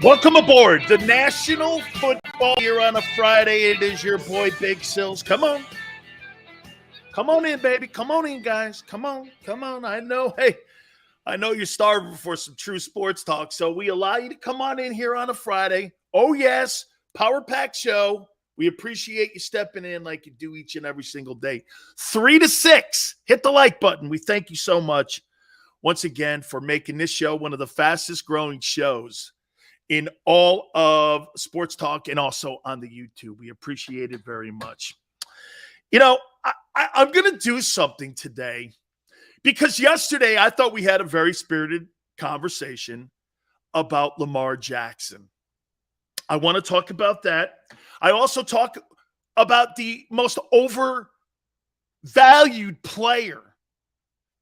Welcome aboard the National Football here on a Friday. It is your boy Big Sills. Come on. Come on in, baby. Come on in, guys. Come on. Come on. I know you're starving for some true sports talk, so we allow you to come on in here on a Friday. Oh, yes. Power Pack Show. We appreciate you stepping in like you do each and every single day. 3 to 6. Hit the like button. We thank you so much once again for making this show one of the fastest growing shows in all of sports talk and also on the YouTube. We appreciate it very much. You know, I'm going to do something today because yesterday I thought we had a very spirited conversation about Lamar Jackson. I want to talk about that. I also talk about the most overvalued player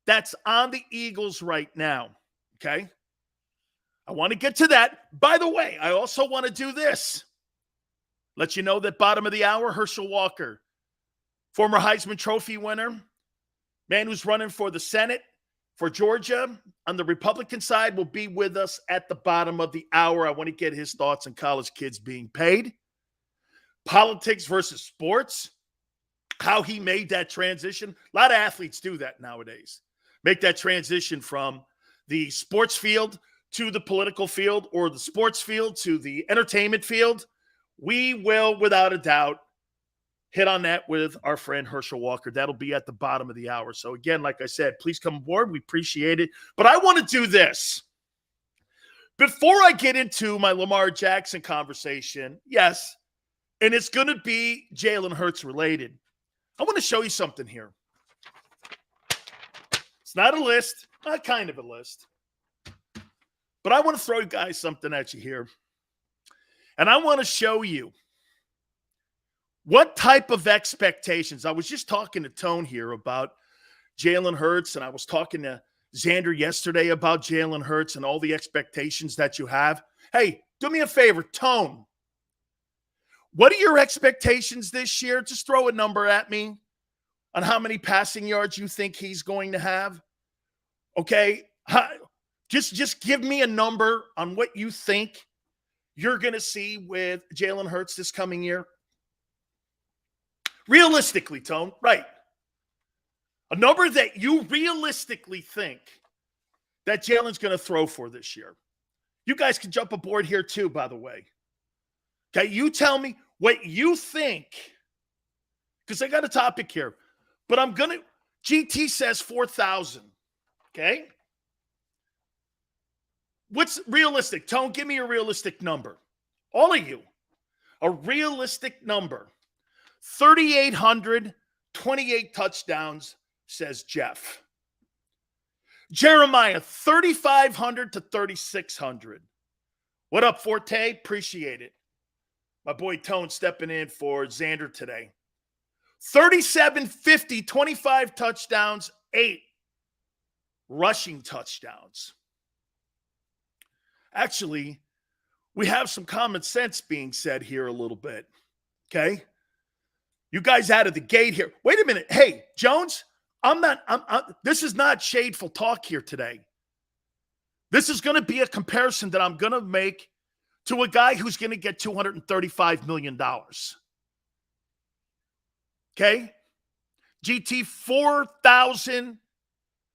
that's on the Eagles right now, okay? I want to get to that. By the way, I also want to do this. Let you know that bottom of the hour, Herschel Walker, former Heisman Trophy winner, man who's running for the Senate for Georgia on the Republican side, will be with us at the bottom of the hour. I want to get his thoughts on college kids being paid, politics versus sports, how he made that transition. A lot of athletes do that nowadays. Make that transition from the sports field to the political field or the sports field to the entertainment field. We will, without a doubt, hit on that with our friend Herschel Walker. That'll be at the bottom of the hour. So again, like I said, please come aboard. We appreciate it. But I want to do this. Before I get into my Lamar Jackson conversation, yes, and it's going to be Jalen Hurts related, I want to show you something here. It's not a list, not kind of a list. But I want to throw you guys something at you here. And I want to show you what type of expectations. I was just talking to Tone here about Jalen Hurts, and I was talking to Xander yesterday about Jalen Hurts and all the expectations that you have. Hey, do me a favor, Tone. What are your expectations this year? Just throw a number at me on how many passing yards you think he's going to have. Okay? Just give me a number on what you think you're going to see with Jalen Hurts this coming year. Realistically, Tone, right. A number that you realistically think that Jalen's going to throw for this year. You guys can jump aboard here too, by the way. Okay, you tell me what you think, because I got a topic here. But I'm going to, GT says 4,000, okay? What's realistic? Tone, give me a realistic number. All of you. A realistic number. 3,800, 28 touchdowns, says Jeff. Jeremiah, 3,500 to 3,600. What up, Forte? Appreciate it. My boy Tone stepping in for Xander today. 3,750, 25 touchdowns, 8 rushing touchdowns. Actually, we have some common sense being said here a little bit, okay? You guys out of the gate here. Wait a minute. Hey, Jones, this is not shadeful talk here today. This is going to be a comparison that I'm going to make to a guy who's going to get $235 million. Okay? GT, 4,000,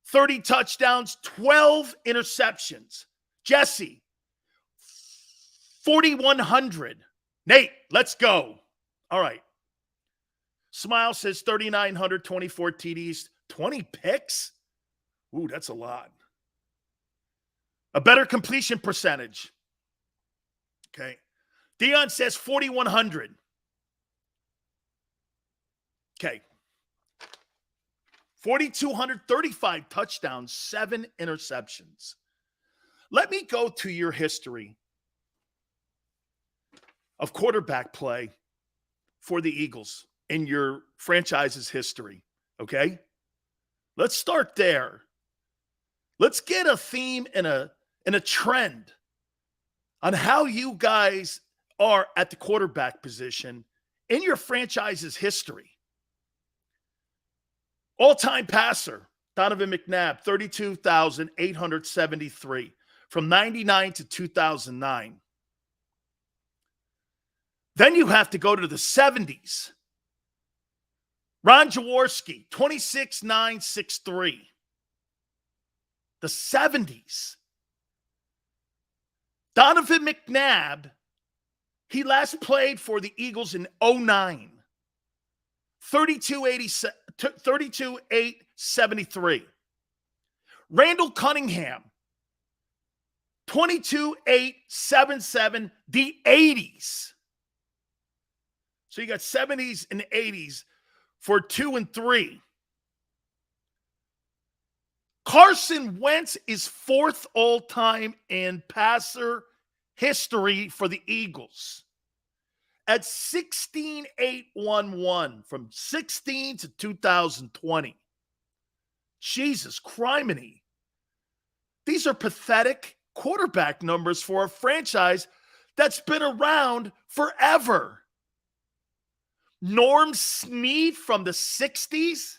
30 touchdowns, 12 interceptions. Jesse, 4,100. Nate, let's go. All right. Smile says 3,900, 24 TDs, 20 picks. Ooh, that's a lot. A better completion percentage. Okay. Dion says 4,100. Okay. 4,235 touchdowns, 7 interceptions. Let me go to your history of quarterback play for the Eagles in your franchise's history, okay? Let's start there. Let's get a theme and a trend on how you guys are at the quarterback position in your franchise's history. All-time passer, Donovan McNabb, 32,873 from 99 to 2009. Then you have to go to the 70s. Ron Jaworski, 26.963. The 70s. Donovan McNabb, he last played for the Eagles in 09. 32.873. Randall Cunningham, 22.877, the 80s. So you got 70s and 80s for 2 and 3. Carson Wentz is 4th all-time in passer history for the Eagles at 16.811 from 16 to 2020. Jesus criminy. These are pathetic quarterback numbers for a franchise that's been around forever. Norm Snead from the 60s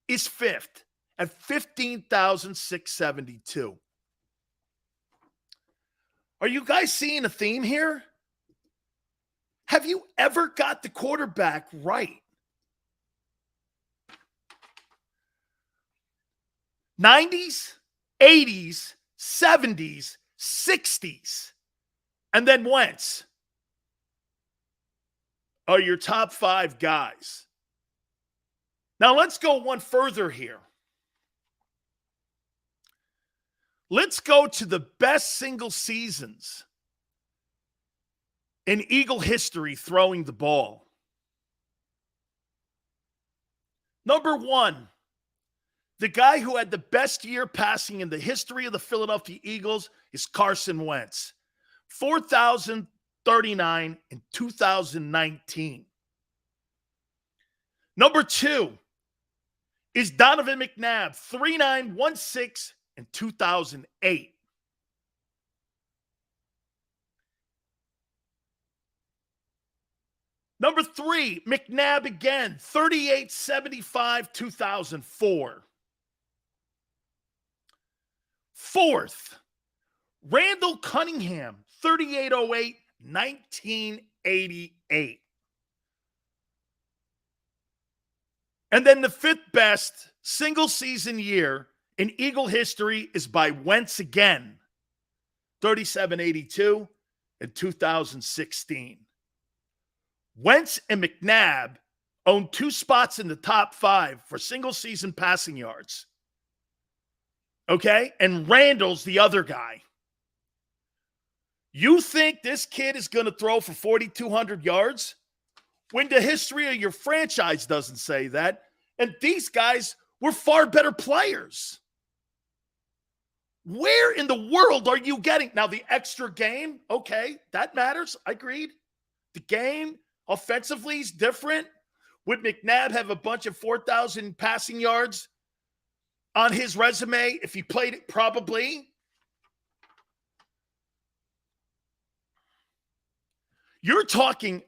is 5th at 15,672. Are you guys seeing a theme here? Have you ever got the quarterback right? 90s, 80s, 70s, 60s, and then Wentz are your top 5 guys. Now let's go one further here. Let's go to the best single seasons in Eagle history throwing the ball. Number 1, the guy who had the best year passing in the history of the Philadelphia Eagles is Carson Wentz. 4,039 in 2019. Number 2 is Donovan McNabb, 3,916 in 2008. Number 3, McNabb again, 3875, 2004. 4th, Randall Cunningham, 3808, 1988. And then the 5th best single season year in Eagle history is by Wentz again, 3782 in 2016. Wentz and McNabb own 2 spots in the top 5 for single season passing yards. Okay? And Randall's the other guy. You think this kid is going to throw for 4,200 yards? When the history of your franchise doesn't say that. And these guys were far better players. Where in the world are you getting? Now, the extra game, okay, that matters. I agreed. The game offensively is different. Would McNabb have a bunch of 4,000 passing yards on his resume if he played it? Probably. You're talking,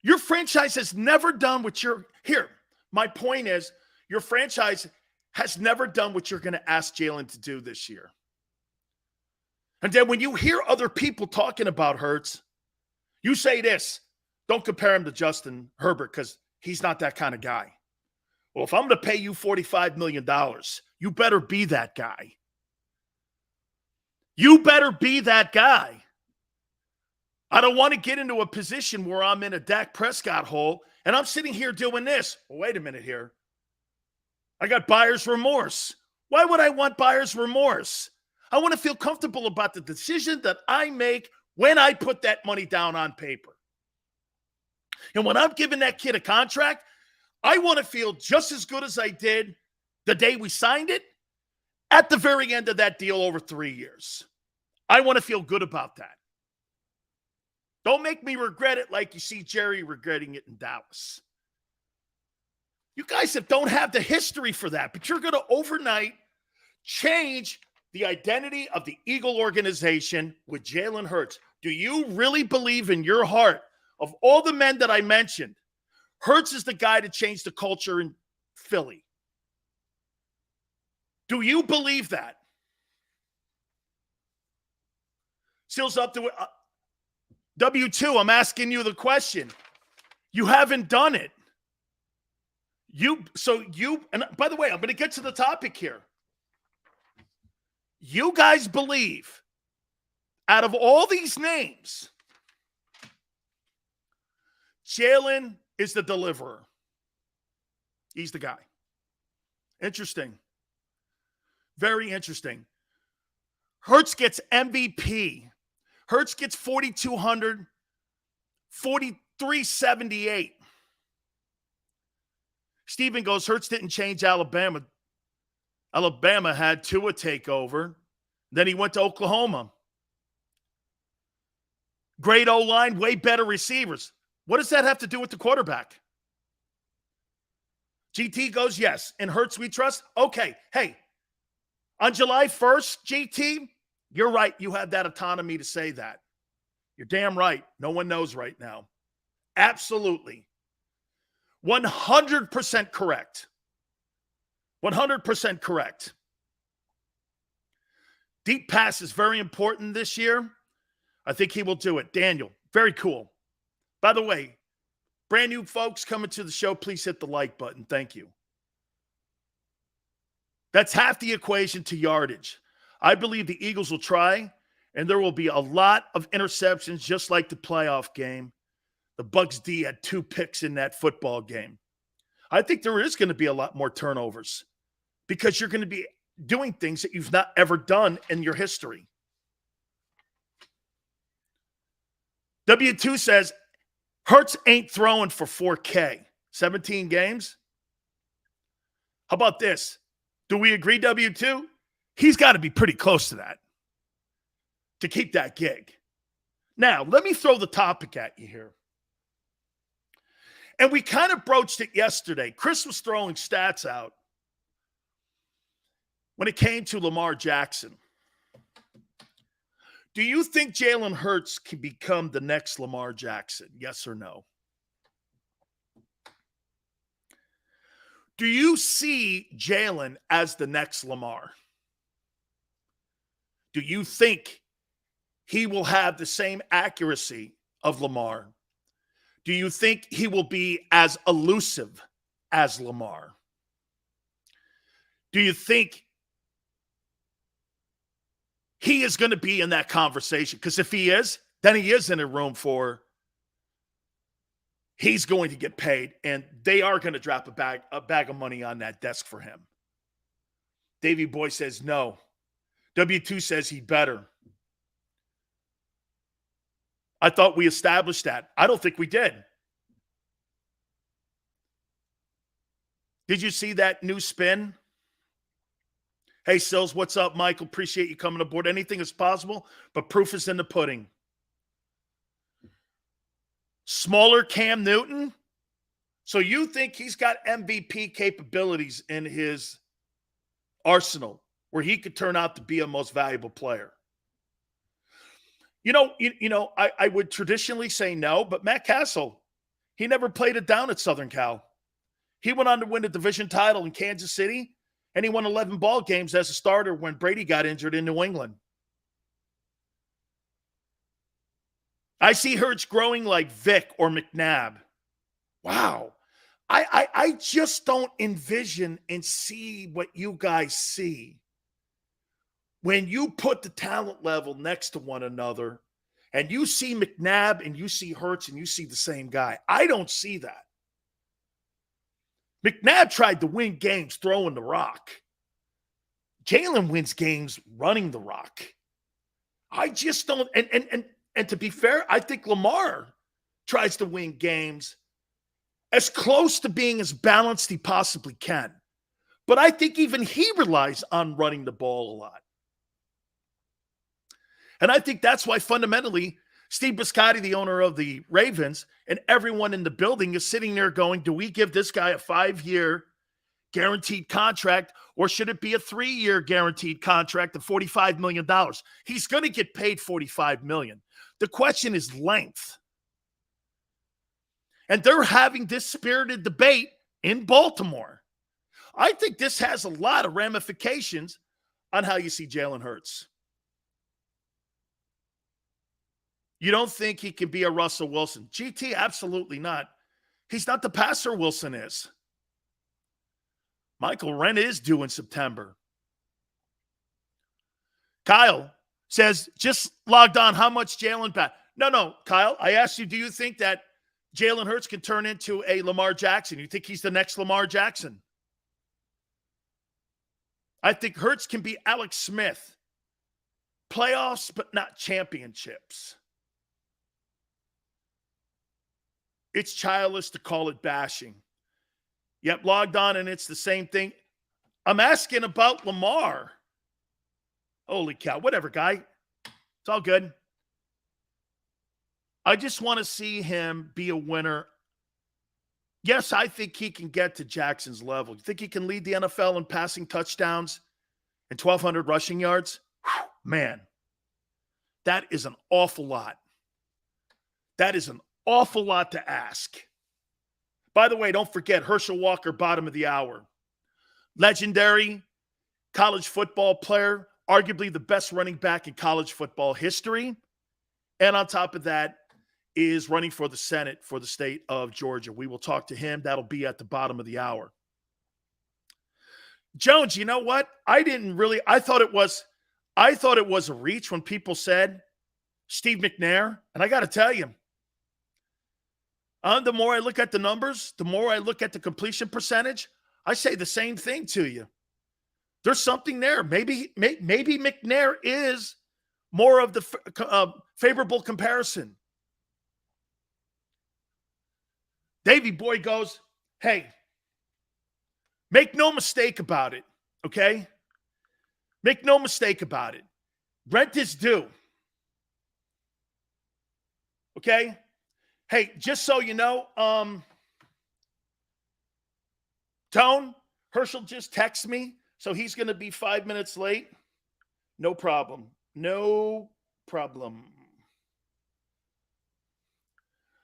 your franchise has never done what you're, here, my point is, your franchise has never done what you're going to ask Jalen to do this year. And then when you hear other people talking about Hurts, you say this, don't compare him to Justin Herbert because he's not that kind of guy. Well, if I'm going to pay you $45 million, you better be that guy. You better be that guy. I don't want to get into a position where I'm in a Dak Prescott hole and I'm sitting here doing this. Well, wait a minute here. I got buyer's remorse. Why would I want buyer's remorse? I want to feel comfortable about the decision that I make when I put that money down on paper. And when I'm giving that kid a contract, I want to feel just as good as I did the day we signed it at the very end of that deal over 3 years. I want to feel good about that. Don't make me regret it like you see Jerry regretting it in Dallas. You guys don't have the history for that, but you're going to overnight change the identity of the Eagle organization with Jalen Hurts. Do you really believe in your heart, of all the men that I mentioned, Hurts is the guy to change the culture in Philly? Do you believe that? Steel's up to it. W2, I'm asking you the question. You haven't done it. And by the way, I'm going to get to the topic here. You guys believe, out of all these names, Jalen is the deliverer. He's the guy. Interesting. Very interesting. Hurts gets MVP. Hurts gets 4,200, 4,378. Steven goes, Hurts didn't change Alabama. Alabama had Tua take over. Then he went to Oklahoma. Great O-line, way better receivers. What does that have to do with the quarterback? GT goes, yes. And Hurts we trust? Okay. Hey, on July 1st, GT, you're right. You have that autonomy to say that. You're damn right. No one knows right now. Absolutely. 100% correct. 100% correct. Deep pass is very important this year. I think he will do it. Daniel, very cool. By the way, brand new folks coming to the show, please hit the like button. Thank you. That's half the equation to yardage. I believe the Eagles will try, and there will be a lot of interceptions, just like the playoff game. The Bucs D had 2 picks in that football game. I think there is going to be a lot more turnovers because you're going to be doing things that you've not ever done in your history. W2 says, Hurts ain't throwing for 4K. 17 games? How about this? Do we agree, W2? He's got to be pretty close to that to keep that gig. Now, let me throw the topic at you here. And we kind of broached it yesterday. Chris was throwing stats out when it came to Lamar Jackson. Do you think Jalen Hurts can become the next Lamar Jackson? Yes or no? Do you see Jalen as the next Lamar? Do you think he will have the same accuracy of Lamar? Do you think he will be as elusive as Lamar? Do you think he is going to be in that conversation? Because if he is, then he is in a room for he's going to get paid, and they are going to drop a bag of money on that desk for him. Davey Boy says no. W2 says he better. I thought we established that. I don't think we did. Did you see that new spin? Hey, Sills, what's up, Michael? Appreciate you coming aboard. Anything is possible, but proof is in the pudding. Smaller Cam Newton? So you think he's got MVP capabilities in his arsenal where he could turn out to be a most valuable player? I would traditionally say no, but Matt Castle, he never played it down at Southern Cal. He went on to win a division title in Kansas City, and he won 11 ball games as a starter when Brady got injured in New England. I see Hurts growing like Vic or McNabb. Wow. I just don't envision and see what you guys see when you put the talent level next to one another and you see McNabb and you see Hurts and you see the same guy. I don't see that. McNabb tried to win games throwing the rock. Jalen wins games running the rock. I just don't. And to be fair, I think Lamar tries to win games as close to being as balanced he possibly can. But I think even he relies on running the ball a lot. And I think that's why fundamentally Steve Biscotti, the owner of the Ravens, and everyone in the building is sitting there going, do we give this guy a 5-year guaranteed contract, or should it be a 3-year guaranteed contract of $45 million? He's going to get paid $45 million. The question is length. And they're having this spirited debate in Baltimore. I think this has a lot of ramifications on how you see Jalen Hurts. You don't think he can be a Russell Wilson? GT, absolutely not. He's not the passer Wilson is. Michael Wren is due in September. Kyle says, just logged on, how much Jalen back? No, Kyle, I asked you, do you think that Jalen Hurts can turn into a Lamar Jackson? You think he's the next Lamar Jackson? I think Hurts can be Alex Smith. Playoffs, but not championships. It's childish to call it bashing. Yep, logged on and it's the same thing. I'm asking about Lamar. Holy cow. Whatever, guy. It's all good. I just want to see him be a winner. Yes, I think he can get to Jackson's level. You think he can lead the NFL in passing touchdowns and 1,200 rushing yards? Whew, man, that is an awful lot. That is an awful lot to ask. By the way, don't forget Herschel Walker, bottom of the hour. Legendary college football player, arguably the best running back in college football history. And on top of that is running for the Senate for the state of Georgia. We will talk to him. That'll be at the bottom of the hour. Jones, you know what? I thought it was a reach when people said Steve McNair. And I got to tell you, the more I look at the numbers, the more I look at the completion percentage, I say the same thing to you. There's something there. Maybe McNair is more of the favorable comparison. Davey Boy goes, hey, make no mistake about it, okay? Make no mistake about it. Rent is due. Okay? Hey, just so you know, Tone, Herschel just texted me, so he's going to be 5 minutes late. No problem. No problem.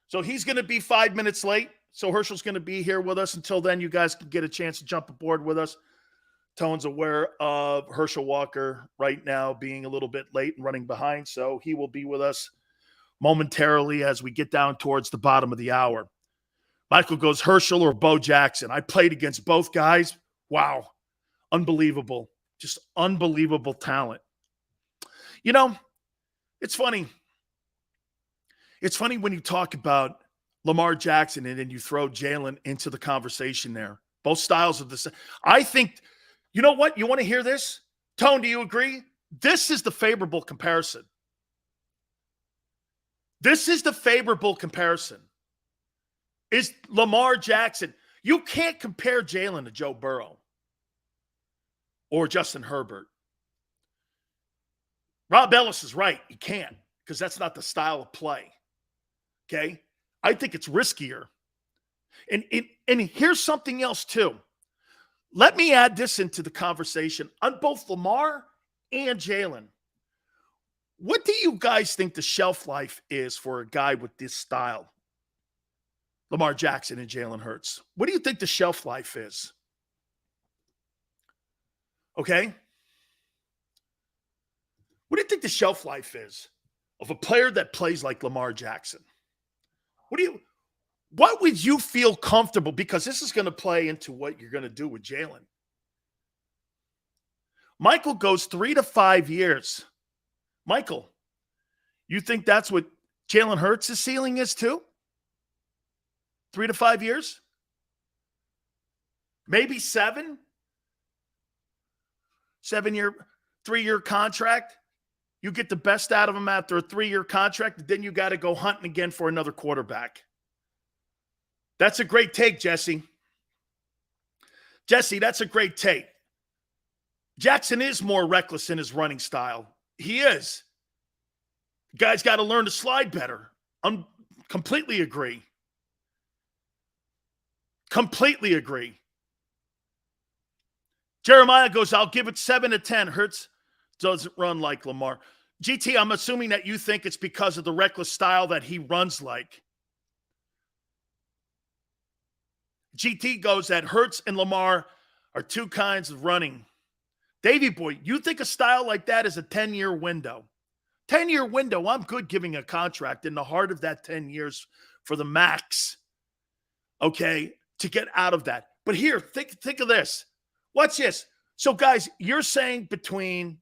So he's going to be 5 minutes late. So Herschel's going to be here with us. Until then, you guys can get a chance to jump aboard with us. Tone's aware of Herschel Walker right now being a little bit late and running behind, so he will be with us momentarily as we get down towards the bottom of the hour. Michael goes, Herschel or Bo Jackson? I played against both guys. Wow. Unbelievable. Just unbelievable talent. You know, it's funny. It's funny when you talk about Lamar Jackson and then you throw Jalen into the conversation there. Both styles of the same. I think, you know what? You want to hear this? Tone, do you agree? This is the favorable comparison. This is the favorable comparison. Is Lamar Jackson. You can't compare Jalen to Joe Burrow or Justin Herbert. Rob Ellis is right. You can't, because that's not the style of play. Okay? I think it's riskier. And here's something else too. Let me add this into the conversation on both Lamar and Jalen. What do you guys think the shelf life is for a guy with this style? Lamar Jackson and Jalen Hurts. What do you think the shelf life is? Okay? What do you think the shelf life is of a player that plays like Lamar Jackson? What would you feel comfortable? Because this is going to play into what you're going to do with Jalen. Michael goes 3 to 5 years. Michael, you think that's what Jalen Hurts' ceiling is too? 3 to 5 years? Maybe 7? 7-year, 3-year contract. You get the best out of him after a 3-year contract, then you got to go hunting again for another quarterback. That's a great take, Jesse. Jesse, that's a great take. Jackson is more reckless in his running style. He is. The guy's got to learn to slide better. Completely agree. Completely agree. Jeremiah goes, I'll give it 7 to 10. Hurts doesn't run like Lamar. GT, I'm assuming that you think it's because of the reckless style that he runs like. GT goes that Hurts and Lamar are two kinds of running. Davey boy, you think a style like that is a 10-year window? 10-year window, I'm good giving a contract in the heart of that 10 years for the max, okay, to get out of that. But here, think of this. Watch this. So, guys, you're saying between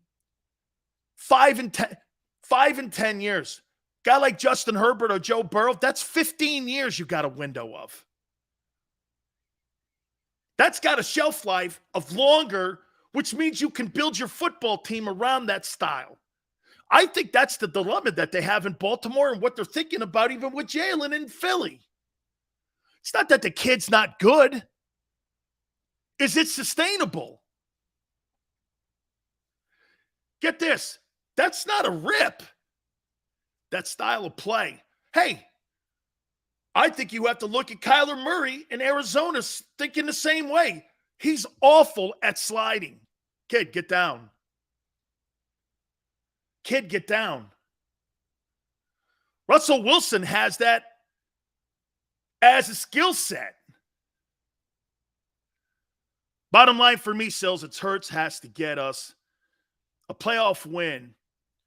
5 and 10 years. Guy like Justin Herbert or Joe Burrow, that's 15 years you got a window of. That's got a shelf life of longer, which means you can build your football team around that style. I think that's the dilemma that they have in Baltimore and what they're thinking about even with Jalen in Philly. It's not that the kid's not good. Is it sustainable? Get this. That's not a rip. That style of play. Hey, I think you have to look at Kyler Murray in Arizona thinking the same way. He's awful at sliding. Kid, get down. Kid, get down. Russell Wilson has that as a skill set. Bottom line for me, Sills, it's Hurts has to get us a playoff win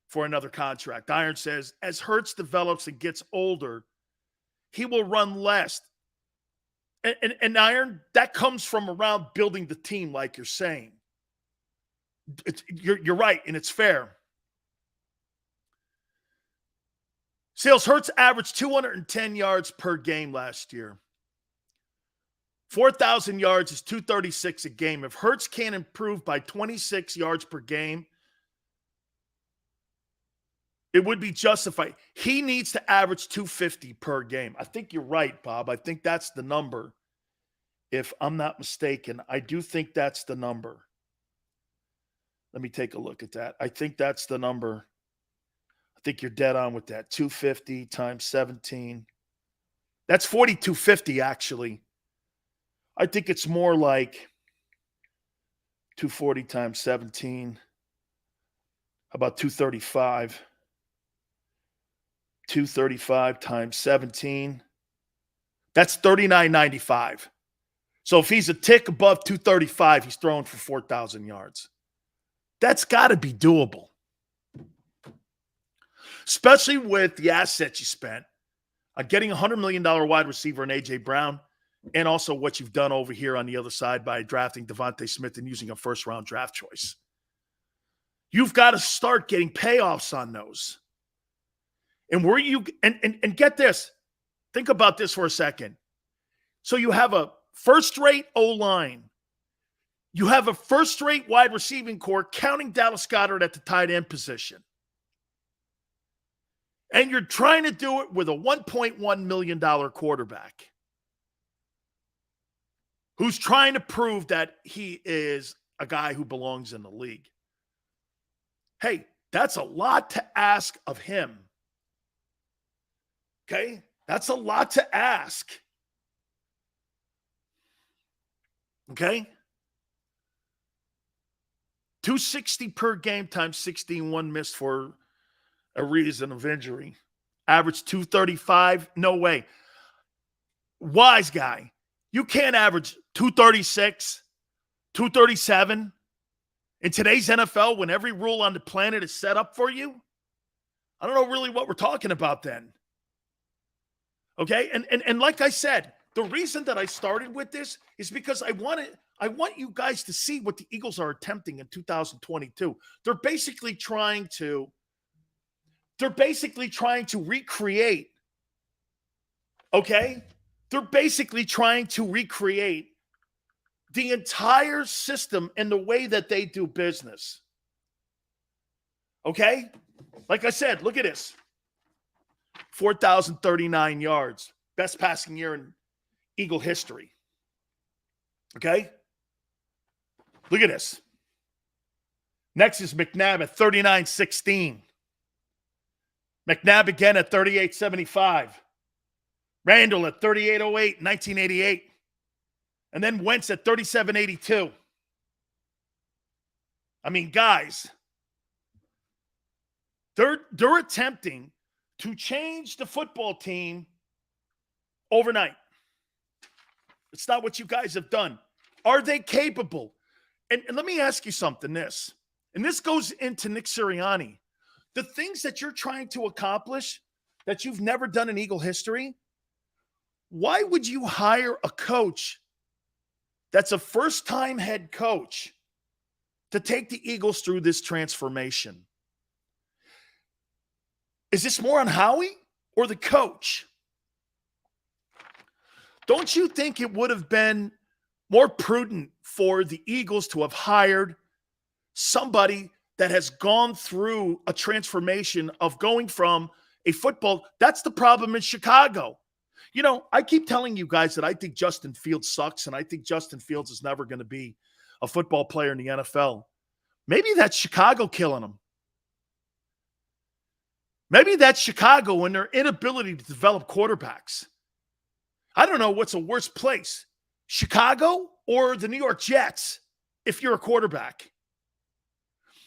for another contract. Iron says, as Hurts develops and gets older, he will run less. And Iron, that comes from around building the team, like you're saying. You're right, and it's fair. Sales Hurts averaged 210 yards per game last year. 4,000 yards is 236 a game. If Hurts can't improve by 26 yards per game, it would be justified. He needs to average 250 per game. I think you're right, Bob. I think that's the number. If I'm not mistaken, I do think that's the number. Let me take a look at that. I think that's the number. I think you're dead on with that. 250 times 17. That's 4,250, actually. I think it's more like 240 times 17. About 235. 235 times 17. That's 39.95. So if he's a tick above 235, he's throwing for 4,000 yards. That's got to be doable. Especially with the assets you spent on getting a $100 million wide receiver in A.J. Brown, and also what you've done over here on the other side by drafting Devontae Smith and using a first-round draft choice. You've got to start getting payoffs on those. And where you and get this. Think about this for a second. So you have a first-rate O-line. You have a first-rate wide receiving core, counting Dallas Goddard at the tight end position. And you're trying to do it with a $1.1 million quarterback who's trying to prove that he is a guy who belongs in the league. Hey, that's a lot to ask of him. Okay? That's a lot to ask. Okay? 260 per game times 61 missed for a reason of injury. Average 235? No way. Wise guy. You can't average 236, 237 in today's NFL when every rule on the planet is set up for you. I don't know really what we're talking about then. Okay? And like I said, the reason that I started with this is because I want you guys to see what the Eagles are attempting in 2022. They're basically trying to recreate, okay? They're basically trying to recreate the entire system and the way that they do business. Okay? Like I said, look at this. 4,039 yards. Best passing year in Eagle history. Okay? Look at this. Next is McNabb at 39.16. McNabb again at 38.75. Randall at 38.08, 1988. And then Wentz at 37.82. I mean, guys, they're attempting to change the football team overnight. It's not what you guys have done. Are they capable? And let me ask you something, and this goes into Nick Sirianni. the things that you're trying to accomplish that you've never done in Eagle history, why would you hire a coach that's a first-time head coach to take the Eagles through this transformation? Is this more on Howie or the coach? Don't you think it would have been more prudent for the Eagles to have hired somebody that has gone through a transformation of going from a football? That's the problem in Chicago. You know, I keep telling you guys that I think Justin Fields sucks, and I think Justin Fields is never going to be a football player in the NFL. Maybe that's Chicago killing him. Maybe that's Chicago and their inability to develop quarterbacks. I don't know what's a worse place, Chicago or the New York Jets, if you're a quarterback.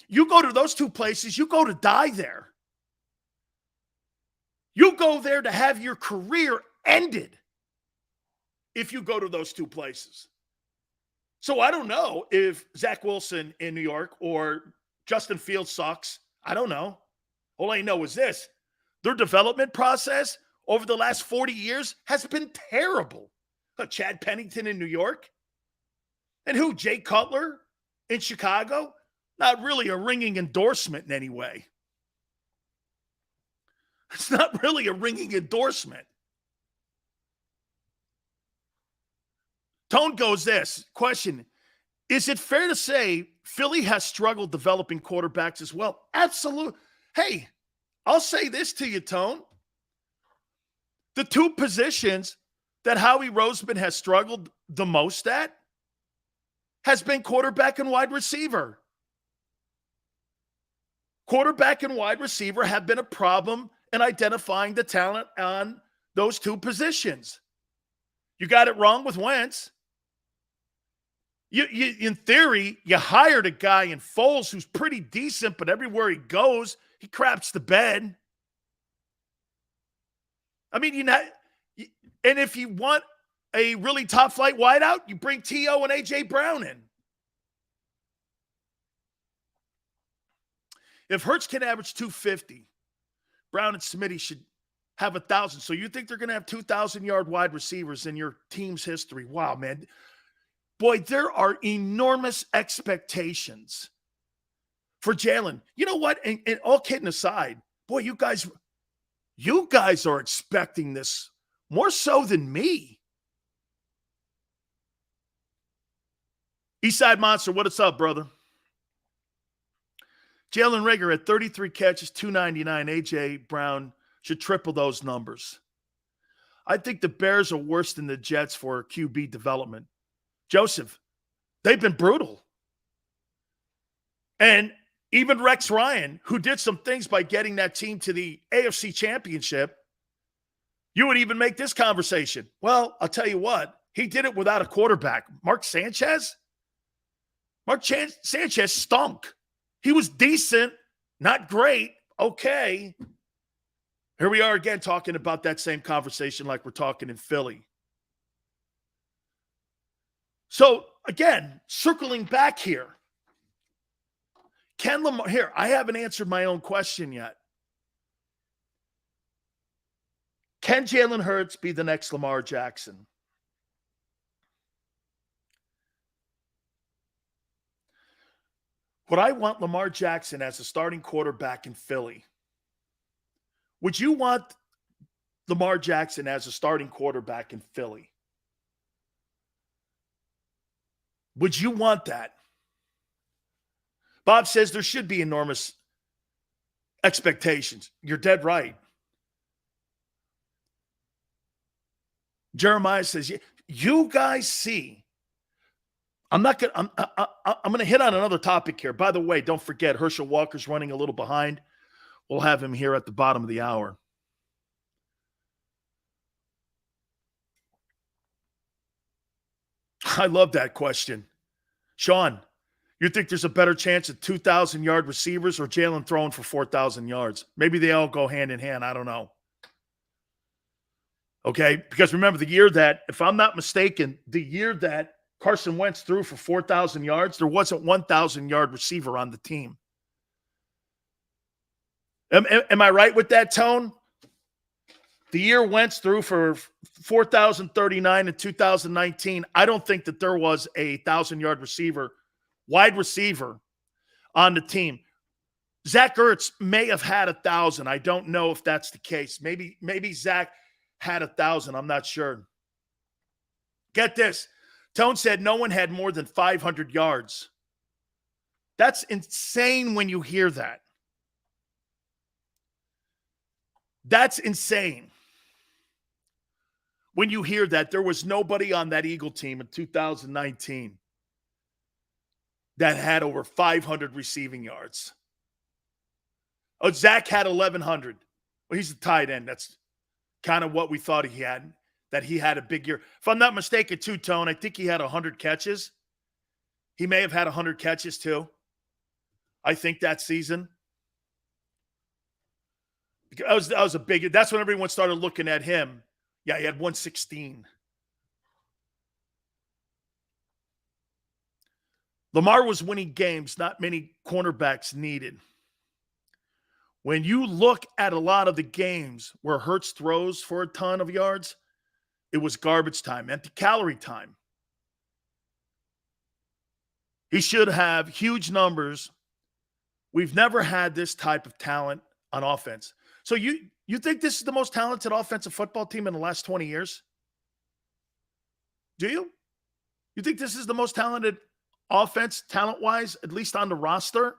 You go to those two places, you go to die there. You go there to have your career ended if you go to those two places. So I don't know if Zach Wilson in New York or Justin Fields sucks. I don't know. All I know is this. Their development process over the last 40 years has been terrible. Chad Pennington in New York. And who? Jay Cutler in Chicago? Not really a ringing endorsement in any way. It's not really a ringing endorsement. Tone goes this. Question, is it fair to say Philly has struggled developing quarterbacks as well? Absolutely. Hey, I'll say this to you, Tone. The two positions that Howie Roseman has struggled the most at has been quarterback and wide receiver. Quarterback and wide receiver have been a problem in identifying the talent on those two positions. You got it wrong with Wentz. You in theory, you hired a guy in Foles who's pretty decent, but everywhere he goes, he craps the bed. I mean, and if you want a really top flight wideout, you bring T.O. and A.J. Brown in. If Hurts can average 250, Brown and Smitty should have 1,000. So you think they're going to have 2,000-yard wide receivers in your team's history? Wow, man. Boy, there are enormous expectations for Jalen. You know what? And all kidding aside, boy, you guys are expecting this more so than me. Eastside Monster, what is up, brother? Jalen Reagor at 33 catches, 299. A.J. Brown should triple those numbers. I think the Bears are worse than the Jets for QB development. Joseph, they've been brutal. And even Rex Ryan, who did some things by getting that team to the AFC Championship, you would even make this conversation. Well, I'll tell you what, he did it without a quarterback. Mark Sanchez stunk. He was decent, not great. Okay. Here we are again talking about that same conversation like we're talking in Philly. So, again, circling back here. Can Lamar, here, I haven't answered my own question yet. Can Jalen Hurts be the next Lamar Jackson? Would I want Lamar Jackson as a starting quarterback in Philly? Would you want Lamar Jackson as a starting quarterback in Philly? Would you want that? Bob says there should be enormous expectations. You're dead right. Jeremiah says, you guys see. I'm going to hit on another topic here. By the way, don't forget, Herschel Walker's running a little behind. We'll have him here at the bottom of the hour. I love that question. Sean, you think there's a better chance of 2,000-yard receivers or Jalen throwing for 4,000 yards? Maybe they all go hand in hand. I don't know. Okay? Because remember, the year that, if I'm not mistaken, the year that Carson Wentz threw for 4,000 yards, there wasn't 1,000-yard receiver on the team. Am I right with that, Tone? The year Wentz threw for 4,039 in 2019. I don't think that there was a 1,000-yard receiver, wide receiver on the team. Zach Ertz may have had 1,000. I don't know if that's the case. Maybe Zach had 1,000. I'm not sure. Get this. Tone said no one had more than 500 yards. That's insane when you hear that. That's insane. When you hear that, there was nobody on that Eagle team in 2019 that had over 500 receiving yards. Oh, Zach had 1,100. Well, he's a tight end. That's kind of what we thought he had, that he had a big year. If I'm not mistaken, too, Tone, I think he had 100 catches. He may have had 100 catches, too. I think that season. That was a big – that's when everyone started looking at him. Yeah, he had 116. Lamar was winning games, not many cornerbacks needed. When you look at a lot of the games where Hurts throws for a ton of yards, it was garbage time, empty calorie time. He should have huge numbers. We've never had this type of talent on offense. So you think this is the most talented offensive football team in the last 20 years? Do you? You think this is the most talented offense, talent-wise, at least on the roster?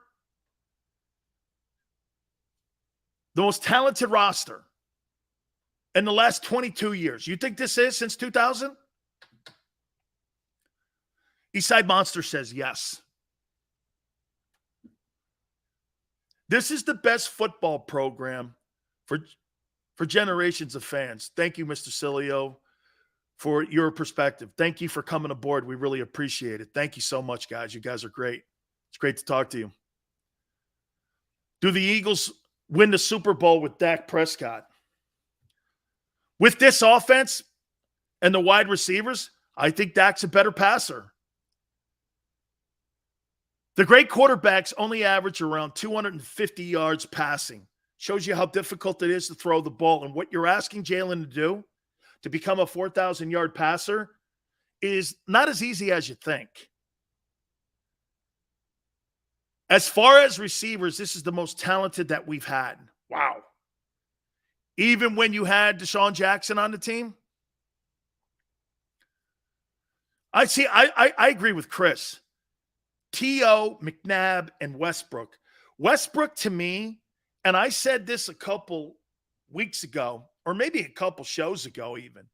The most talented roster in the last 22 years. You think this is since 2000? Eastside Monster says yes. This is the best football program for generations of fans. Thank you, Mr. Sileo, for your perspective. Thank you for coming aboard. We really appreciate it. Thank you so much, guys. You guys are great. It's great to talk to you. Do the Eagles win the Super Bowl with Dak Prescott? With this offense and the wide receivers, I think Dak's a better passer. The great quarterbacks only average around 250 yards passing. Shows you how difficult it is to throw the ball. And what you're asking Jalen to do, to become a 4,000-yard passer, is not as easy as you think. As far as receivers, this is the most talented that we've had. Wow. Even when you had Deshaun Jackson on the team? I agree with Chris. T.O., McNabb, and Westbrook. Westbrook, to me, and I said this a couple weeks ago, or maybe a couple shows ago even,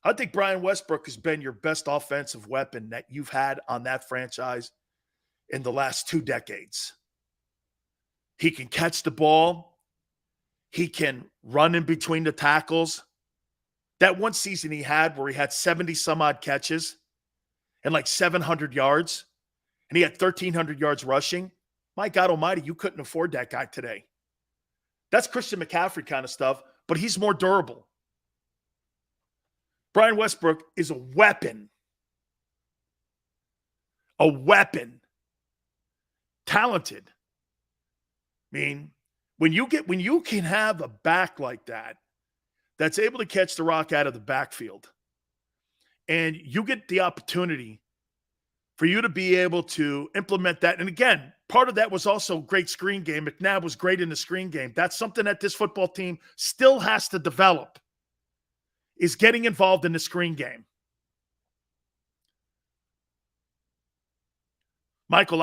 I think Brian Westbrook has been your best offensive weapon that you've had on that franchise in the last 2 decades. He can catch the ball. He can run in between the tackles. That one season he had where he had 70-some-odd catches and like 700 yards, and he had 1,300 yards rushing. My God almighty, you couldn't afford that guy today. That's Christian McCaffrey kind of stuff, but he's more durable. Brian Westbrook is a weapon. A weapon. Talented. I mean, when you can have a back like that, that's able to catch the rock out of the backfield, and you get the opportunity for you to be able to implement that. And again, part of that was also great screen game. McNabb was great in the screen game. That's something that this football team still has to develop, is getting involved in the screen game. Michael,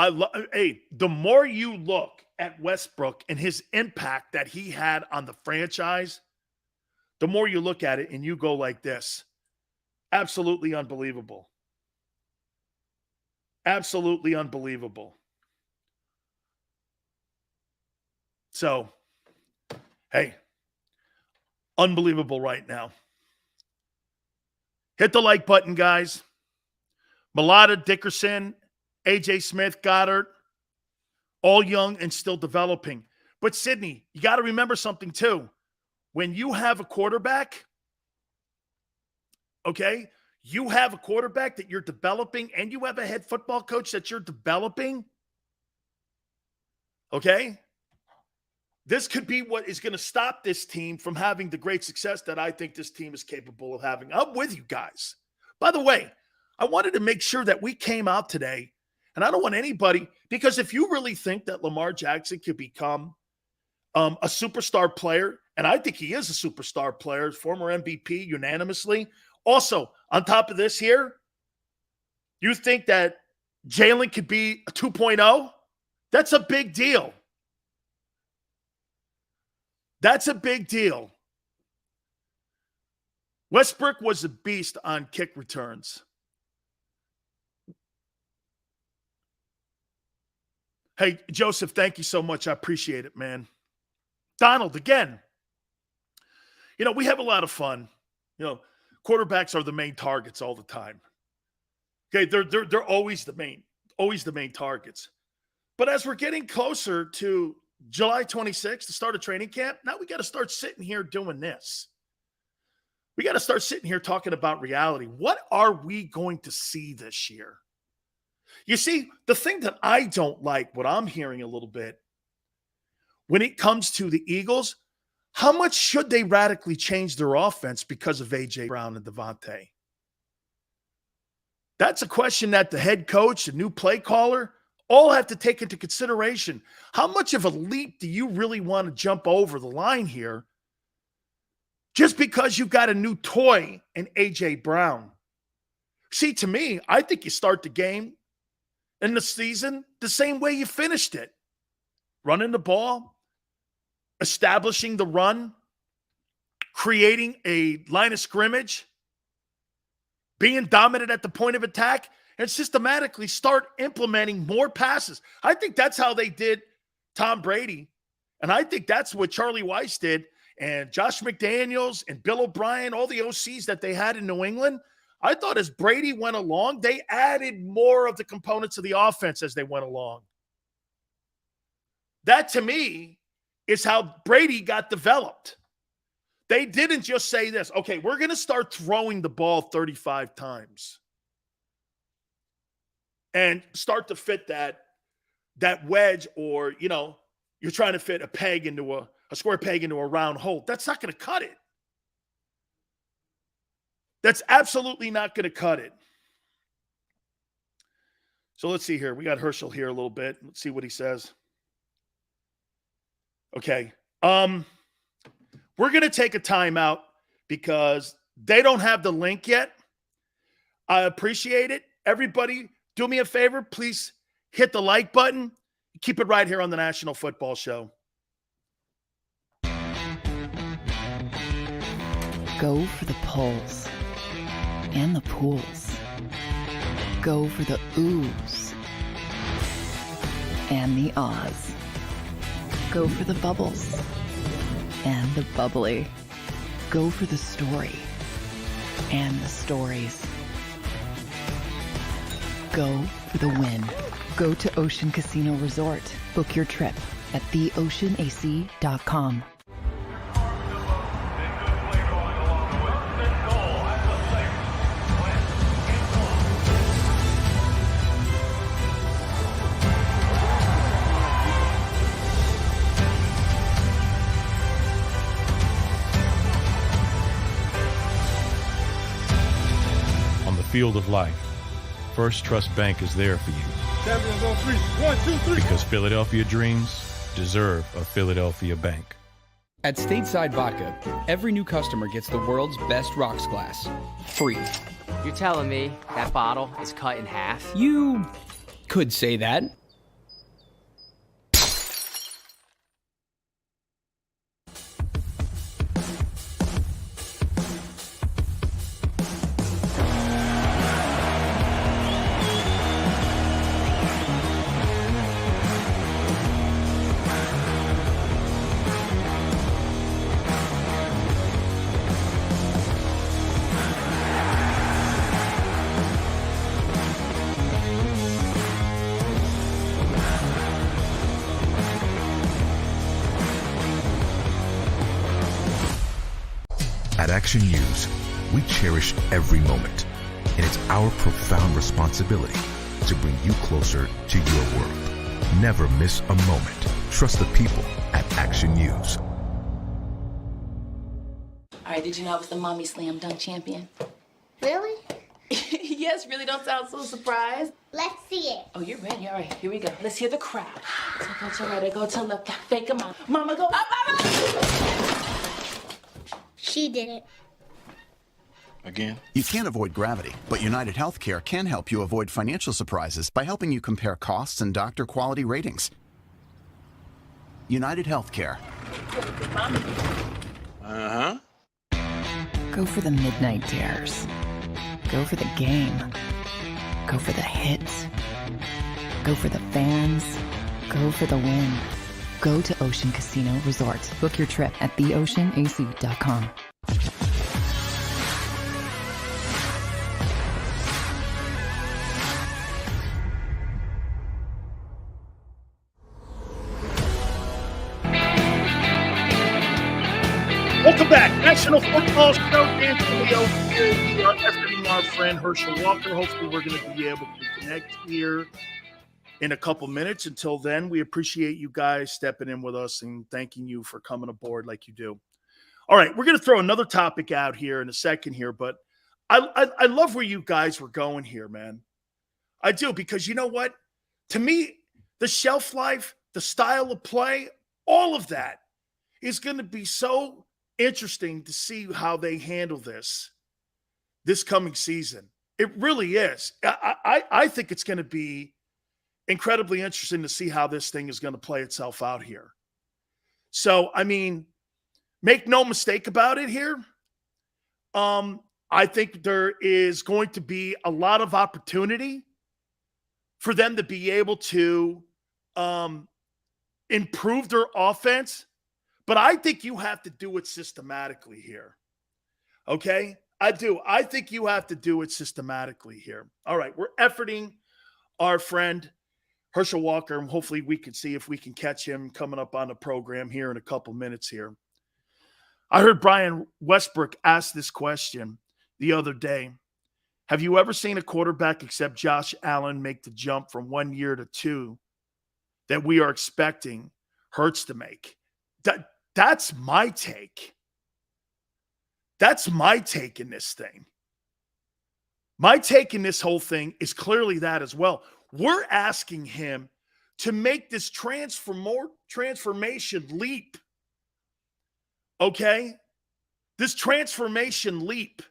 the more you look at Westbrook and his impact that he had on the franchise, the more you look at it and you go like this. Absolutely unbelievable. Absolutely unbelievable. So, hey, unbelievable right now. Hit the like button, guys. Mulata, Dickerson, A.J. Smith, Goddard, all young and still developing. But, Sydney, you got to remember something, too. When you have a quarterback, okay, you have a quarterback that you're developing, and you have a head football coach that you're developing, okay? this could be what is going to stop this team from having the great success that I think this team is capable of having. I'm with you guys. By the way, I wanted to make sure that we came out today, and I don't want anybody, because if you really think that Lamar Jackson could become a superstar player, and I think he is a superstar player, former MVP unanimously. Also, on top of this here, you think that Jalen could be a 2.0? That's a big deal. That's a big deal. Westbrook was a beast on kick returns. Hey, Joseph, thank you so much. I appreciate it, man. Donald, again, we have a lot of fun. Quarterbacks are the main targets all the time. Okay, they're always the main targets. But as we're getting closer to July 26th, the start of training camp, now we got to start sitting here doing this. We got to start sitting here talking about reality. What are we going to see this year? You see, the thing that I don't like, what I'm hearing a little bit, when it comes to the Eagles, how much should they radically change their offense because of A.J. Brown and Devontae? That's a question that the head coach, the new play caller, all have to take into consideration. How much of a leap do you really want to jump over the line here just because you've got a new toy in A.J. Brown? See, to me, I think you start the game in the season the same way you finished it. Running the ball, establishing the run, creating a line of scrimmage, being dominant at the point of attack, and systematically start implementing more passes. I think that's how they did Tom Brady. And I think that's what Charlie Weiss did. And Josh McDaniels and Bill O'Brien, all the OCs that they had in New England, I thought as Brady went along, they added more of the components of the offense as they went along. That, to me, is how Brady got developed. They didn't just say this, okay, we're going to start throwing the ball 35 times and start to fit that wedge, or, you're trying to fit a square peg into a round hole. That's not going to cut it. That's absolutely not going to cut it. So let's see here. We got Herschel here a little bit. Let's see what he says. Okay. We're going to take a timeout because they don't have the link yet. I appreciate it. Everybody, do me a favor. Please hit the like button. Keep it right here on the National Football Show. Go for the polls and the pools. Go for the oohs and the ahs. Go for the bubbles and the bubbly. Go for the story and the stories. Go for the win. Go to Ocean Casino Resort. Book your trip at theoceanac.com. Field of life, First Trust Bank is there for you. Champions on three. 1, 2, 3. Because Philadelphia dreams deserve a Philadelphia bank. At Stateside Vodka, every new customer gets the world's best rocks glass, free. You're telling me that bottle is cut in half? You could say that. At Action News, we cherish every moment, and it's our profound responsibility to bring you closer to your world. Never miss a moment. Trust the people at Action News. All right, did you know I was the mommy slam dunk champion? Really? Yes, really, don't sound so surprised. Let's see it. Oh, you're ready. All right, here we go. Let's hear the crowd. So go to right, go to left, fake 'em out. Mama, go up, up, up. She did it. Again? You can't avoid gravity, but United Healthcare can help you avoid financial surprises by helping you compare costs and doctor quality ratings. United Healthcare. Uh-huh. Go for the midnight dares. Go for the game. Go for the hits. Go for the fans. Go for the win. Go to Ocean Casino Resort. Book your trip at theoceanac.com. Welcome back. National Football Show. Dan Sileo here. We are exiting our friend Herschel Walker. Hopefully we're going to be able to connect here in a couple minutes. Until then, we appreciate you guys stepping in with us and thanking you for coming aboard like you do. All right, we're going to throw another topic out here in a second here, but I love where you guys were going here, man. I do, because you know what? To me, the shelf life, the style of play, all of that is going to be so interesting to see how they handle this coming season. It really is. I think it's going to be incredibly interesting to see how this thing is going to play itself out here. So, I mean, make no mistake about it here. I think there is going to be a lot of opportunity for them to be able to improve their offense. But I think you have to do it systematically here. Okay? I do. I think you have to do it systematically here. All right. We're efforting our friend Herschel Walker, and hopefully we can see if we can catch him coming up on the program here in a couple minutes here. I heard Brian Westbrook ask this question the other day. Have you ever seen a quarterback except Josh Allen make the jump from 1 year to 2 that we are expecting Hurts to make? That's my take. That's my take in this thing. My take in this whole thing is clearly that as well. We're asking him to make this transformation leap. Okay? This transformation leap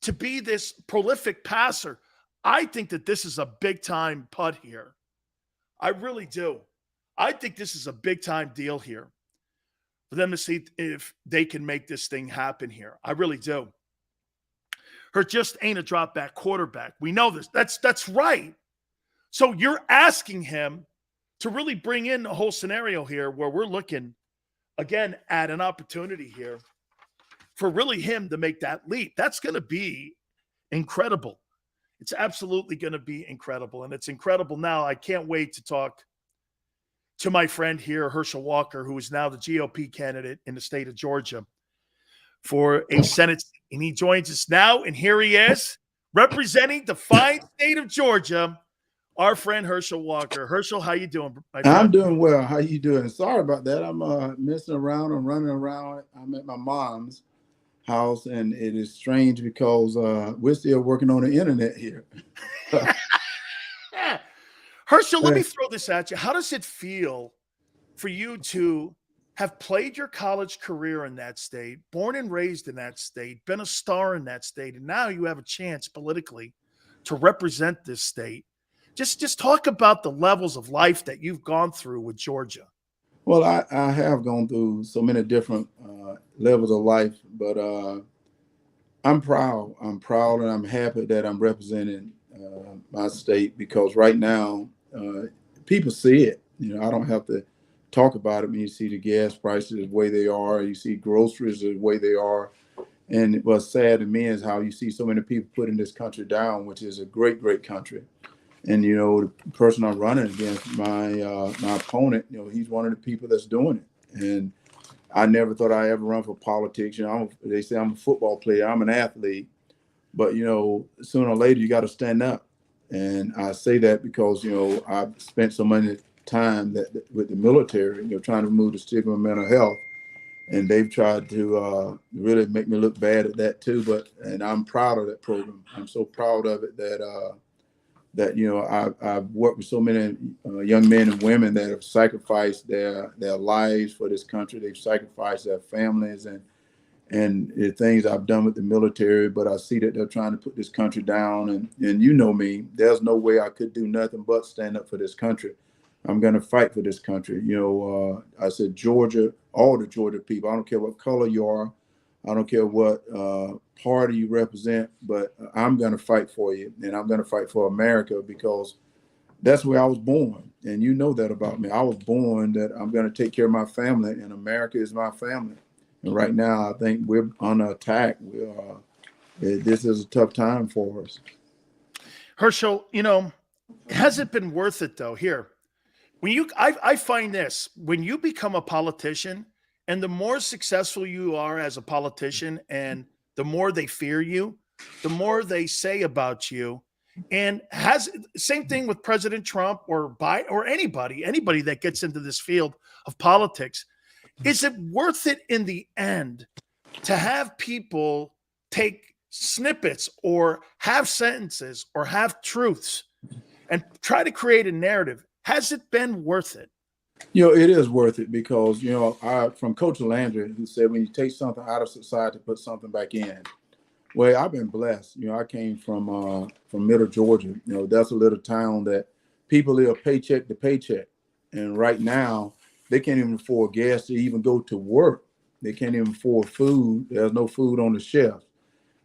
to be this prolific passer. I think that this is a big-time putt here. I really do. I think this is a big-time deal here for them to see if they can make this thing happen here. I really do. Hurts just ain't a drop-back quarterback. We know this. That's right. So you're asking him to really bring in the whole scenario here where we're looking, again, at an opportunity here for really him to make that leap. That's going to be incredible. It's absolutely going to be incredible. And it's incredible now. I can't wait to talk to my friend here, Herschel Walker, who is now the GOP candidate in the state of Georgia for a Senate seat. And he joins us now, and here he is, representing the fine state of Georgia, our friend Herschel Walker. Herschel, how you doing, my friend? I'm doing well. How you doing? Sorry about that. I'm messing around and running around. I'm at my mom's house, and it is strange because we're still working on the internet here. Herschel, let me throw this at you. How does it feel for you to have played your college career in that state, born and raised in that state, been a star in that state, and now you have a chance politically to represent this state? Just talk about the levels of life that you've gone through with Georgia. Well, I have gone through so many different levels of life, but I'm proud. I'm proud and I'm happy that I'm representing my state, because right now people see it. You know, I don't have to talk about it. When you see the gas prices the way they are, you see groceries the way they are. And what's sad to me is how you see so many people putting this country down, which is a great, great country. And, you know, the person I'm running against, my opponent, you know, he's one of the people that's doing it. And I never thought I'd ever run for politics. You know, they say I'm a football player, I'm an athlete. But, you know, sooner or later, you got to stand up. And I say that because, you know, I've spent so many time that with the military, trying to remove the stigma of mental health. And they've tried to really make me look bad at that too. And I'm proud of that program. I'm so proud of it that I've worked with so many young men and women that have sacrificed their lives for this country. They've sacrificed their families and the things I've done with the military. But I see that they're trying to put this country down. And you know me, there's no way I could do nothing but stand up for this country. I'm going to fight for this country. I said, Georgia, all the Georgia people, I don't care what color you are. I don't care what party you represent, but I'm going to fight for you. And I'm going to fight for America because that's where I was born. And you know that about me. I was born that I'm going to take care of my family, and America is my family. And right now, I think we're under attack. This is a tough time for us. Herschel, has it been worth it though? Here, I find this, when you become a politician and the more successful you are as a politician and the more they fear you, the more they say about you. And same thing with President Trump or Biden or anybody that gets into this field of politics. Is it worth it in the end to have people take snippets or have sentences or have truths and try to create a narrative? Has it been worth it? It is worth it because, from Coach Landry, who said, when you take something out of society, put something back in. Well, I've been blessed. I came from Middle Georgia. That's a little town that people live paycheck to paycheck. And right now, they can't even afford gas to even go to work. They can't even afford food. There's no food on the shelf.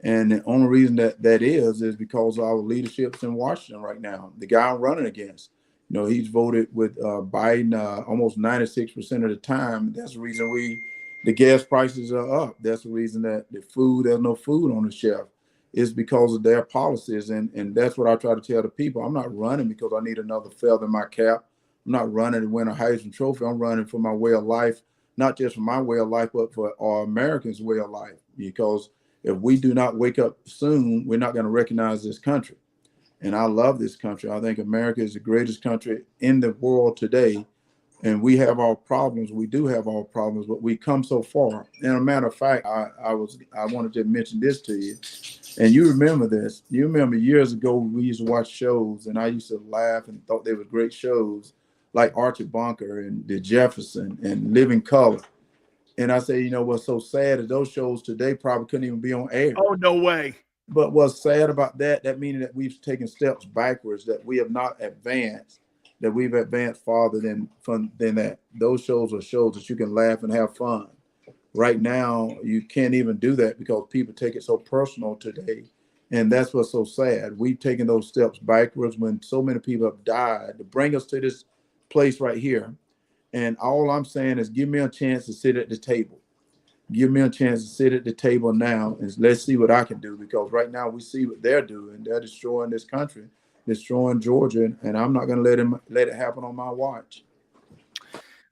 And the only reason that is because our leadership's in Washington right now. The guy I'm running against, he's voted with Biden almost 96% of the time. That's the reason the gas prices are up. That's the reason that there's no food on the shelf. It's because of their policies. And that's what I try to tell the people. I'm not running because I need another feather in my cap. I'm not running to win a Heisman Trophy. I'm running for my way of life, not just for my way of life, but for our Americans' way of life. Because if we do not wake up soon, we're not going to recognize this country. And I love this country. I think America is the greatest country in the world today. And we have our problems. We do have our problems, but we come so far. And a matter of fact, I wanted to mention this to you. And you remember this. You remember years ago, we used to watch shows, and I used to laugh and thought they were great shows, like Archie Bunker and The Jefferson and Living Color. And I say, what's so sad is those shows today probably couldn't even be on air. Oh, no way. But what's sad about that meaning that we've taken steps backwards, that we have not advanced, that we've advanced farther than that. Those shows are shows that you can laugh and have fun. Right now, you can't even do that because people take it so personal today. And that's what's so sad. We've taken those steps backwards when so many people have died to bring us to this place right here. And all I'm saying is give me a chance to sit at the table. Give me a chance to sit at the table now and let's see what I can do, because right now we see what they're doing. They're destroying this country, destroying Georgia, and I'm not going to let it happen on my watch.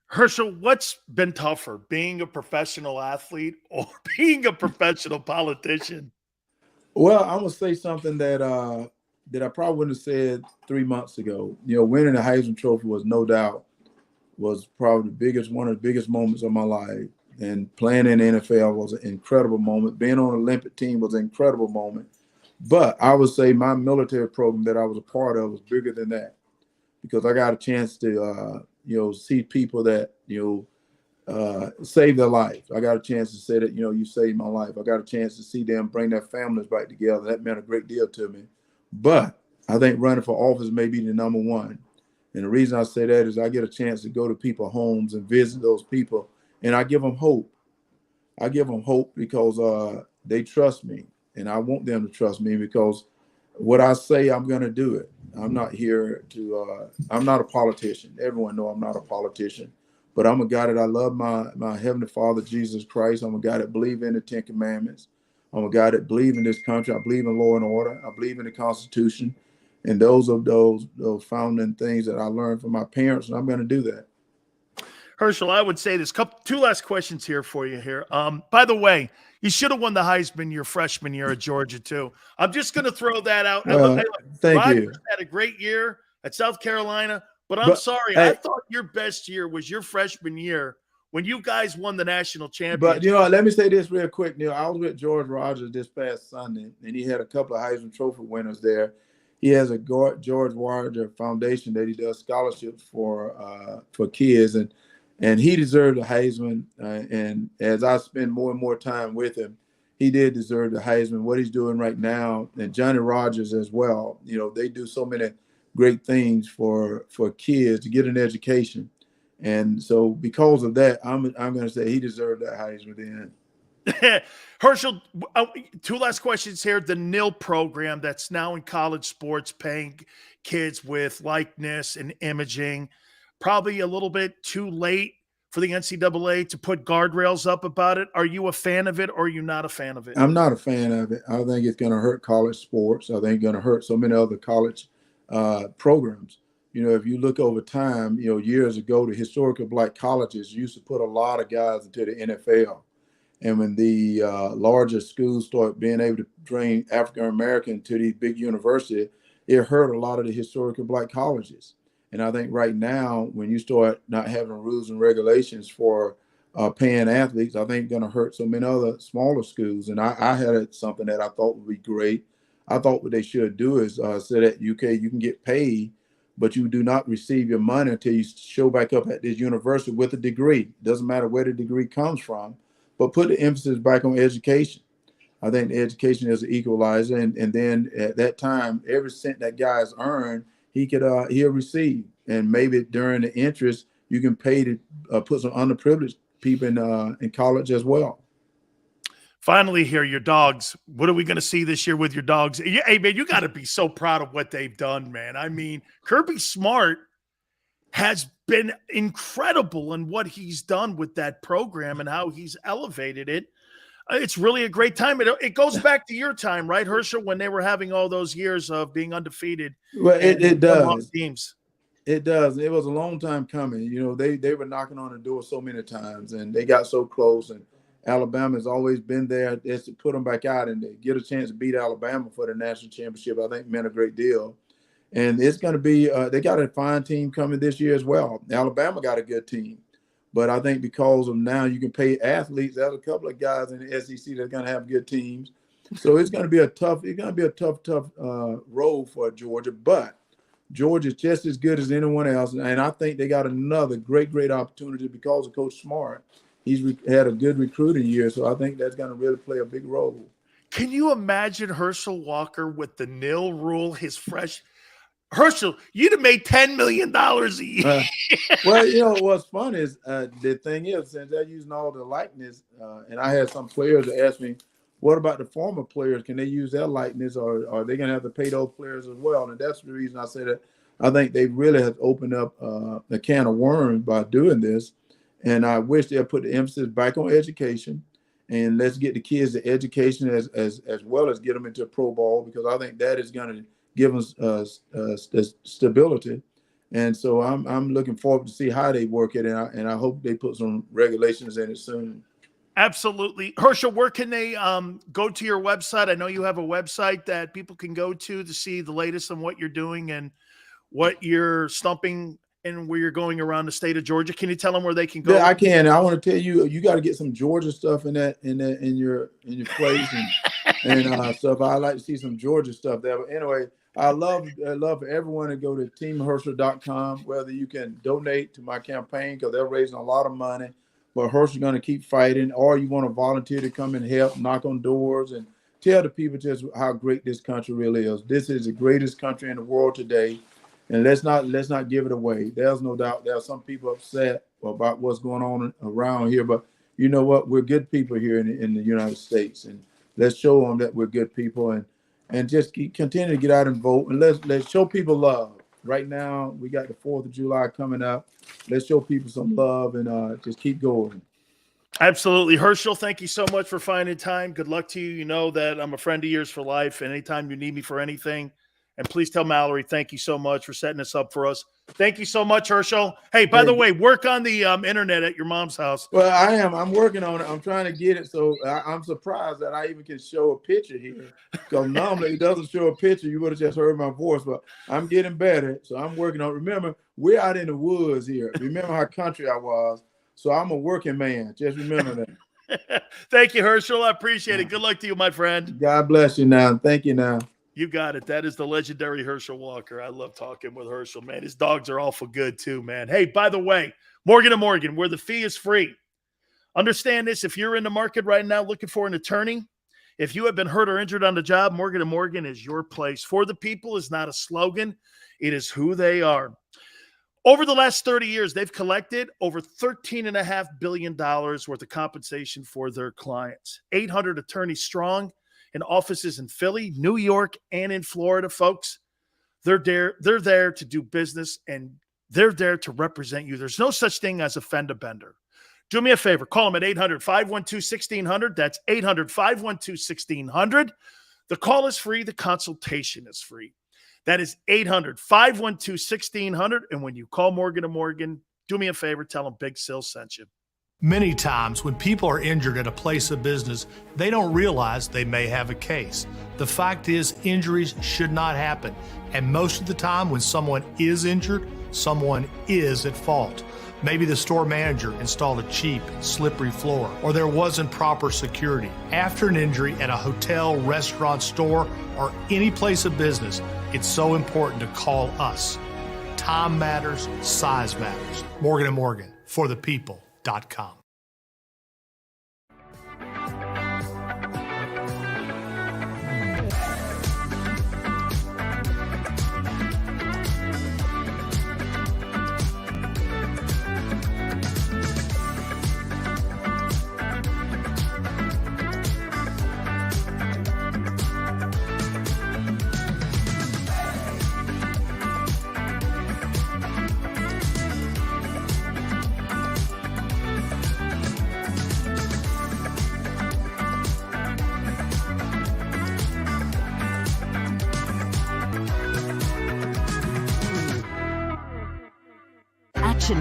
Herschel, what's been tougher, being a professional athlete or being a professional politician? Well, I'm going to say something that I probably wouldn't have said 3 months ago. Winning the Heisman Trophy was no doubt was probably one of the biggest moments of my life. And playing in the NFL was an incredible moment. Being on the Olympic team was an incredible moment. But I would say my military program that I was a part of was bigger than that, because I got a chance to, see people that, save their life. I got a chance to say that, you saved my life. I got a chance to see them bring their families back together. That meant a great deal to me. But I think running for office may be the number one. And the reason I say that is I get a chance to go to people's homes and visit those people. And I give them hope. I give them hope because they trust me. And I want them to trust me because what I say, I'm going to do it. I'm not here to, I'm not a politician. Everyone knows I'm not a politician. But I'm a guy that I love my Heavenly Father, Jesus Christ. I'm a guy that believes in the 10 Commandments. I'm a guy that believes in this country. I believe in law and order. I believe in the Constitution. And those founding things that I learned from my parents, and I'm going to do that. Herschel, I would say this. Two last questions here for you here. By the way, you should have won the Heisman your freshman year at Georgia, too. I'm just going to throw that out. Thank you. Had a great year at South Carolina. But I'm sorry. Hey, I thought your best year was your freshman year when you guys won the national championship. But, you know, let me say this real quick, Neil. I was with George Rogers this past Sunday, and he had a couple of Heisman Trophy winners there. He has a George Rogers Foundation that he does scholarships for kids, and he deserved a Heisman. And as I spend more and more time with him, he did deserve the Heisman. What he's doing right now, and Johnny Rogers as well, you know, they do so many great things for kids to get an education. And so because of that, I'm going to say he deserved that Heisman then. Herschel, 2 last questions here. The NIL program that's now in college sports paying kids with likeness and imaging, probably a little bit too late for the NCAA to put guardrails up about it. Are you a fan of it or are you not a fan of it? I'm not a fan of it. I think it's going to hurt college sports. I think it's going to hurt so many other college programs. You know, if you look over time, you know, years ago, the historical black colleges used to put a lot of guys into the NFL. And when the larger schools start being able to bring African-American to these big universities, it hurt a lot of the historical black colleges. And I think right now, when you start not having rules and regulations for paying athletes, I think it's going to hurt so many other smaller schools. And I had something that I thought would be great. I thought what they should do is say that you can get paid, but you do not receive your money until you show back up at this university with a degree. Doesn't matter where the degree comes from, but put the emphasis back on education. I think the education is an equalizer. And then at that time, every cent that guy's earned, he'll receive. And maybe during the interest, you can pay to put some underprivileged people in college as well. Finally here, your dogs. What are we going to see this year with your dogs? Hey, man, you got to be so proud of what they've done, man. I mean, Kirby Smart has been incredible in what he's done with that program and how he's elevated it. It's really a great time. It goes back to your time, right, Herschel, when they were having all those years of being undefeated. Well, it does. Teams. It does. It was a long time coming. You know, they were knocking on the door so many times, and they got so close. And Alabama's always been there. It's to put them back out and to get a chance to beat Alabama for the national championship, I think meant a great deal. And it's going to be they got a fine team coming this year as well. Alabama got a good team. But I think because of now you can pay athletes, there's a couple of guys in the SEC that's going to have good teams. So it's going to be a tough road for Georgia. But Georgia's just as good as anyone else. And I think they got another great opportunity because of Coach Smart. He's had a good recruiting year. So I think that's going to really play a big role. Can you imagine Herschel Walker with the nil rule, his fresh – Herschel, you'd have made $10 million a year. Well, you know, what's fun is the thing is, since they're using all the likeness, and I had some players that asked me, what about the former players? Can they use their likeness, or are they going to have to pay those players as well? And that's the reason I say that I think they really have opened up a can of worms by doing this. And I wish they'd put the emphasis back on education, and let's get the kids the education as well as get them into pro ball, because I think that is going to give us stability. And so I'm looking forward to see how they work it, and I hope they put some regulations in it soon. Absolutely. Herschel, where can they go to your website? I know you have a website that people can go to see the latest on what you're doing and what you're stumping and where you're going around the state of Georgia. Can you tell them where they can go? Yeah, I can. I want to tell you, you got to get some Georgia stuff in your place and stuff. I like to see some Georgia stuff there. But anyway, I love for everyone to go to teamherschel.com, whether you can donate to my campaign because they're raising a lot of money. But Herschel's going to keep fighting, or you want to volunteer to come and help, knock on doors, and tell the people just how great this country really is. This is the greatest country in the world today, and let's not give it away. There's no doubt there are some people upset about what's going on around here, but you know what? We're good people here in the United States, and let's show them that we're good people, and just continue to get out and vote, and let's show people love. Right now, we got the 4th of July coming up. Let's show people some love and just keep going. Absolutely. Herschel, thank you so much for finding time. Good luck to you. You know that I'm a friend of yours for life. And anytime you need me for anything, and please tell Mallory, thank you so much for setting this up for us. Thank you so much, Herschel. Hey, by the way, work on the internet at your mom's house. Well, I am. I'm working on it. I'm trying to get it. So I'm surprised that I even can show a picture here. Because normally it doesn't show a picture. You would have just heard my voice. But I'm getting better. So I'm working on it. Remember, we're out in the woods here. Remember how country I was. So I'm a working man. Just remember that. Thank you, Herschel. I appreciate it. Good luck to you, my friend. God bless you now. Thank you now. You got it. That is the legendary Herschel Walker. I love talking with Herschel, man. His dogs are awful good too, man. Hey, by the way, Morgan & Morgan, where the fee is free. Understand this. If you're in the market right now looking for an attorney, if you have been hurt or injured on the job, Morgan & Morgan is your place. For the people is not a slogan. It is who they are. Over the last 30 years, they've collected over $13.5 billion worth of compensation for their clients. 800 attorneys strong. In offices in Philly, New York, and in Florida, folks. They're there to do business, and they're there to represent you. There's no such thing as a fender bender. Do me a favor. Call them at 800-512-1600. That's 800-512-1600. The call is free. The consultation is free. That is 800-512-1600. And when you call Morgan & Morgan, do me a favor. Tell them Big Sil sent you. Many times when people are injured at a place of business, they don't realize they may have a case. The fact is, injuries should not happen. And most of the time when someone is injured, someone is at fault. Maybe the store manager installed a cheap, slippery floor, or there wasn't proper security. After an injury at a hotel, restaurant, store, or any place of business, it's so important to call us. Time matters, size matters. Morgan & Morgan, for the people. .com.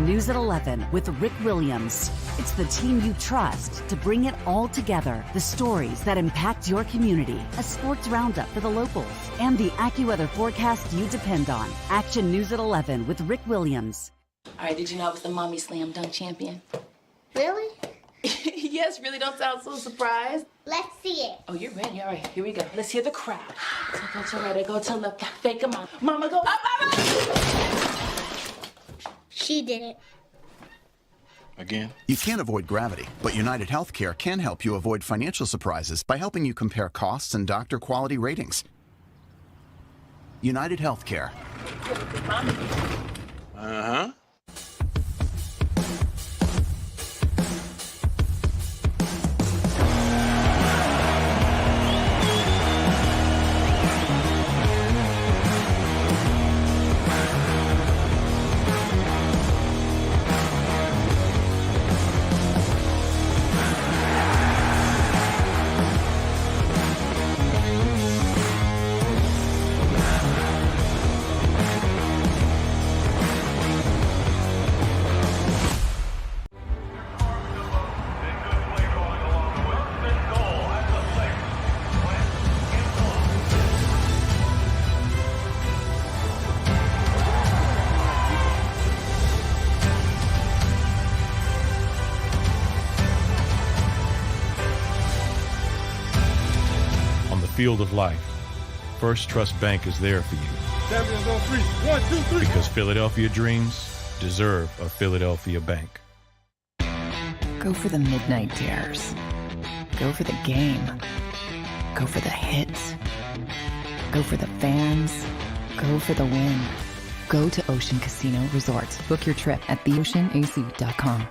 News at 11 with Rick Williams. It's the team you trust to bring it all together. The stories that impact your community, a sports roundup for the locals, and the AccuWeather forecast you depend on. Action News at 11 with Rick Williams. All right, did you know I was the mommy slam dunk champion? Really? Yes, really don't sound so surprised. Let's see it. Oh, you're ready. All right, here we go. Let's hear the crowd. So go to right, I go to left, fake a mom. Mama go up, mama! She did it. Again? You can't avoid gravity, but United Healthcare can help you avoid financial surprises by helping you compare costs and doctor quality ratings. United Healthcare. Uh-huh. Field of life, First Trust Bank is there for you. Champions on three. 1, 2, 3. Because Philadelphia dreams deserve a Philadelphia bank. Go for the midnight dares. Go for the game. Go for the hits. Go for the fans. Go for the win. Go to Ocean Casino Resort. Book your trip at theoceanac.com.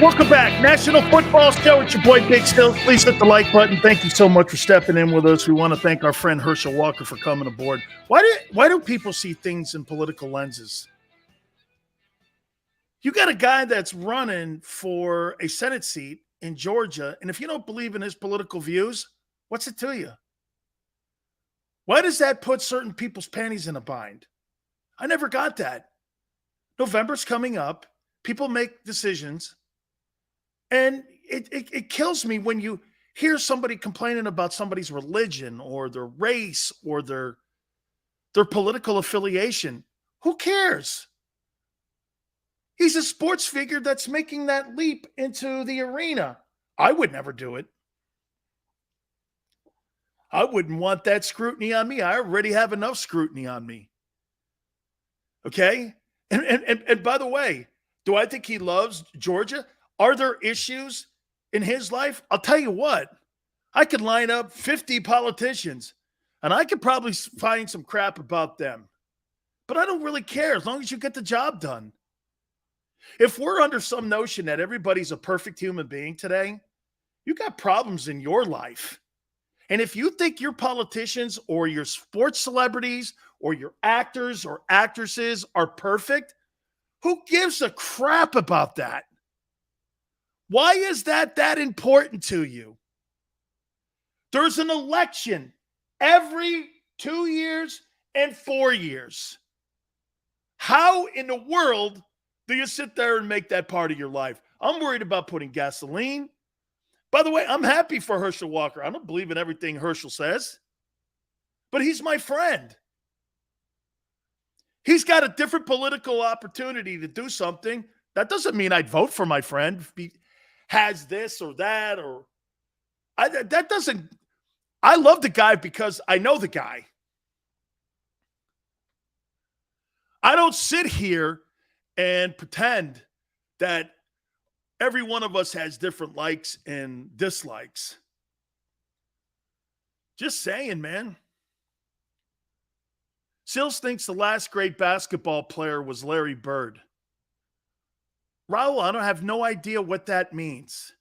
Welcome back. National Football Show. It's your boy, Big Sil. Please hit the like button. Thank you so much for stepping in with us. We want to thank our friend Herschel Walker for coming aboard. Why do people see things in political lenses? You got a guy that's running for a Senate seat in Georgia, and if you don't believe in his political views, what's it to you? Why does that put certain people's panties in a bind? I never got that. November's coming up. People make decisions. And it kills me when you hear somebody complaining about somebody's religion or their race or their political affiliation. Who cares? He's a sports figure that's making that leap into the arena. I would never do it. I wouldn't want that scrutiny on me. I already have enough scrutiny on me. Okay? And by the way, do I think he loves Georgia? Are there issues in his life? I'll tell you what. I could line up 50 politicians, and I could probably find some crap about them. But I don't really care as long as you get the job done. If we're under some notion that everybody's a perfect human being today, you got problems in your life. And if you think your politicians or your sports celebrities or your actors or actresses are perfect, who gives a crap about that? Why is that important to you? There's an election every 2 years and 4 years. How in the world do you sit there and make that part of your life? I'm worried about putting gasoline. By the way, I'm happy for Herschel Walker. I don't believe in everything Herschel says, but he's my friend. He's got a different political opportunity to do something. That doesn't mean I'd vote for my friend if he has this or that. I love the guy because I know the guy. I don't sit here and pretend that every one of us has different likes and dislikes. Just saying, man. Sills thinks the last great basketball player was Larry Bird. Raul, I have no idea what that means.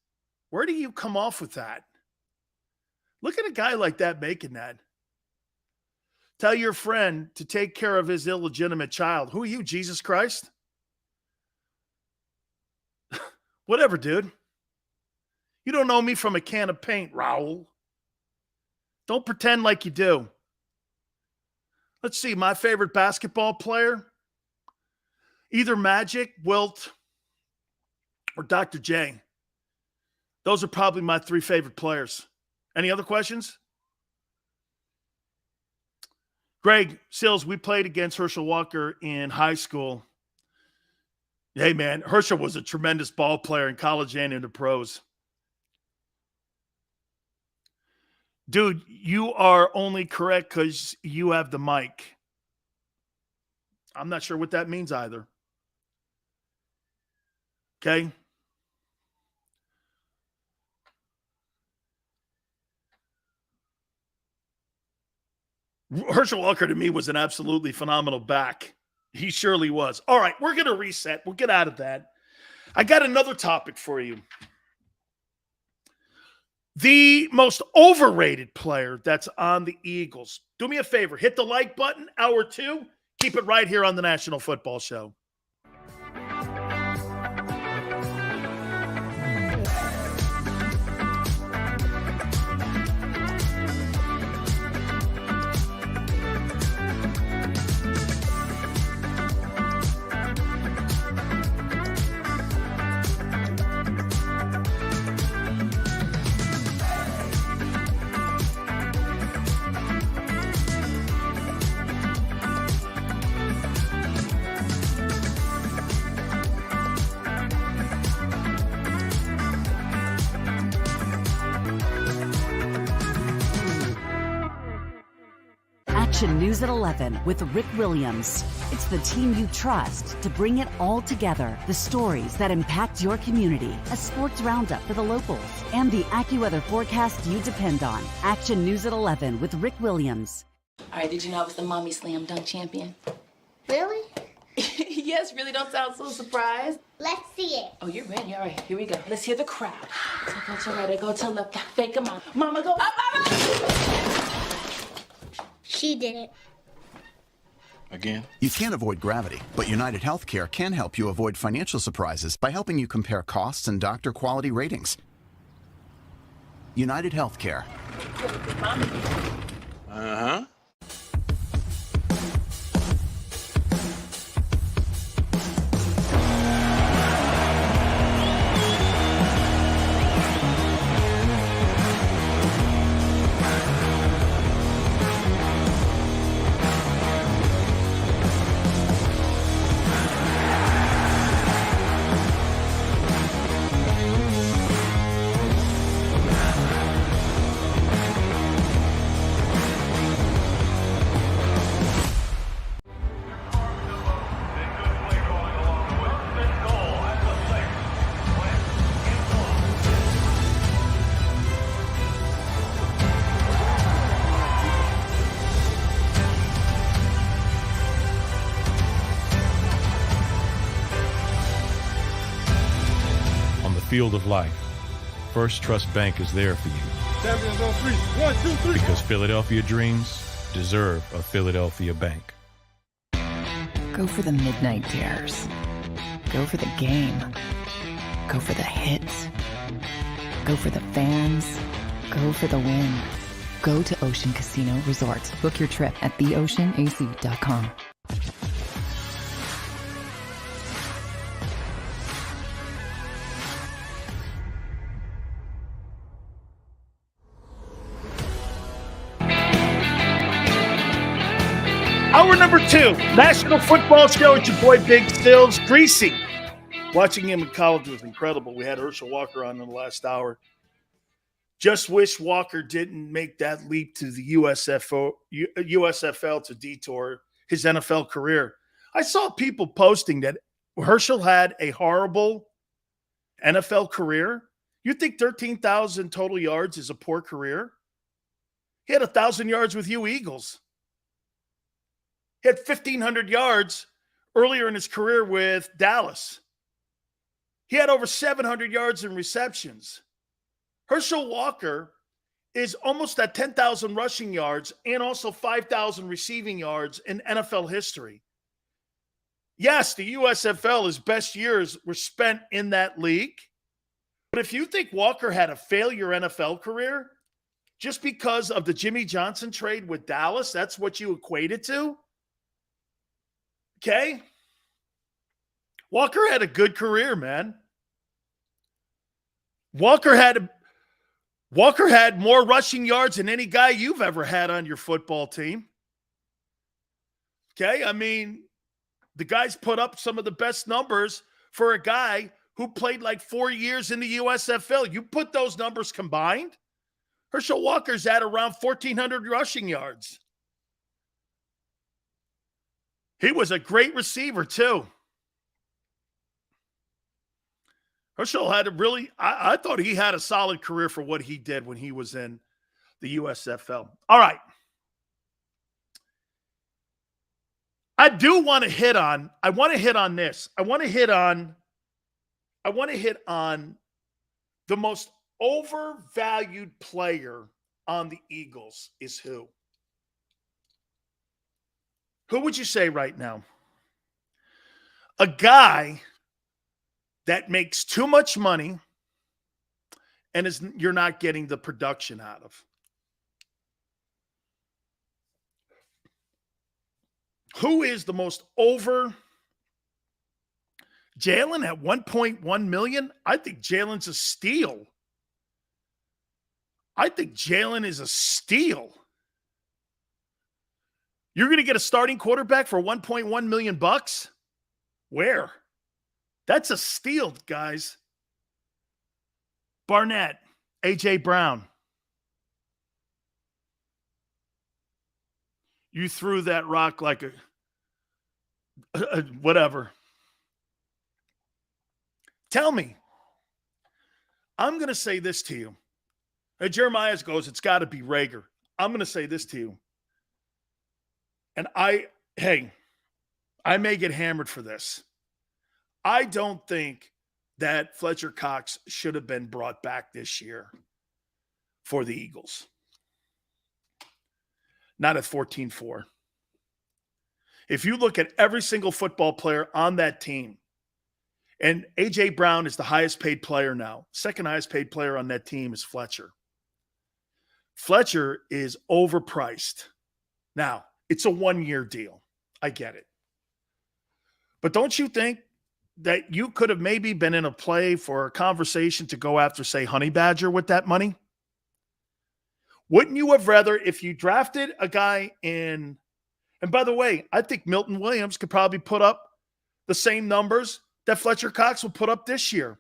Where do you come off with that? Look at a guy like that making that. Tell your friend to take care of his illegitimate child. Who are you, Jesus Christ? Whatever, dude. You don't know me from a can of paint, Raul. Don't pretend like you do. Let's see, my favorite basketball player, either Magic, Wilt, or Dr. J. Those are probably my three favorite players. Any other questions? Greg, Sills, we played against Herschel Walker in high school. Hey, man, Herschel was a tremendous ball player in college and in the pros. Dude, you are only correct because you have the mic. I'm not sure what that means either. Okay? Herschel Walker to me was an absolutely phenomenal back. He surely was. All right, we're going to reset. We'll get out of that. I got another topic for you. The most overrated player that's on the Eagles. Do me a favor. Hit the like button. Hour 2. Keep it right here on the National Football Show. Action News at 11 with Rick Williams. It's the team you trust to bring it all together. The stories that impact your community, a sports roundup for the locals, and the AccuWeather forecast you depend on. Action News at 11 with Rick Williams. All right, did you know I was the mommy slam dunk champion? Really? Yes, really, don't sound so surprised. Let's see it. Oh, you're ready. All right, here we go. Let's hear the crowd. So go to right, I go to left, fake a mom. Mama, go up, mama! She did it. Again? You can't avoid gravity, but United Healthcare can help you avoid financial surprises by helping you compare costs and doctor quality ratings. United Healthcare. Uh-huh. Field of life, First Trust Bank is there for you. Champions on three. 1, 2, 3. Because Philadelphia dreams deserve a Philadelphia bank. Go for the midnight dares. Go for the game. Go for the hits. Go for the fans. Go for the win. Go to Ocean Casino Resort. Book your trip at theoceanac.com. Hour number 2, National Football Show. It's your boy Big Stills. Greasy. Watching him in college was incredible. We had Herschel Walker on in the last hour. Just wish Walker didn't make that leap to the USFL to detour his NFL career. I saw people posting that Herschel had a horrible NFL career. You think 13,000 total yards is a poor career? He had 1,000 yards with you Eagles. He had 1,500 yards earlier in his career with Dallas. He had over 700 yards in receptions. Herschel Walker is almost at 10,000 rushing yards and also 5,000 receiving yards in NFL history. Yes, the USFL, his best years were spent in that league. But if you think Walker had a failure NFL career just because of the Jimmy Johnson trade with Dallas, that's what you equate it to? Okay. Walker had a good career, man. Walker had more rushing yards than any guy you've ever had on your football team. Okay. I mean, the guy's put up some of the best numbers for a guy who played like 4 years in the USFL. You put those numbers combined, Herschel Walker's at around 1,400 rushing yards. He was a great receiver, too. Herschel had a really, I thought he had a solid career for what he did when he was in the USFL. All right. I want to hit on this. I want to hit on the most overvalued player on the Eagles is who? Who would you say right now? A guy that makes too much money and you're not getting the production out of. Who is the most over? Jalen at 1.1 million? I think Jalen's a steal. I think Jalen is a steal. You're going to get a starting quarterback for 1.1 million bucks? Where? That's a steal, guys. Barnett, A.J. Brown. You threw that rock like a whatever. Tell me. I'm going to say this to you. Jeremiah goes, it's got to be Rager. I'm going to say this to you. And I may get hammered for this. I don't think that Fletcher Cox should have been brought back this year for the Eagles. Not at 14-4. If you look at every single football player on that team, and A.J. Brown is the highest paid player now. Second highest paid player on that team is Fletcher. Fletcher is overpriced. Now, it's a one-year deal. I get it. But don't you think that you could have maybe been in a play for a conversation to go after, say, Honey Badger with that money? Wouldn't you have rather, if you drafted a guy in, and by the way, I think Milton Williams could probably put up the same numbers that Fletcher Cox will put up this year.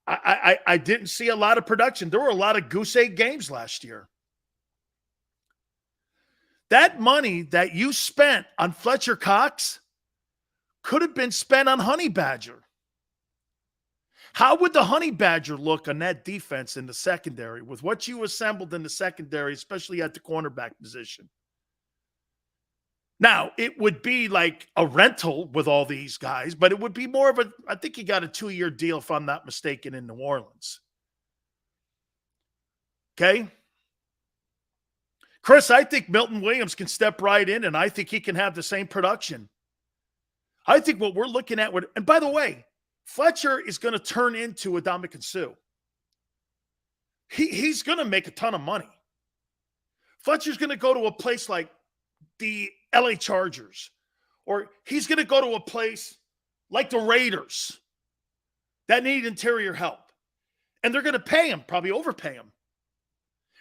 I didn't see a lot of production. There were a lot of goose egg games last year. That money that you spent on Fletcher Cox could have been spent on Honey Badger. How would the Honey Badger look on that defense in the secondary with what you assembled in the secondary, especially at the cornerback position? Now, it would be like a rental with all these guys, but it would be more of a, I think he got a 2-year deal, if I'm not mistaken, in New Orleans. Okay? Chris, I think Milton Williams can step right in, and I think he can have the same production. I think what we're looking at would, and by the way, Fletcher is going to turn into Ndamukong Suh. He's going to make a ton of money. Fletcher's going to go to a place like the LA Chargers, or he's going to go to a place like the Raiders that need interior help. And they're going to pay him, probably overpay him.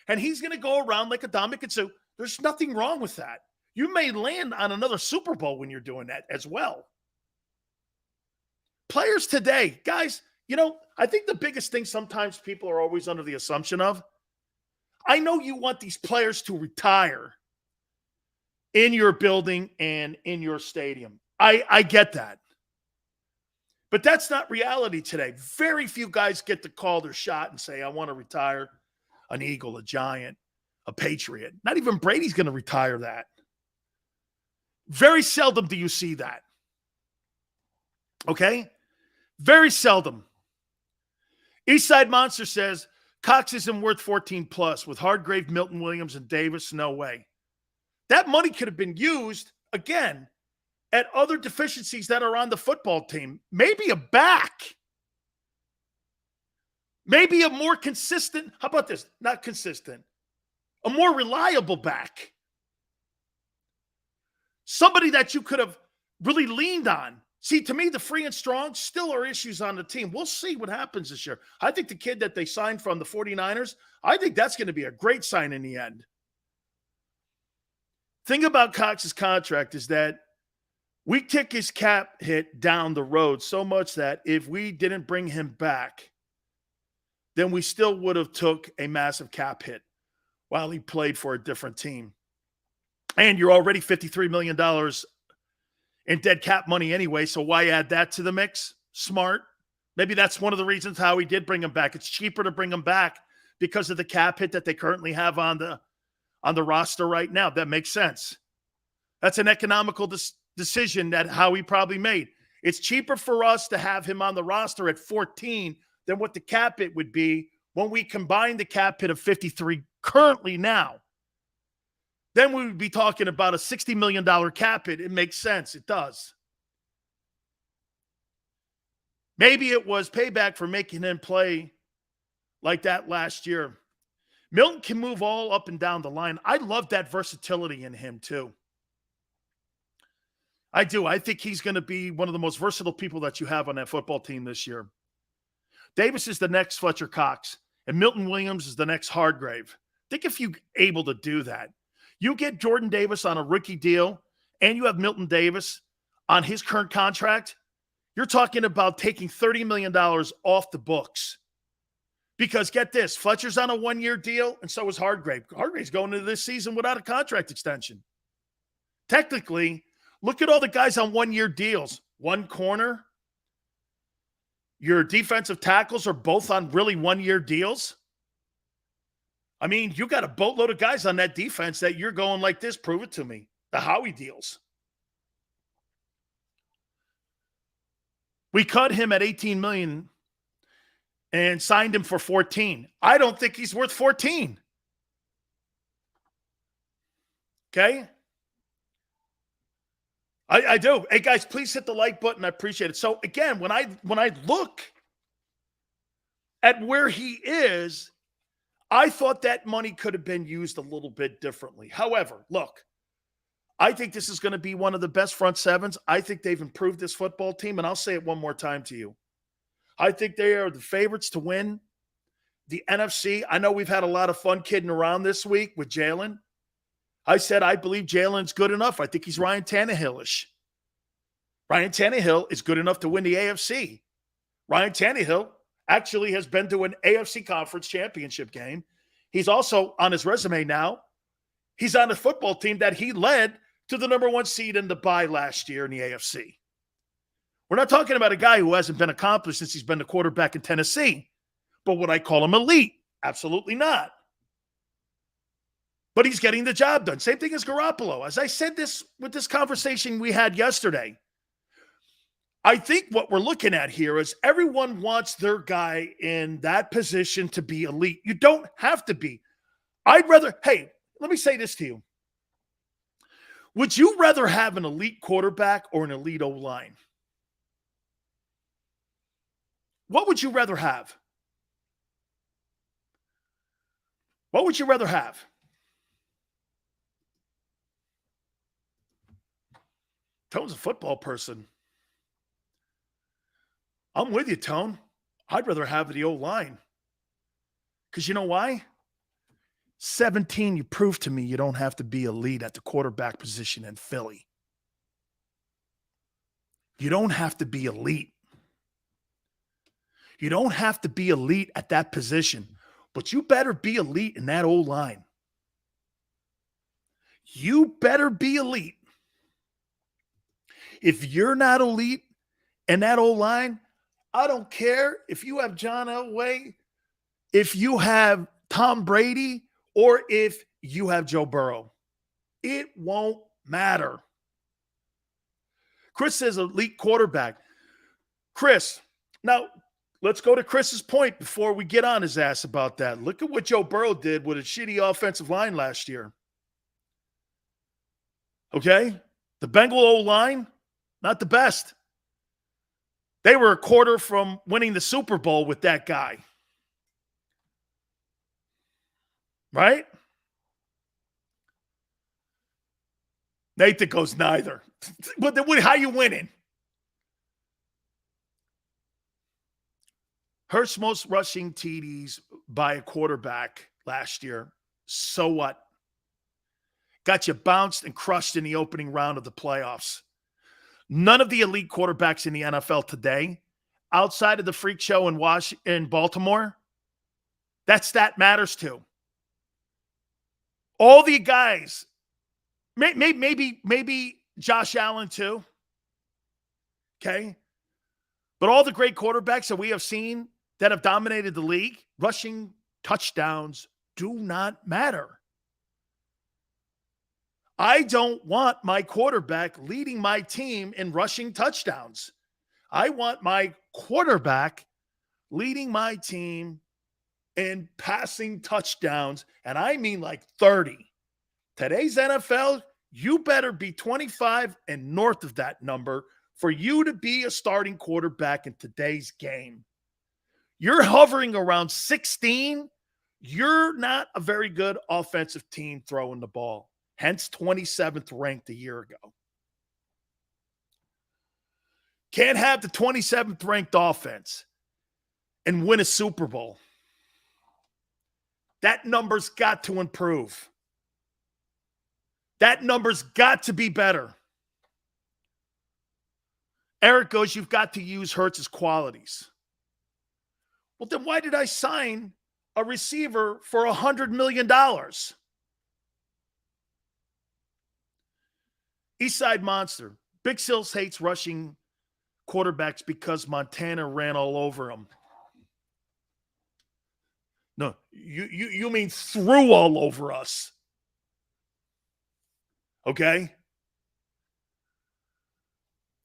And he's going to go around like Ndamukong Suh. There's nothing wrong with that. You may land on another Super Bowl when you're doing that as well. Players today, guys, you know, I think the biggest thing sometimes people are always under the assumption of, I know you want these players to retire in your building and in your stadium. I get that. But that's not reality today. Very few guys get to call their shot and say, I want to retire an Eagle, a Giant, a Patriot. Not even Brady's going to retire that. Very seldom do you see that. Okay? Very seldom. Eastside Monster says, Cox isn't worth 14 plus. With Hargrave, Milton Williams, and Davis, no way. That money could have been used, again, at other deficiencies that are on the football team. Maybe a back. Maybe a more consistent, how about this? Not consistent. A more reliable back. Somebody that you could have really leaned on. See, to me, the free and strong still are issues on the team. We'll see what happens this year. I think the kid that they signed from the 49ers, I think that's going to be a great sign in the end. Thing about Cox's contract is that we kick his cap hit down the road so much that if we didn't bring him back, then we still would have took a massive cap hit while he played for a different team. And you're already $53 million in dead cap money anyway, so why add that to the mix? Smart. Maybe that's one of the reasons how he did bring him back. It's cheaper to bring him back because of the cap hit that they currently have on the roster right now. That makes sense. That's an economical decision that Howie probably made. It's cheaper for us to have him on the roster at 14 than what the cap hit would be when we combine the cap hit of 53 currently now. Then we would be talking about a $60 million cap hit. It makes sense. It does. Maybe it was payback for making him play like that last year. Milton can move all up and down the line. I love that versatility in him too. I do. I think he's going to be one of the most versatile people that you have on that football team this year. Davis is the next Fletcher Cox, and Milton Williams is the next Hargrave. Think if you're able to do that. You get Jordan Davis on a rookie deal, and you have Milton Davis on his current contract, you're talking about taking $30 million off the books. Because get this, Fletcher's on a one-year deal, and so is Hargrave. Hargrave's going into this season without a contract extension. Technically, look at all the guys on one-year deals. One corner, your defensive tackles are both on really one-year deals. I mean, you got a boatload of guys on that defense that you're going like this. Prove it to me. The Howie deals. We cut him at $18 million and signed him for 14. I don't think he's worth 14. Okay? I do. Hey, guys, please hit the like button. I appreciate it. So, again, when I look at where he is, I thought that money could have been used a little bit differently. However, look, I think this is going to be one of the best front sevens. I think they've improved this football team, and I'll say it one more time to you. I think they are the favorites to win the NFC. I know we've had a lot of fun kidding around this week with Jalen. I said I believe Jalen's good enough. I think he's Ryan Tannehill-ish. Ryan Tannehill is good enough to win the AFC. Ryan Tannehill actually has been to an AFC conference championship game. He's also on his resume now. He's on a football team that he led to the number 1 seed in the bye last year in the AFC. We're not talking about a guy who hasn't been accomplished since he's been the quarterback in Tennessee. But would I call him elite? Absolutely not. But he's getting the job done. Same thing as Garoppolo. As I said this with this conversation we had yesterday, I think what we're looking at here is everyone wants their guy in that position to be elite. You don't have to be. I'd rather, hey, let me say this to you. Would you rather have an elite quarterback or an elite O-line? What would you rather have? What would you rather have? Tone's a football person. I'm with you, Tone. I'd rather have the O-line. Because you know why? 17, you proved to me you don't have to be elite at the quarterback position in Philly. You don't have to be elite. You don't have to be elite at that position, but you better be elite in that O-line. You better be elite. If you're not elite in that O-line, I don't care if you have John Elway, if you have Tom Brady, or if you have Joe Burrow. It won't matter. Chris says elite quarterback. Chris, now let's go to Chris's point before we get on his ass about that. Look at what Joe Burrow did with a shitty offensive line last year. Okay? The Bengal O-line, not the best. They were a quarter from winning the Super Bowl with that guy. Right? Nathan goes neither. But how you winning? Hurts most rushing TDs by a quarterback last year. So what? Got you bounced and crushed in the opening round of the playoffs. None of the elite quarterbacks in the NFL today, outside of the freak show in Baltimore, that stat matters to. All the guys, maybe Josh Allen too, okay? But all the great quarterbacks that we have seen that have dominated the league, rushing touchdowns do not matter. I don't want my quarterback leading my team in rushing touchdowns. I want my quarterback leading my team in passing touchdowns, and I mean like 30. Today's NFL, you better be 25 and north of that number for you to be a starting quarterback in today's game. You're hovering around 16, you're not a very good offensive team throwing the ball. Hence 27th ranked a year ago. Can't have the 27th ranked offense and win a Super Bowl. That number's got to improve. That number's got to be better. Eric goes, you've got to use Hurts' qualities. Well, then why did I sign a receiver for $100 million? Eastside Monster. Big Sills hates rushing quarterbacks because Montana ran all over him. No, you mean threw all over us. Okay?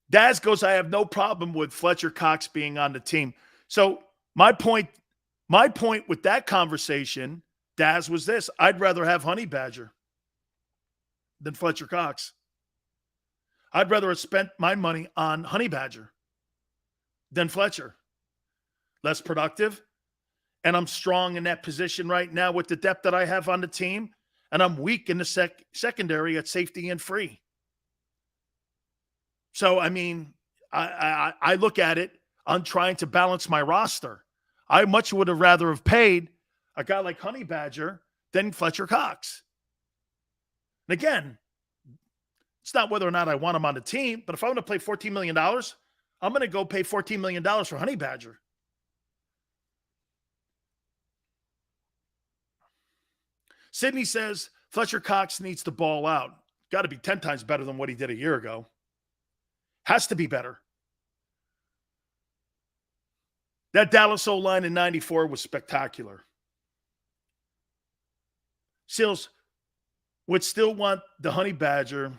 Daz goes, I have no problem with Fletcher Cox being on the team. So my point with that conversation, Daz, was this. I'd rather have Honey Badger than Fletcher Cox. I'd rather have spent my money on Honey Badger than Fletcher. Less productive. And I'm strong in that position right now with the depth that I have on the team. And I'm weak in the secondary at safety and free. So, I mean, I look at it, I'm trying to balance my roster. I much would have rather have paid a guy like Honey Badger than Fletcher Cox. And again, it's not whether or not I want him on the team, but if I want to play $14 million, I'm going to go pay $14 million for Honey Badger. Sydney says Fletcher Cox needs to ball out. Got to be 10 times better than what he did a year ago. Has to be better. That Dallas O-line in 94 was spectacular. Seals would still want the Honey Badger.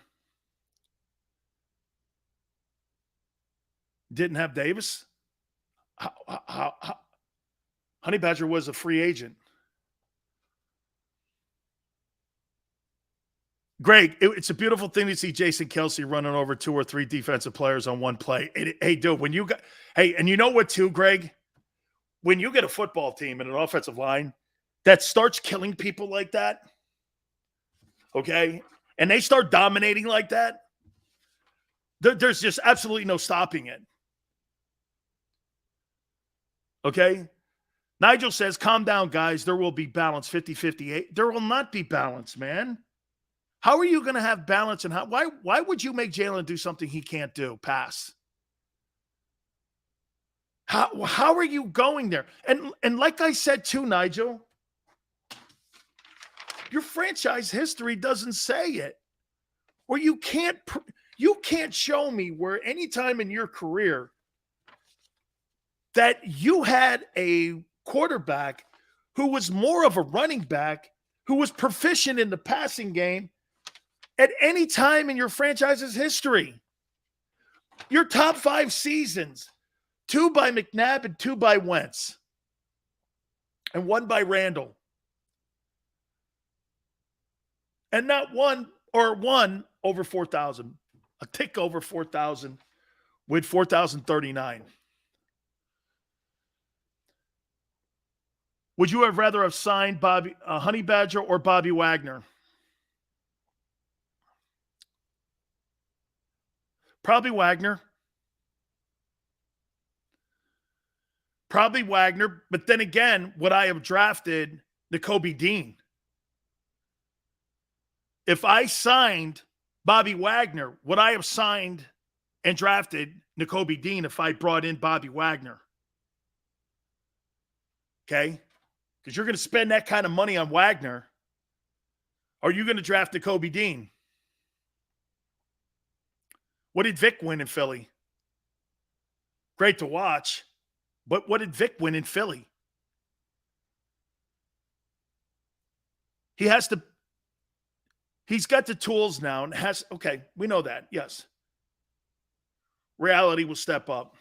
Didn't have Davis? How? Honey Badger was a free agent. Greg, it's a beautiful thing to see Jason Kelce running over 2 or 3 defensive players on one play. Hey, dude, when you got – hey, and you know what too, Greg? When you get a football team and an offensive line that starts killing people like that, okay, and they start dominating like that, there's just absolutely no stopping it. Okay? Nigel says, calm down, guys. There will be balance, 50-58. There will not be balance, man. How are you going to have balance? And why would you make Jalen do something he can't do? Pass. How are you going there? And like I said too, Nigel, your franchise history doesn't say it. Or you can't show me where any time in your career that you had a quarterback who was more of a running back, who was proficient in the passing game at any time in your franchise's history. Your top 5 seasons, 2 by McNabb and 2 by Wentz, and 1 by Randall. And not one over 4,000, a tick over 4,000 with 4,039. Would you have rather have signed Honey Badger or Bobby Wagner? Probably Wagner. But then again, would I have drafted Nakobe Dean? If I signed Bobby Wagner, would I have signed and drafted Nakobe Dean if I brought in Bobby Wagner? Okay? Because you're going to spend that kind of money on Wagner. Are you going to draft Nakobe Dean? What did Vic win in Philly? Great to watch. But what did Vic win in Philly? He's got the tools now and okay, we know that, yes. Reality will step up.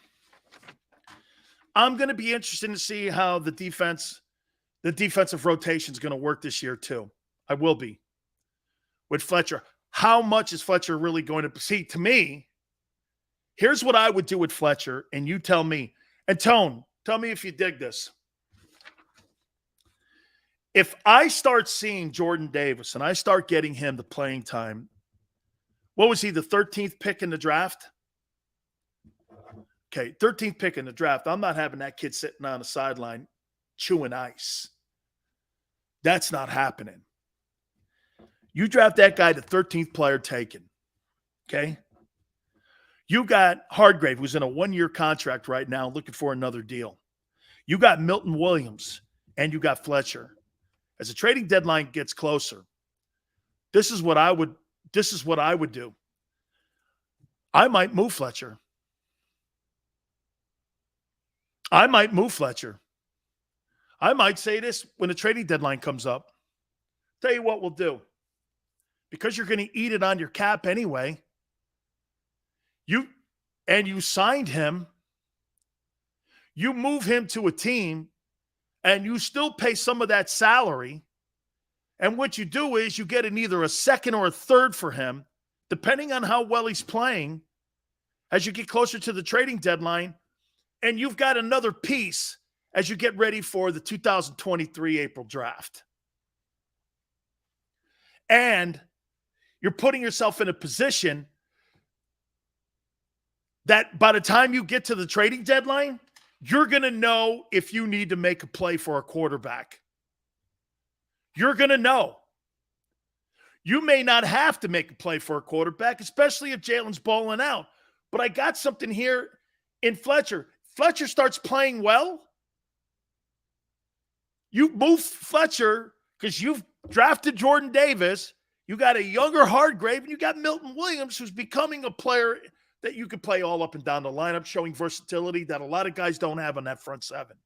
I'm going to be interested to see how the defensive rotation is going to work this year too. I will be. With Fletcher. How much is Fletcher really going to see? To me, here's what I would do with Fletcher, and you tell me. And Tone, tell me if you dig this. If I start seeing Jordan Davis and I start getting him the playing time, what was he, the 13th pick in the draft? Okay, 13th pick in the draft. I'm not having that kid sitting on the sideline chewing ice. That's not happening. You draft that guy, the 13th player taken, okay? You got Hardgrave, who's in a 1-year contract right now, looking for another deal. You got Milton Williams, and you got Fletcher. As the trading deadline gets closer, this is what I would do. I might move Fletcher. I might say this when the trading deadline comes up. Tell you what we'll do. Because you're going to eat it on your cap anyway. You signed him. You move him to a team and you still pay some of that salary. And what you do is you get either a second or a third for him depending on how well he's playing, as you get closer to the trading deadline, and you've got another piece as you get ready for the 2023 April draft. And you're putting yourself in a position that by the time you get to the trading deadline, you're going to know if you need to make a play for a quarterback. You're going to know. You may not have to make a play for a quarterback, especially if Jalen's balling out. But I got something here in Fletcher. Fletcher starts playing well. You move Fletcher because you've drafted Jordan Davis. You got a younger Hargrave, and you got Milton Williams, who's becoming a player that you could play all up and down the lineup, showing versatility that a lot of guys don't have on that front seven.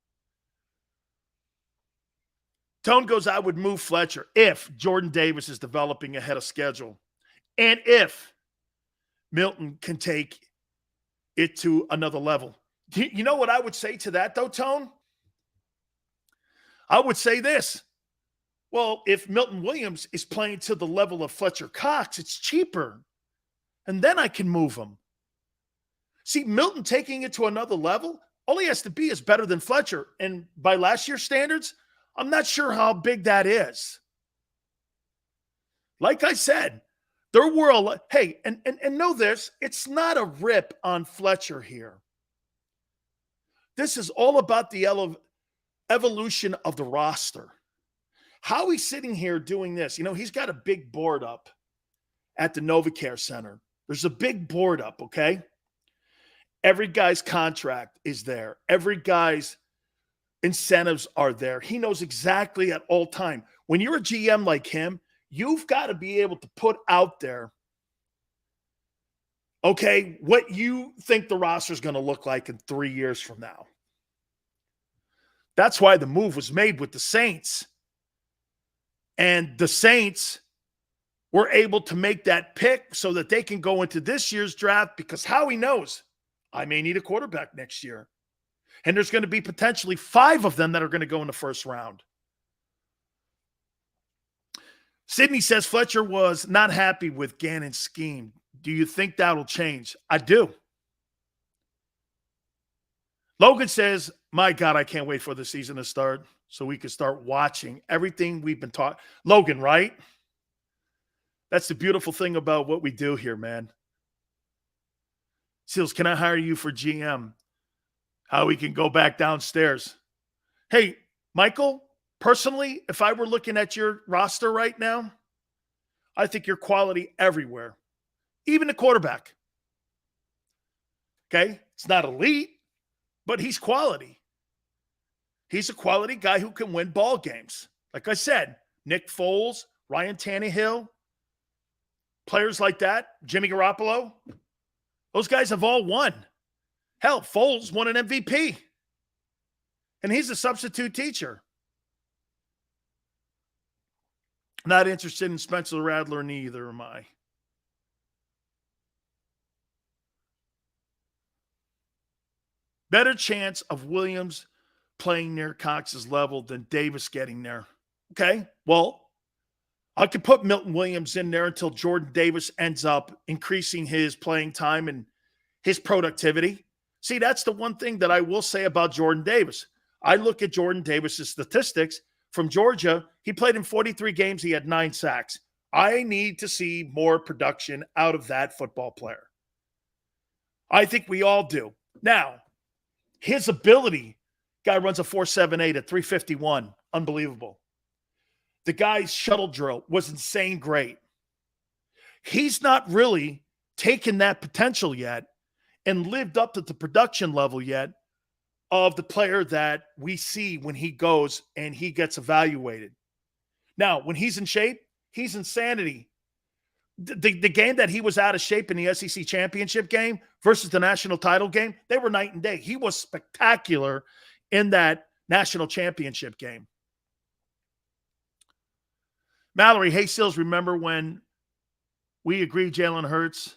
Tone goes, I would move Fletcher if Jordan Davis is developing ahead of schedule and if Milton can take it to another level. You know what I would say to that, though, Tone? I would say this. Well, if Milton Williams is playing to the level of Fletcher Cox, it's cheaper. And then I can move him. See, Milton taking it to another level, all he has to be is better than Fletcher. And by last year's standards, I'm not sure how big that is. Like I said, there were a lot. Hey, and know this, it's not a rip on Fletcher here. This is all about the evolution of the roster. Howie's sitting here doing this. You know, he's got a big board up at the NovaCare Center. There's a big board up, okay? Every guy's contract is there. Every guy's incentives are there. He knows exactly at all time. When you're a GM like him, you've got to be able to put out there, okay, what you think the roster is going to look like in 3 years from now. That's why the move was made with the Saints. And the Saints were able to make that pick so that they can go into this year's draft because Howie knows I may need a quarterback next year. And there's going to be potentially 5 of them that are going to go in the first round. Sydney says Fletcher was not happy with Gannon's scheme. Do you think that'll change? I do. Logan says, my God, I can't wait for the season to start so we can start watching everything we've been taught. Logan, right? That's the beautiful thing about what we do here, man. Seals, can I hire you for GM? How we can go back downstairs. Hey, Michael, personally, if I were looking at your roster right now, I think you're quality everywhere, even the quarterback. Okay? It's not elite, but he's quality. He's a quality guy who can win ball games. Like I said, Nick Foles, Ryan Tannehill, players like that, Jimmy Garoppolo, those guys have all won. Hell, Foles won an MVP. And he's a substitute teacher. Not interested in Spencer Rattler, neither am I. Better chance of Williams playing near Cox's level than Davis getting there. Okay, well, I could put Milton Williams in there until Jordan Davis ends up increasing his playing time and his productivity. See, that's the one thing that I will say about Jordan Davis. I look at Jordan Davis's statistics from Georgia. He played in 43 games. He had 9 sacks. I need to see more production out of that football player. I think we all do. Now, his ability, guy runs a 4.78 at 351. Unbelievable. The guy's shuttle drill was insane great. He's not really taken that potential yet and lived up to the production level yet of the player that we see when he goes and he gets evaluated. Now, when he's in shape, he's insanity. The game that he was out of shape in the SEC championship game versus the national title game, they were night and day. He was spectacular in that national championship game. Mallory, hey, Sills, remember when we agreed Jalen Hurts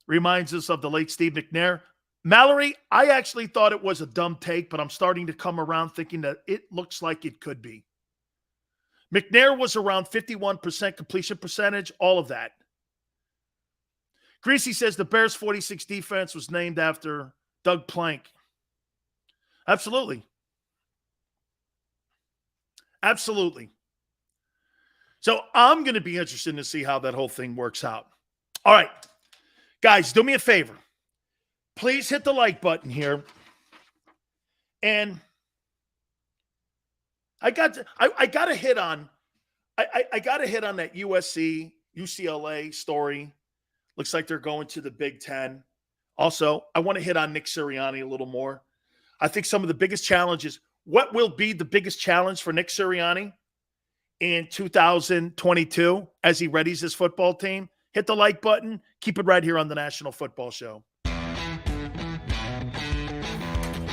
reminds us of the late Steve McNair? Mallory, I actually thought it was a dumb take, but I'm starting to come around thinking that it looks like it could be. McNair was around 51% completion percentage, all of that. Greasy says the Bears 46 defense was named after Doug Plank. Absolutely. Absolutely. So I'm going to be interested to see how that whole thing works out. All right. Guys, do me a favor. Please hit the like button here. And I got to hit on that USC UCLA story. Looks like they're going to the Big Ten. Also, I want to hit on Nick Sirianni a little more. I think some of the biggest challenges, what will be the biggest challenge for Nick Sirianni in 2022 as he readies his football team? Hit the like button. Keep it right here on the National Football Show.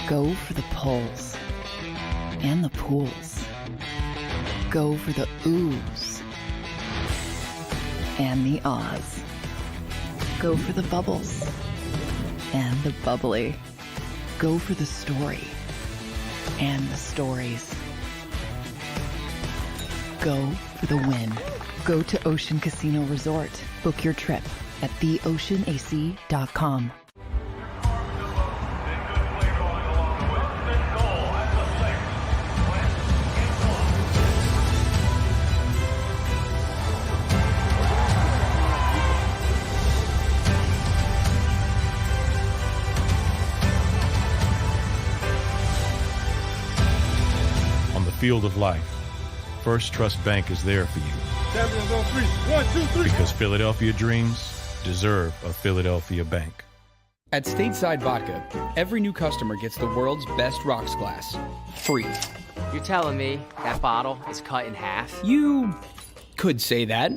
Go for the polls and the pools. Go for the oohs and the ahs. Go for the bubbles and the bubbly. Go for the story and the stories. Go for the win. Go to Ocean Casino Resort. Book your trip at theoceanac.com. On the field of life, First Trust Bank is there for you. Champions on 3. 1, 2, 3. Because Philadelphia dreams deserve a Philadelphia bank. At Stateside Vodka, every new customer gets the world's best rocks glass, free. You're telling me that bottle is cut in half? You could say that.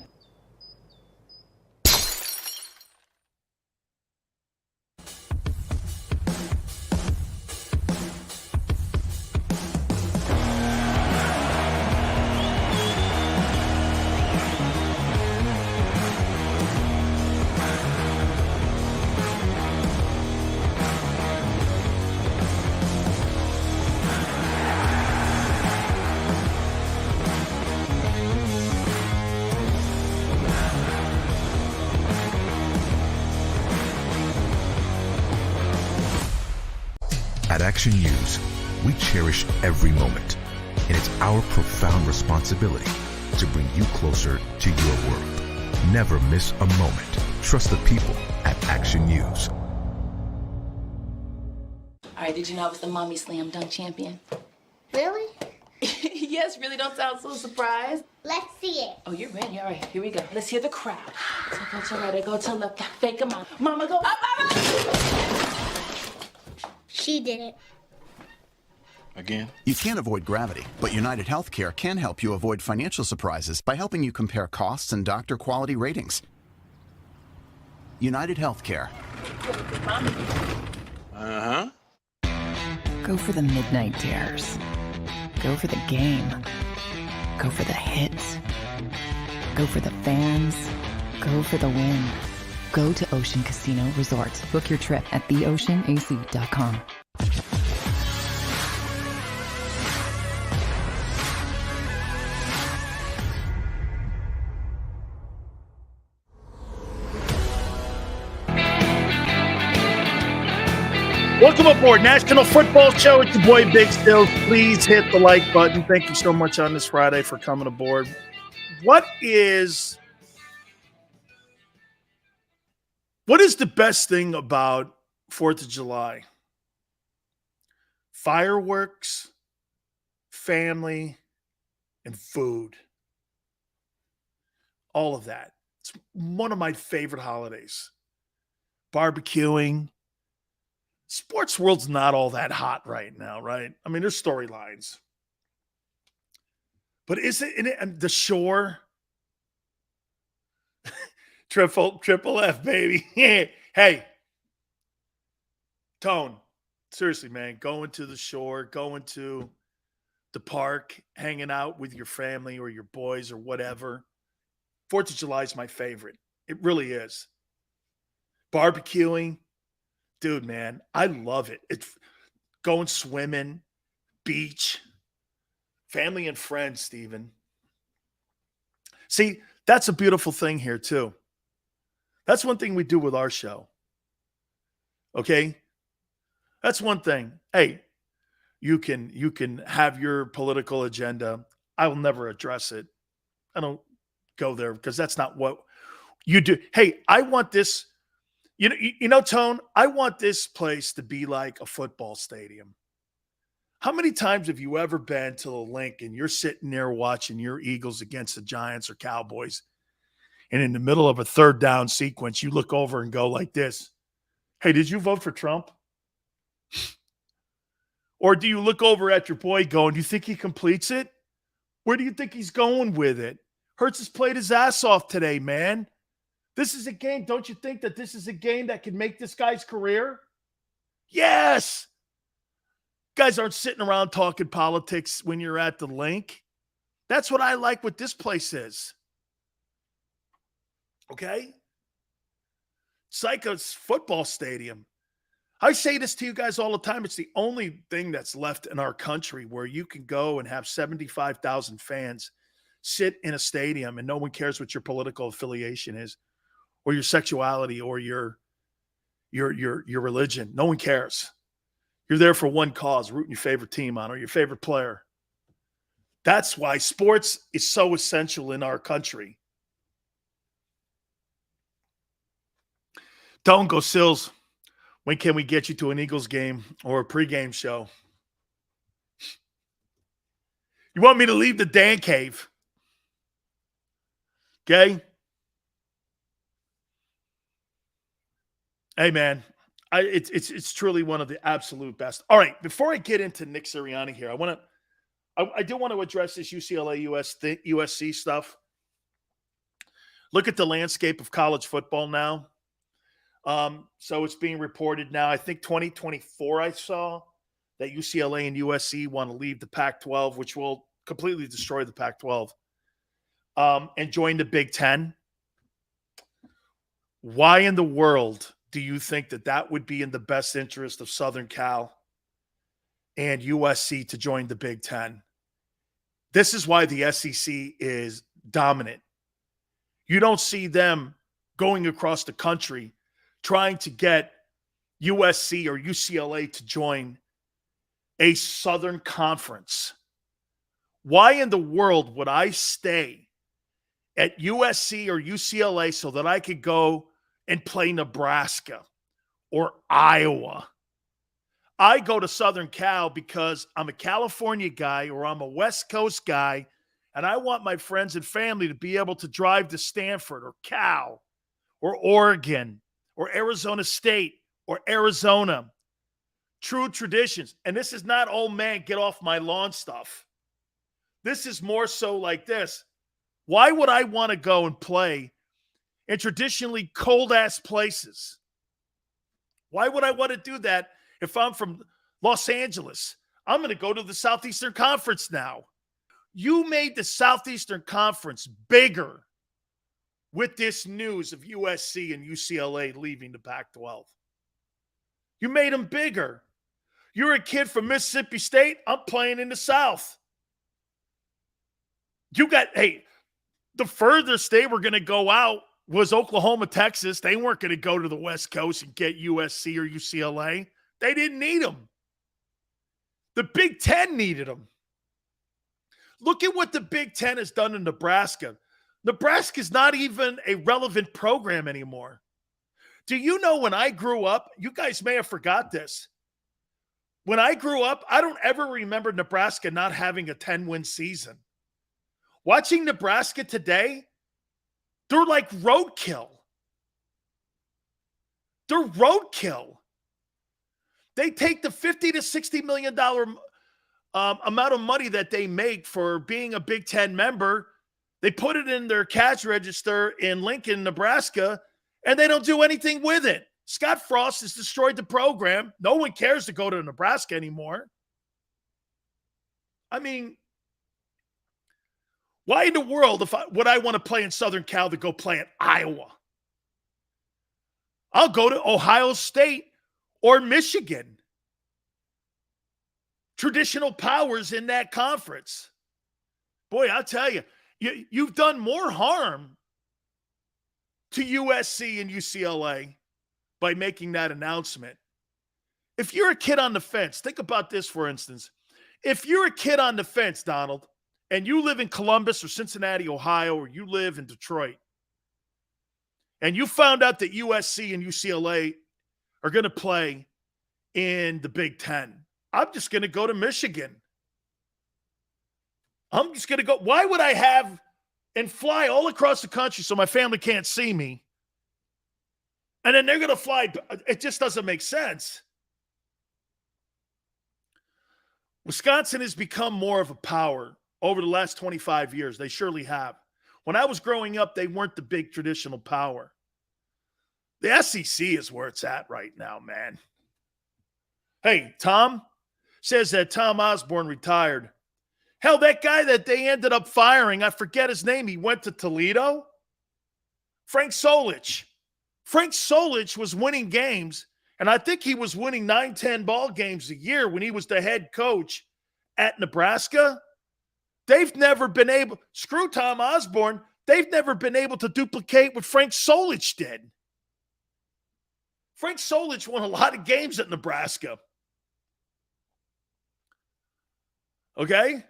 At Action News, we cherish every moment, and it's our profound responsibility to bring you closer to your world. Never miss a moment. Trust the people at Action News. All right, did you know I was the mommy slam dunk champion? Really? Yes, really, don't sound so surprised. Let's see it. Oh, you're ready. All right, here we go. Let's hear the crowd. So go to right, I go to left, fake 'em out. Mama, go up, up, up. She did it. Again? You can't avoid gravity, but United Healthcare can help you avoid financial surprises by helping you compare costs and doctor quality ratings. United Healthcare. Uh-huh. Go for the midnight dares. Go for the game. Go for the hits. Go for the fans. Go for the win. Go to Ocean Casino Resort. Book your trip at theoceanac.com. Welcome aboard National Football Show. It's your boy Big Stills. Please hit the like button. Thank you so much on this Friday for coming aboard. What is the best thing about 4th of July? Fireworks, family, and food. All of that. It's one of my favorite holidays. Barbecuing. Sports world's not all that hot right now, right? I mean, there's storylines. But is it in it, the shore? Triple F, baby. Hey, Tone, seriously, man, going to the shore, going to the park, hanging out with your family or your boys or whatever. 4th of July is my favorite. It really is. Barbecuing. Dude, man, I love it. It's going swimming, beach, family and friends, Steven. See, that's a beautiful thing here, too. That's one thing we do with our show. Okay? That's one thing. Hey, you can have your political agenda. I will never address it. I don't go there because that's not what you do. Hey, I want this, Tone, I want this place to be like a football stadium. How many times have you ever been to the link and you're sitting there watching your Eagles against the Giants or Cowboys, and in the middle of a third down sequence, you look over and go like this, hey, did you vote for Trump? Or do you look over at your boy going, do you think he completes it? Where do you think he's going with it? Hurts has played his ass off today, man. This is a game. Don't you think that this is a game that could make this guy's career? Yes. Guys aren't sitting around talking politics when you're at the link. That's what I like what this place is. Okay? It's like a football stadium. I say this to you guys all the time. It's the only thing that's left in our country where you can go and have 75,000 fans sit in a stadium and no one cares what your political affiliation is or your sexuality or your religion. No one cares. You're there for one cause, rooting your favorite team on or your favorite player. That's why sports is so essential in our country. Don't go, Sills. When can we get you to an Eagles game or a pregame show? You want me to leave the Dan cave? Okay? Hey, man. It's truly one of the absolute best. All right, before I get into Nick Sirianni here, I do want to address this UCLA USC stuff. Look at the landscape of college football now. So it's being reported now, I think 2024 I saw that UCLA and USC want to leave the Pac-12, which will completely destroy the Pac-12, and join the Big Ten. Why in the world do you think that would be in the best interest of Southern Cal and USC to join the Big Ten? This is why the SEC is dominant. You don't see them going across the country trying to get USC or UCLA to join a Southern Conference. Why in the world would I stay at USC or UCLA so that I could go and play Nebraska or Iowa? I go to Southern Cal because I'm a California guy or I'm a West Coast guy, and I want my friends and family to be able to drive to Stanford or Cal or Oregon or Arizona State or Arizona. True traditions. And this is not, oh man, get off my lawn stuff. This is more so like this. Why would I want to go and play in traditionally cold-ass places? Why would I want to do that if I'm from Los Angeles? I'm going to go to the Southeastern Conference now. You made the Southeastern Conference bigger with this news of USC and UCLA leaving the Pac-12. You made them bigger. You're a kid from Mississippi State. I'm playing in the South. The furthest they were going to go out was Oklahoma, Texas. They weren't going to go to the West Coast and get USC or UCLA. They didn't need them. The Big Ten needed them. Look at what the Big Ten has done in Nebraska. Nebraska's not even a relevant program anymore. Do you know when I grew up, you guys may have forgot this. When I grew up, I don't ever remember Nebraska not having a 10-win season. Watching Nebraska today, they're like roadkill. They're roadkill. They take the $50 to $60 million amount of money that they make for being a Big Ten member. They put it in their cash register in Lincoln, Nebraska, and they don't do anything with it. Scott Frost has destroyed the program. No one cares to go to Nebraska anymore. I mean, why in the world would I want to play in Southern Cal to go play at Iowa? I'll go to Ohio State or Michigan. Traditional powers in that conference. Boy, I'll tell you, you've done more harm to USC and UCLA by making that announcement. If you're a kid on the fence, think about this, for instance. If you're a kid on the fence, Donald, and you live in Columbus or Cincinnati, Ohio, or you live in Detroit, and you found out that USC and UCLA are going to play in the Big Ten, I'm just going to go to Michigan. I'm just going to go. Why would I have and fly all across the country so my family can't see me? And then they're going to fly. It just doesn't make sense. Wisconsin has become more of a power over the last 25 years. They surely have. When I was growing up, they weren't the big traditional power. The SEC is where it's at right now, man. Hey, Tom says that Tom Osborne retired. Hell, that guy that they ended up firing, I forget his name, he went to Toledo. Frank Solich. Frank Solich was winning games, and I think he was winning 9-10 ball games a year when he was the head coach at Nebraska. They've never been able, screw Tom Osborne, they've never been able to duplicate what Frank Solich did. Frank Solich won a lot of games at Nebraska. Okay?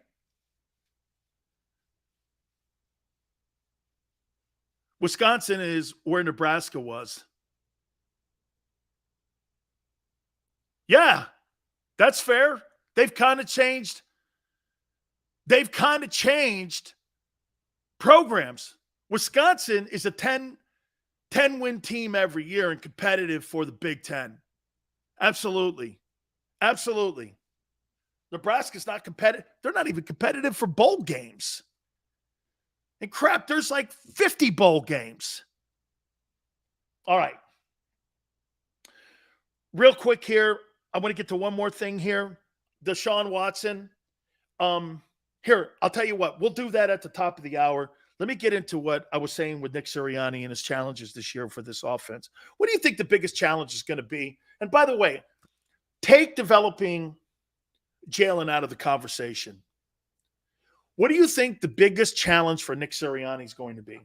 Wisconsin is where Nebraska was. Yeah, that's fair. They've kind of changed. They've kind of changed programs. Wisconsin is a 10-win team every year and competitive for the Big Ten. Absolutely. Absolutely. Nebraska's not competitive. They're not even competitive for bowl games. And crap, there's like 50 bowl games. All right. Real quick here, I want to get to one more thing here. Deshaun Watson. Here, I'll tell you what. We'll do that at the top of the hour. Let me get into what I was saying with Nick Sirianni and his challenges this year for this offense. What do you think the biggest challenge is going to be? And by the way, take developing Jalen out of the conversation. What do you think the biggest challenge for Nick Sirianni is going to be?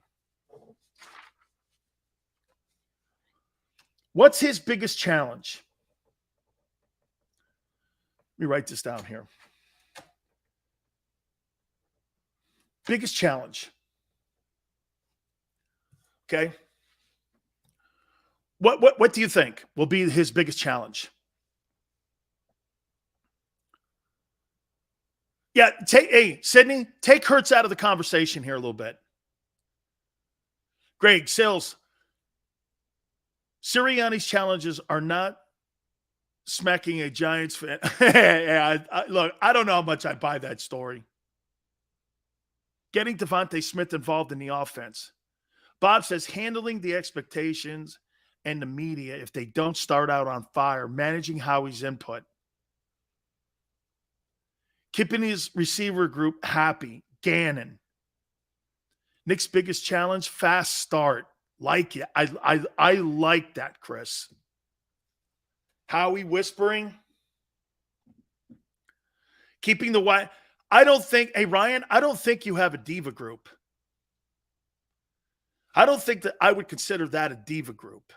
What's his biggest challenge? Let me write this down here. Biggest challenge. Okay. What do you think will be his biggest challenge? Yeah, Sydney, take Hurts out of the conversation here a little bit. Greg, Sills, Sirianni's challenges are not smacking a Giants fan. Look, I don't know how much I buy that story. Getting Devontae Smith involved in the offense. Bob says handling the expectations and the media if they don't start out on fire, managing Howie's input. Keeping his receiver group happy. Gannon. Nick's biggest challenge, fast start. Like it. I like that, Chris. Howie whispering. Keeping the wide. I don't think, hey, Ryan, I don't think you have a diva group. I don't think that I would consider that a diva group.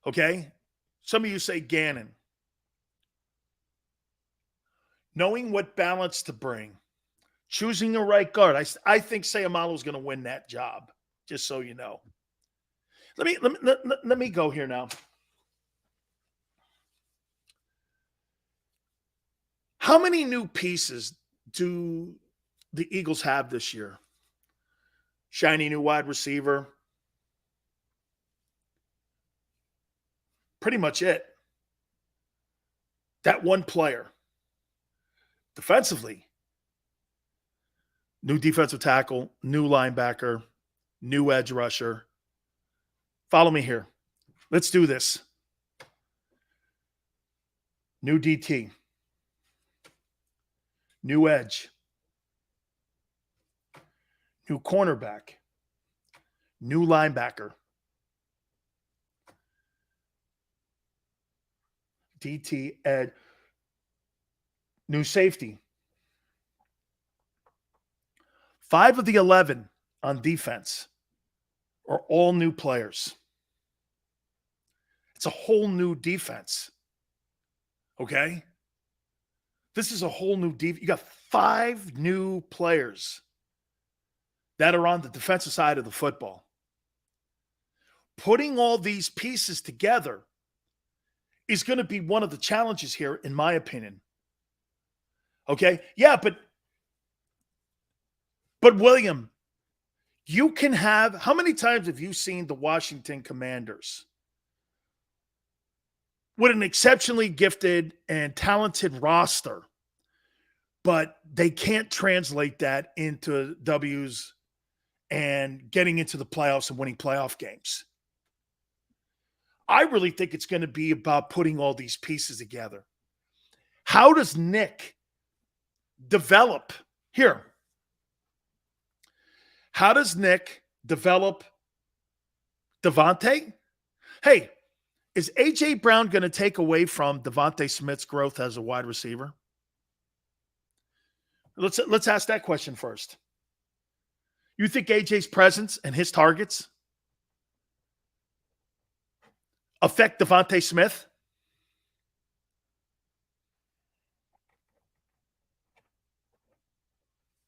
Okay? Some of you say Gannon. Knowing what balance to bring. Choosing a right guard. I think Sayamalo is going to win that job, just so you know. Let me go here now. How many new pieces do the Eagles have this year? Shiny new wide receiver. Pretty much it. That one player. Defensively, new defensive tackle, new linebacker, new edge rusher. Follow me here. Let's do this. New DT. New edge. New cornerback. New linebacker. DT, edge. New safety. 5 of the 11 on defense. are all new players. It's a whole new defense. Okay? This is a whole new defense. You got 5 new players that are on the defensive side of the football. Putting all these pieces together is going to be one of the challenges here, in my opinion. Okay? Yeah, but William, you can have, how many times have you seen the Washington Commanders with an exceptionally gifted and talented roster, but they can't translate that into W's and getting into the playoffs and winning playoff games? I really think it's going to be about putting all these pieces together. How does Nick develop here? How does Nick develop Devontae? Hey, is A.J. Brown going to take away from Devontae Smith's growth as a wide receiver? Let's ask that question first. You think A.J.'s presence and his targets affect Devontae Smith?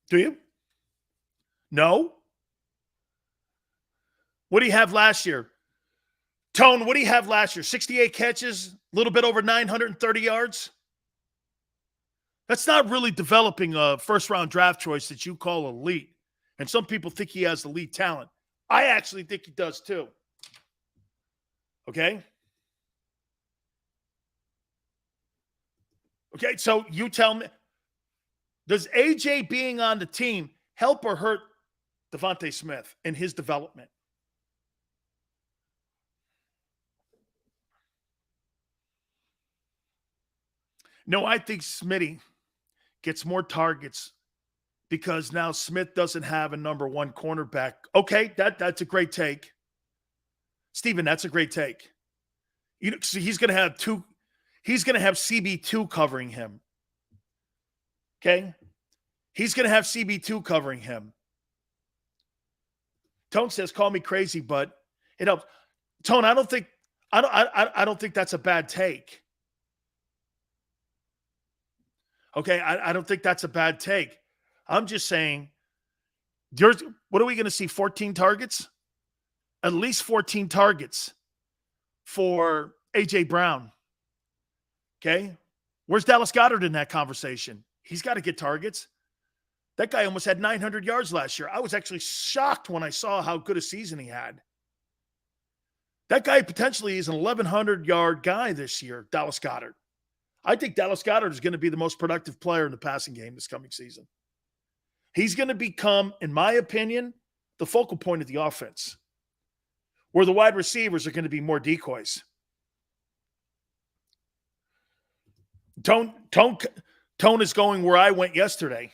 Do you? No? What do you have last year? Tone, what do you have last year? 68 catches, a little bit over 930 yards? That's not really developing a first-round draft choice that you call elite. And some people think he has elite talent. I actually think he does too. Okay? Okay, so you tell me, does AJ being on the team help or hurt Devontae Smith in his development? No, I think Smitty gets more targets because now Smith doesn't have a number 1 cornerback. Okay, that's a great take. Steven, that's a great take. You know, so he's going to have CB2 covering him. Okay? He's going to have CB2 covering him. Tone says, call me crazy, but it helps. Tone, I don't think that's a bad take. Okay, I don't think that's a bad take. I'm just saying, what are we going to see? 14 targets? At least 14 targets for A.J. Brown. Okay? Where's Dallas Goddard in that conversation? He's got to get targets. That guy almost had 900 yards last year. I was actually shocked when I saw how good a season he had. That guy potentially is an 1,100-yard guy this year, Dallas Goddard. I think Dallas Goddard is going to be the most productive player in the passing game this coming season. He's going to become, in my opinion, the focal point of the offense, where the wide receivers are going to be more decoys. Tone is going where I went yesterday.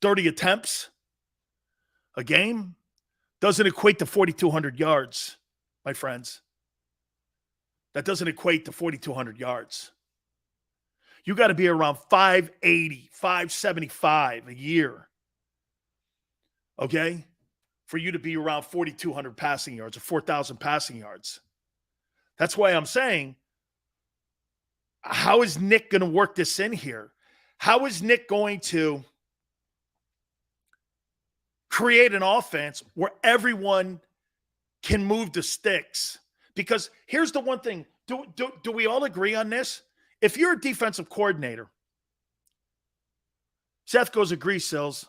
30 attempts a game doesn't equate to 4,200 yards, my friends. That doesn't equate to 4,200 yards. You got to be around 580, 575 a year, okay, for you to be around 4,200 passing yards or 4,000 passing yards. That's why I'm saying, how is Nick going to work this in here? How is Nick going to create an offense where everyone can move the sticks? Because here's the one thing. Do we all agree on this? If you're a defensive coordinator, Seth goes, agree, Sills.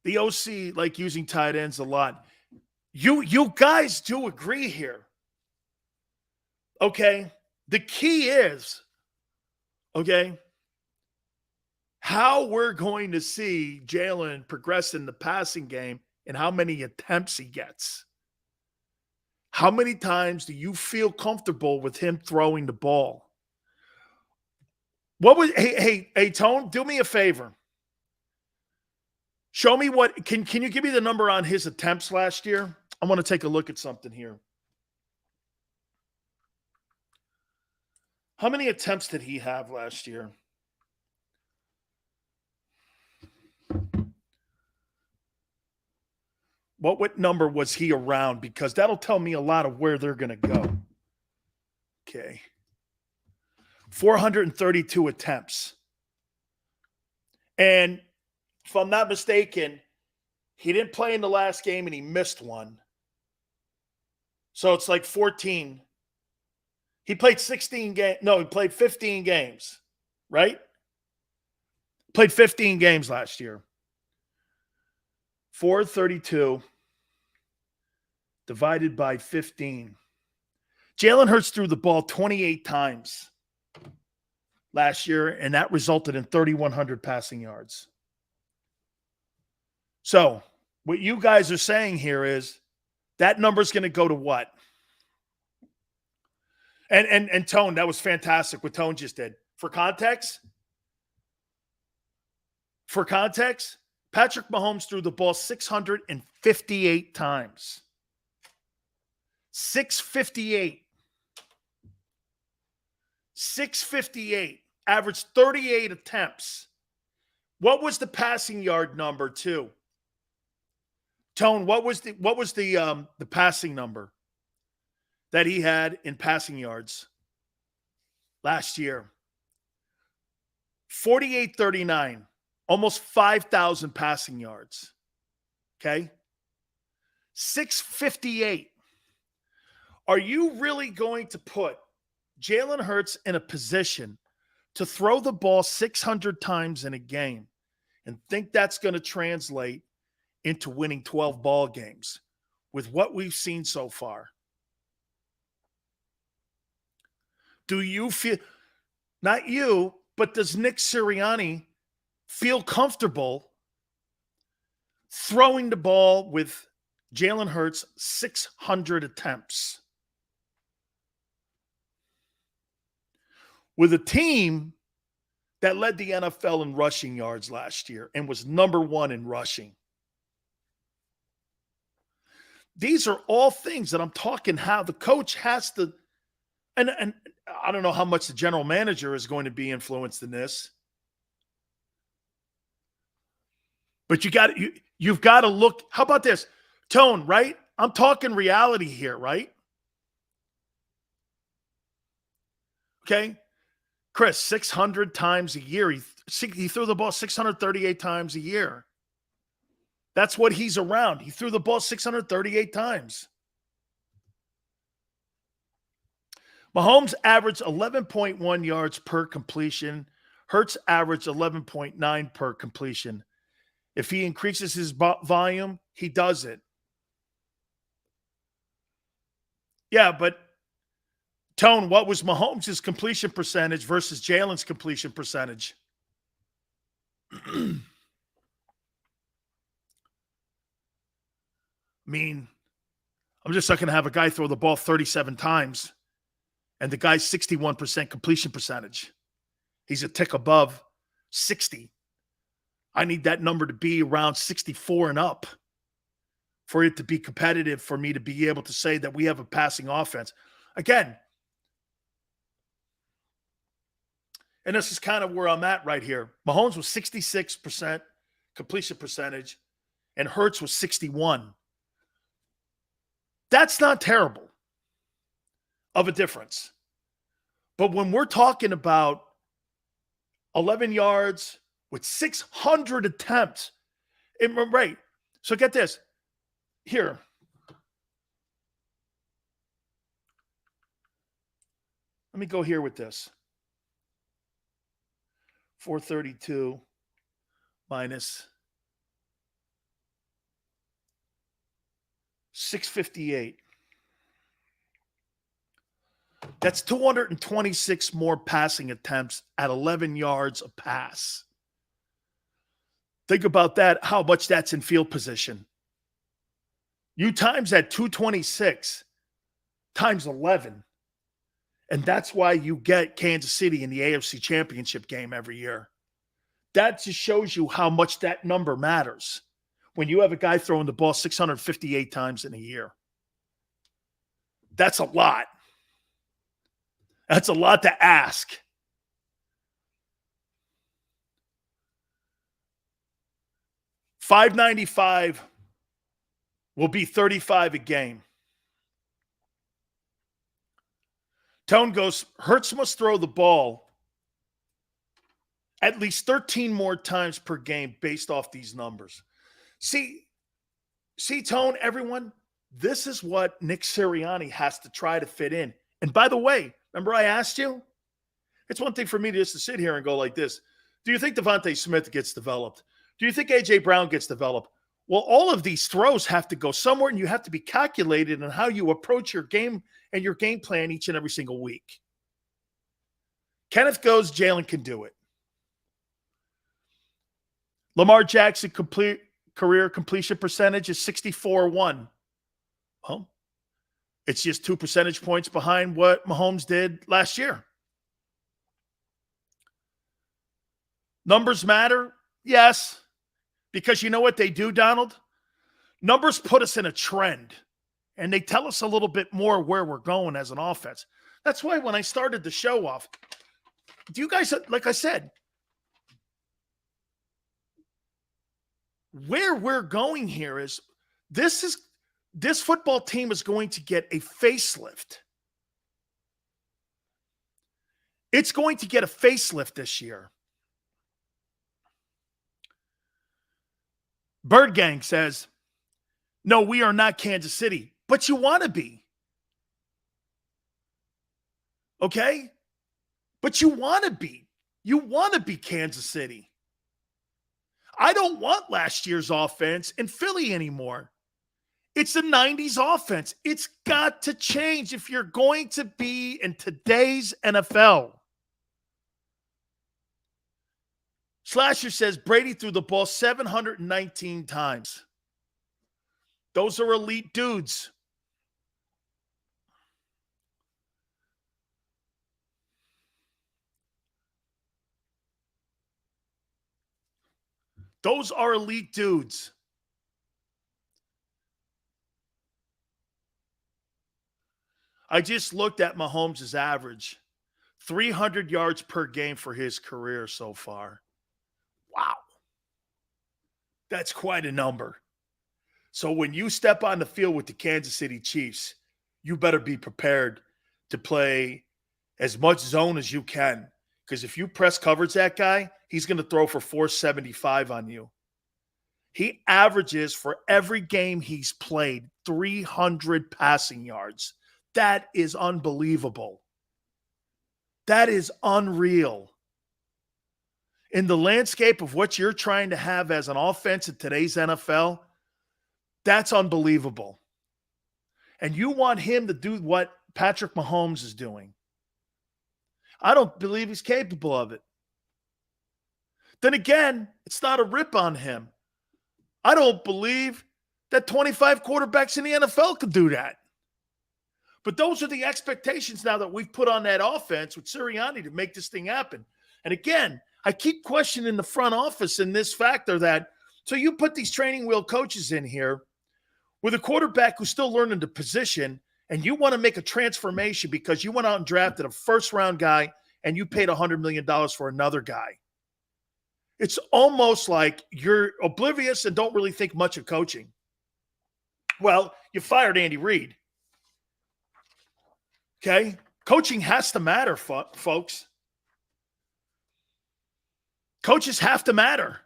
The OC like using tight ends a lot. You guys do agree here. Okay? The key is, okay, how we're going to see Jalen progress in the passing game and how many attempts he gets. How many times do you feel comfortable with him throwing the ball? Hey, Tone, do me a favor. Show me can you give me the number on his attempts last year? I want to take a look at something here. How many attempts did he have last year? What number was he around? Because that'll tell me a lot of where they're going to go. Okay. 432 attempts. And if I'm not mistaken, he didn't play in the last game and he missed one. So it's like 14. He played 16 games. No, he played 15 games, right? Played 15 games last year. 432 divided by 15. Jalen Hurts threw the ball 28 times last year, and that resulted in 3,100 passing yards. So what you guys are saying here is that number's going to go to what? And Tone, that was fantastic what Tone just did. For context, Patrick Mahomes threw the ball 658 times. 658. 658. Averaged 38 attempts. What was the passing yard number, too? Tone, what was the passing number that he had in passing yards last year? 4839. Almost 5,000 passing yards. Okay? 658. Are you really going to put Jalen Hurts in a position to throw the ball 600 times in a game and think that's going to translate into winning 12 ball games with what we've seen so far? Do you feel, not you, but does Nick Sirianni feel comfortable throwing the ball with Jalen Hurts 600 attempts? With a team that led the NFL in rushing yards last year and was number one in rushing. These are all things that I'm talking how the coach has to, and I don't know how much the general manager is going to be influenced in this. But you've got to look. How about this? Tone, right? I'm talking reality here, right? Okay. Chris, 600 times a year. He threw the ball 638 times a year. That's what he's around. He threw the ball 638 times. Mahomes averaged 11.1 yards per completion. Hurts averaged 11.9 per completion. If he increases his volume, he does it. Yeah, but Tone, what was Mahomes' completion percentage versus Jalen's completion percentage? I mean, I'm just not going to have a guy throw the ball 37 times and the guy's 61% completion percentage. He's a tick above 60. I need that number to be around 64 and up for it to be competitive, for me to be able to say that we have a passing offense. Again, and this is kind of where I'm at right here. Mahomes was 66% completion percentage, and Hurts was 61. That's not terrible of a difference. But when we're talking about 11 yards with 600 attempts, right? So get this. Here. Let me go here with this. 432 minus 658. That's 226 more passing attempts at 11 yards a pass. Think about that, how much that's in field position. You times that 226 times 11. And that's why you get Kansas City in the AFC Championship game every year. That just shows you how much that number matters when you have a guy throwing the ball 658 times in a year. That's a lot. That's a lot to ask. $595 will be 35 a game. Tone goes, Hurts must throw the ball at least 13 more times per game based off these numbers. See, Tone, everyone, this is what Nick Sirianni has to try to fit in. And by the way, remember I asked you? It's one thing for me just to sit here and go like this. Do you think Devontae Smith gets developed? Do you think A.J. Brown gets developed? Well, all of these throws have to go somewhere, and you have to be calculated in how you approach your game and your game plan each and every single week. Kenneth goes, Jalen can do it. Lamar Jackson career completion percentage is 64-1. Well, it's just 2 percentage points behind what Mahomes did last year. Numbers matter? Yes. Because you know what they do, Donald? Numbers put us in a trend, and they tell us a little bit more where we're going as an offense. That's why when I started the show off, do you guys, like I said, where we're going here is this football team is going to get a facelift. It's going to get a facelift this year. Bird Gang says, no, we are not Kansas City, but you want to be. Okay? But you want to be. You want to be Kansas City. I don't want last year's offense in Philly anymore. It's a 90s offense. It's got to change if you're going to be in today's NFL. Slasher says Brady threw the ball 719 times. Those are elite dudes. Those are elite dudes. I just looked at Mahomes' average. 300 yards per game for his career so far. Wow. That's quite a number. So when you step on the field with the Kansas City Chiefs, you better be prepared to play as much zone as you can. Because if you press coverage that guy, he's going to throw for 475 on you. He averages for every game he's played 300 passing yards. That is unbelievable. That is unreal. In the landscape of what you're trying to have as an offense in today's NFL, that's unbelievable. And you want him to do what Patrick Mahomes is doing. I don't believe he's capable of it. Then again, it's not a rip on him. I don't believe that 25 quarterbacks in the NFL could do that. But those are the expectations now that we've put on that offense with Sirianni to make this thing happen. And again, I keep questioning the front office in this factor that, so you put these training wheel coaches in here with a quarterback who's still learning the position, and you want to make a transformation because you went out and drafted a first-round guy and you paid $100 million for another guy. It's almost like you're oblivious and don't really think much of coaching. Well, you fired Andy Reid. Okay? Coaching has to matter, folks. Coaches have to matter.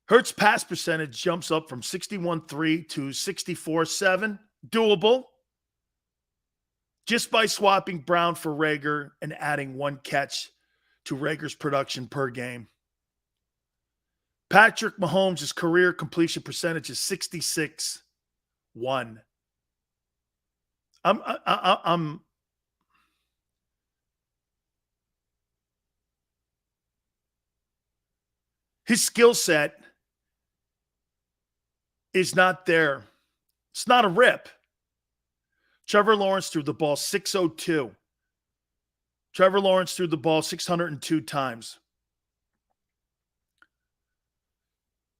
Hurts pass percentage jumps up from 61.3 to 64.7. Doable. Just by swapping Brown for Rager and adding one catch to Rager's production per game. Patrick Mahomes' career completion percentage is 66.1. His skill set is not there. It's not a rip. Trevor Lawrence threw the ball 602. Trevor Lawrence threw the ball 602 times.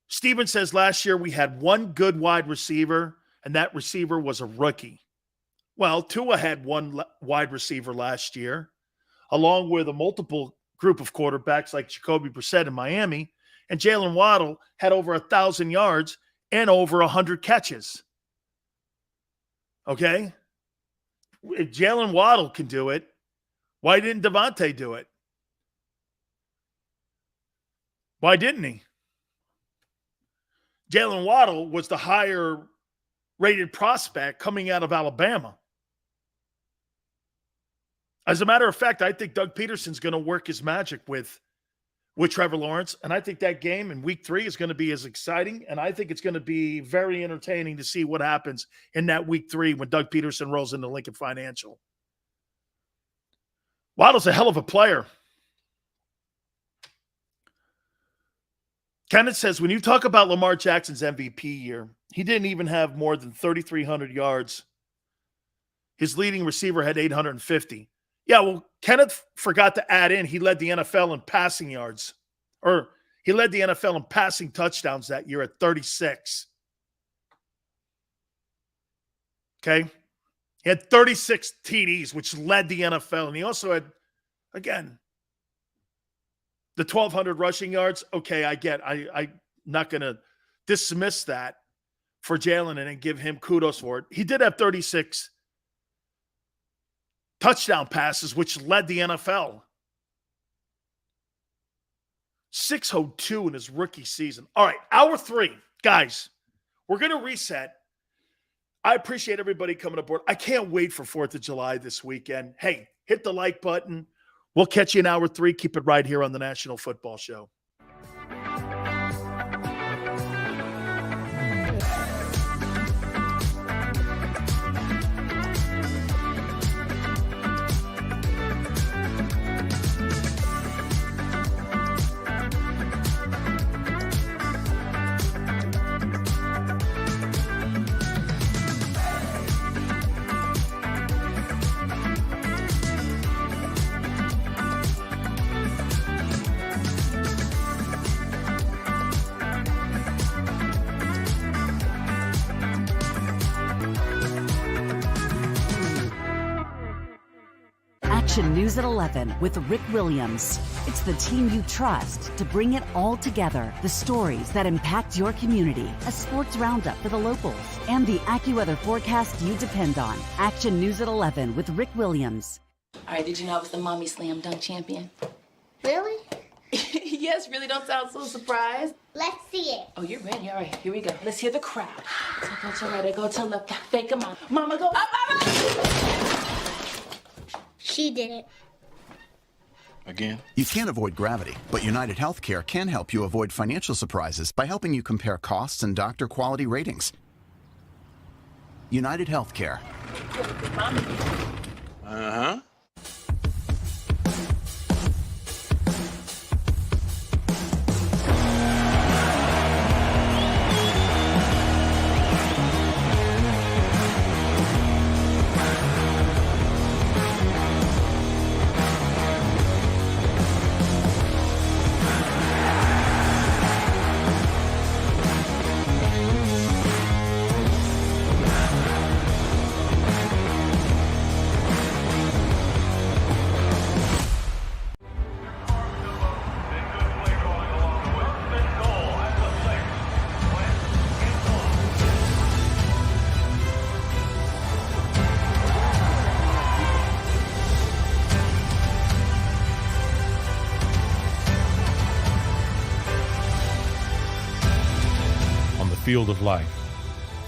Steven says last year we had one good wide receiver, and that receiver was a rookie. Well, Tua had one wide receiver last year, along with a multiple group of quarterbacks like Jacoby Brissett in Miami, and Jalen Waddle had over 1,000 yards and over 100 catches. Okay? If Jalen Waddle can do it, why didn't Devontae do it? Why didn't he? Jalen Waddle was the higher rated prospect coming out of Alabama. As a matter of fact, I think Doug Peterson's going to work his magic with Trevor Lawrence, and I think that game in week 3 is going to be as exciting, and I think it's going to be very entertaining to see what happens in that week 3 when Doug Peterson rolls into Lincoln Financial. Waddle's a hell of a player. Kenneth says, when you talk about Lamar Jackson's MVP year, he didn't even have more than 3,300 yards. His leading receiver had 850. Yeah, well, Kenneth forgot to add in he led the NFL in passing yards. Or he led the NFL in passing touchdowns that year at 36. Okay? He had 36 TDs, which led the NFL. And he also had, again, the 1,200 rushing yards. Okay, I get. I'm not going to dismiss that for Jalen and give him kudos for it. He did have 36 touchdown passes, which led the NFL. 602 in his rookie season. All right, hour 3. Guys, we're going to reset. I appreciate everybody coming aboard. I can't wait for 4th of July this weekend. Hey, hit the like button. We'll catch you in hour 3. Keep it right here on the National Football Show. Action News at 11 with Rick Williams. It's the team you trust to bring it all together. The stories that impact your community, a sports roundup for the locals, and the AccuWeather forecast you depend on. Action News at 11 with Rick Williams. All right, did you know I was the mommy slam dunk champion? Really? Yes, really, don't sound so surprised. Let's see it. Oh, you're ready. All right, here we go. Let's hear the crowd. So go to right, I go to left, fake a mom. Mama, go up, She did it. Again? You can't avoid gravity, but United Healthcare can help you avoid financial surprises by helping you compare costs and doctor quality ratings. United Healthcare. Uh-huh. Field of life,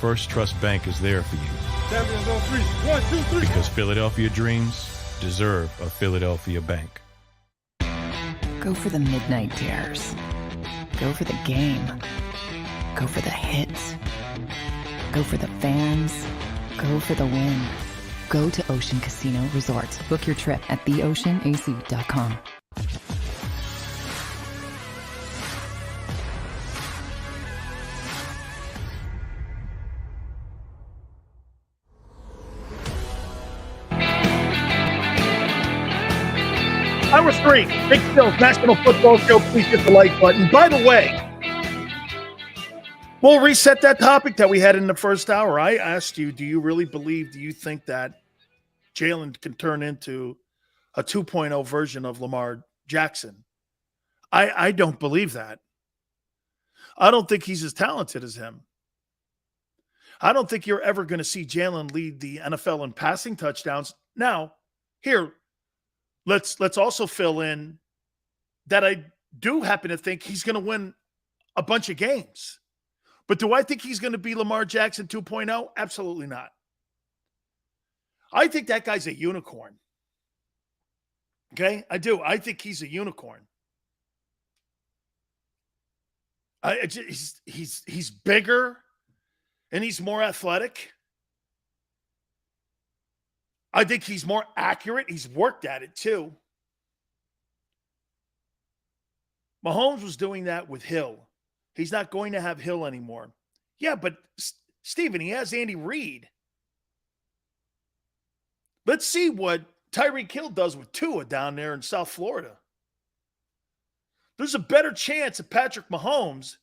First Trust Bank is there for you. Champions on 3. 1, 2, 3. Because Philadelphia dreams deserve a Philadelphia bank. Go for the midnight dares. Go for the game. Go for the hits. Go for the fans. Go for the win. Go to Ocean Casino Resort. Book your trip at theoceanac.com. Hour 3, Big Phil's National Football Show. Please hit the like button. By the way, we'll reset that topic that we had in the first hour. I asked you, do you think that Jalen can turn into a 2.0 version of Lamar Jackson? I don't believe that. I don't think he's as talented as him. I don't think you're ever going to see Jalen lead the NFL in passing touchdowns. Now, here, let's also fill in that I do happen to think he's going to win a bunch of games. But do I think he's going to be Lamar Jackson 2.0? Absolutely not. I think that guy's a unicorn. Okay? I do. I think he's a unicorn. He's bigger and he's more athletic. I think he's more accurate. He's worked at it too. Mahomes was doing that with Hill. He's not going to have Hill anymore. Yeah, but Steven, he has Andy Reid. Let's see what Tyreek Hill does with Tua down there in South Florida. There's a better chance that Patrick Mahomes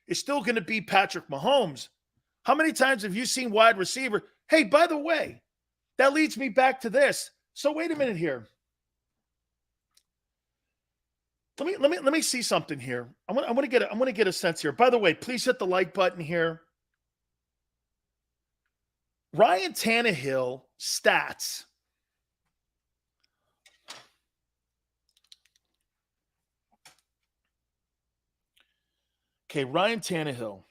is still going to be Patrick Mahomes. How many times have you seen wide receiver? Hey, by the way, that leads me back to this. So wait a minute here. Let me see something here. I want to get a sense here. By the way, please hit the like button here. Ryan Tannehill stats. Okay, Ryan Tannehill.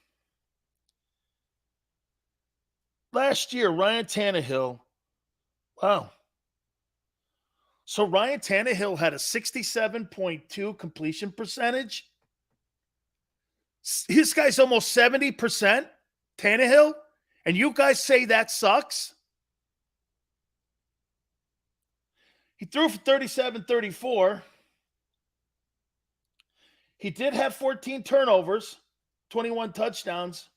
Last year, Ryan Tannehill. Wow. So Ryan Tannehill had a 67.2 completion percentage. This guy's almost 70%, Tannehill, and you guys say that sucks? He threw for 37-34. He did have 14 turnovers, 21 touchdowns.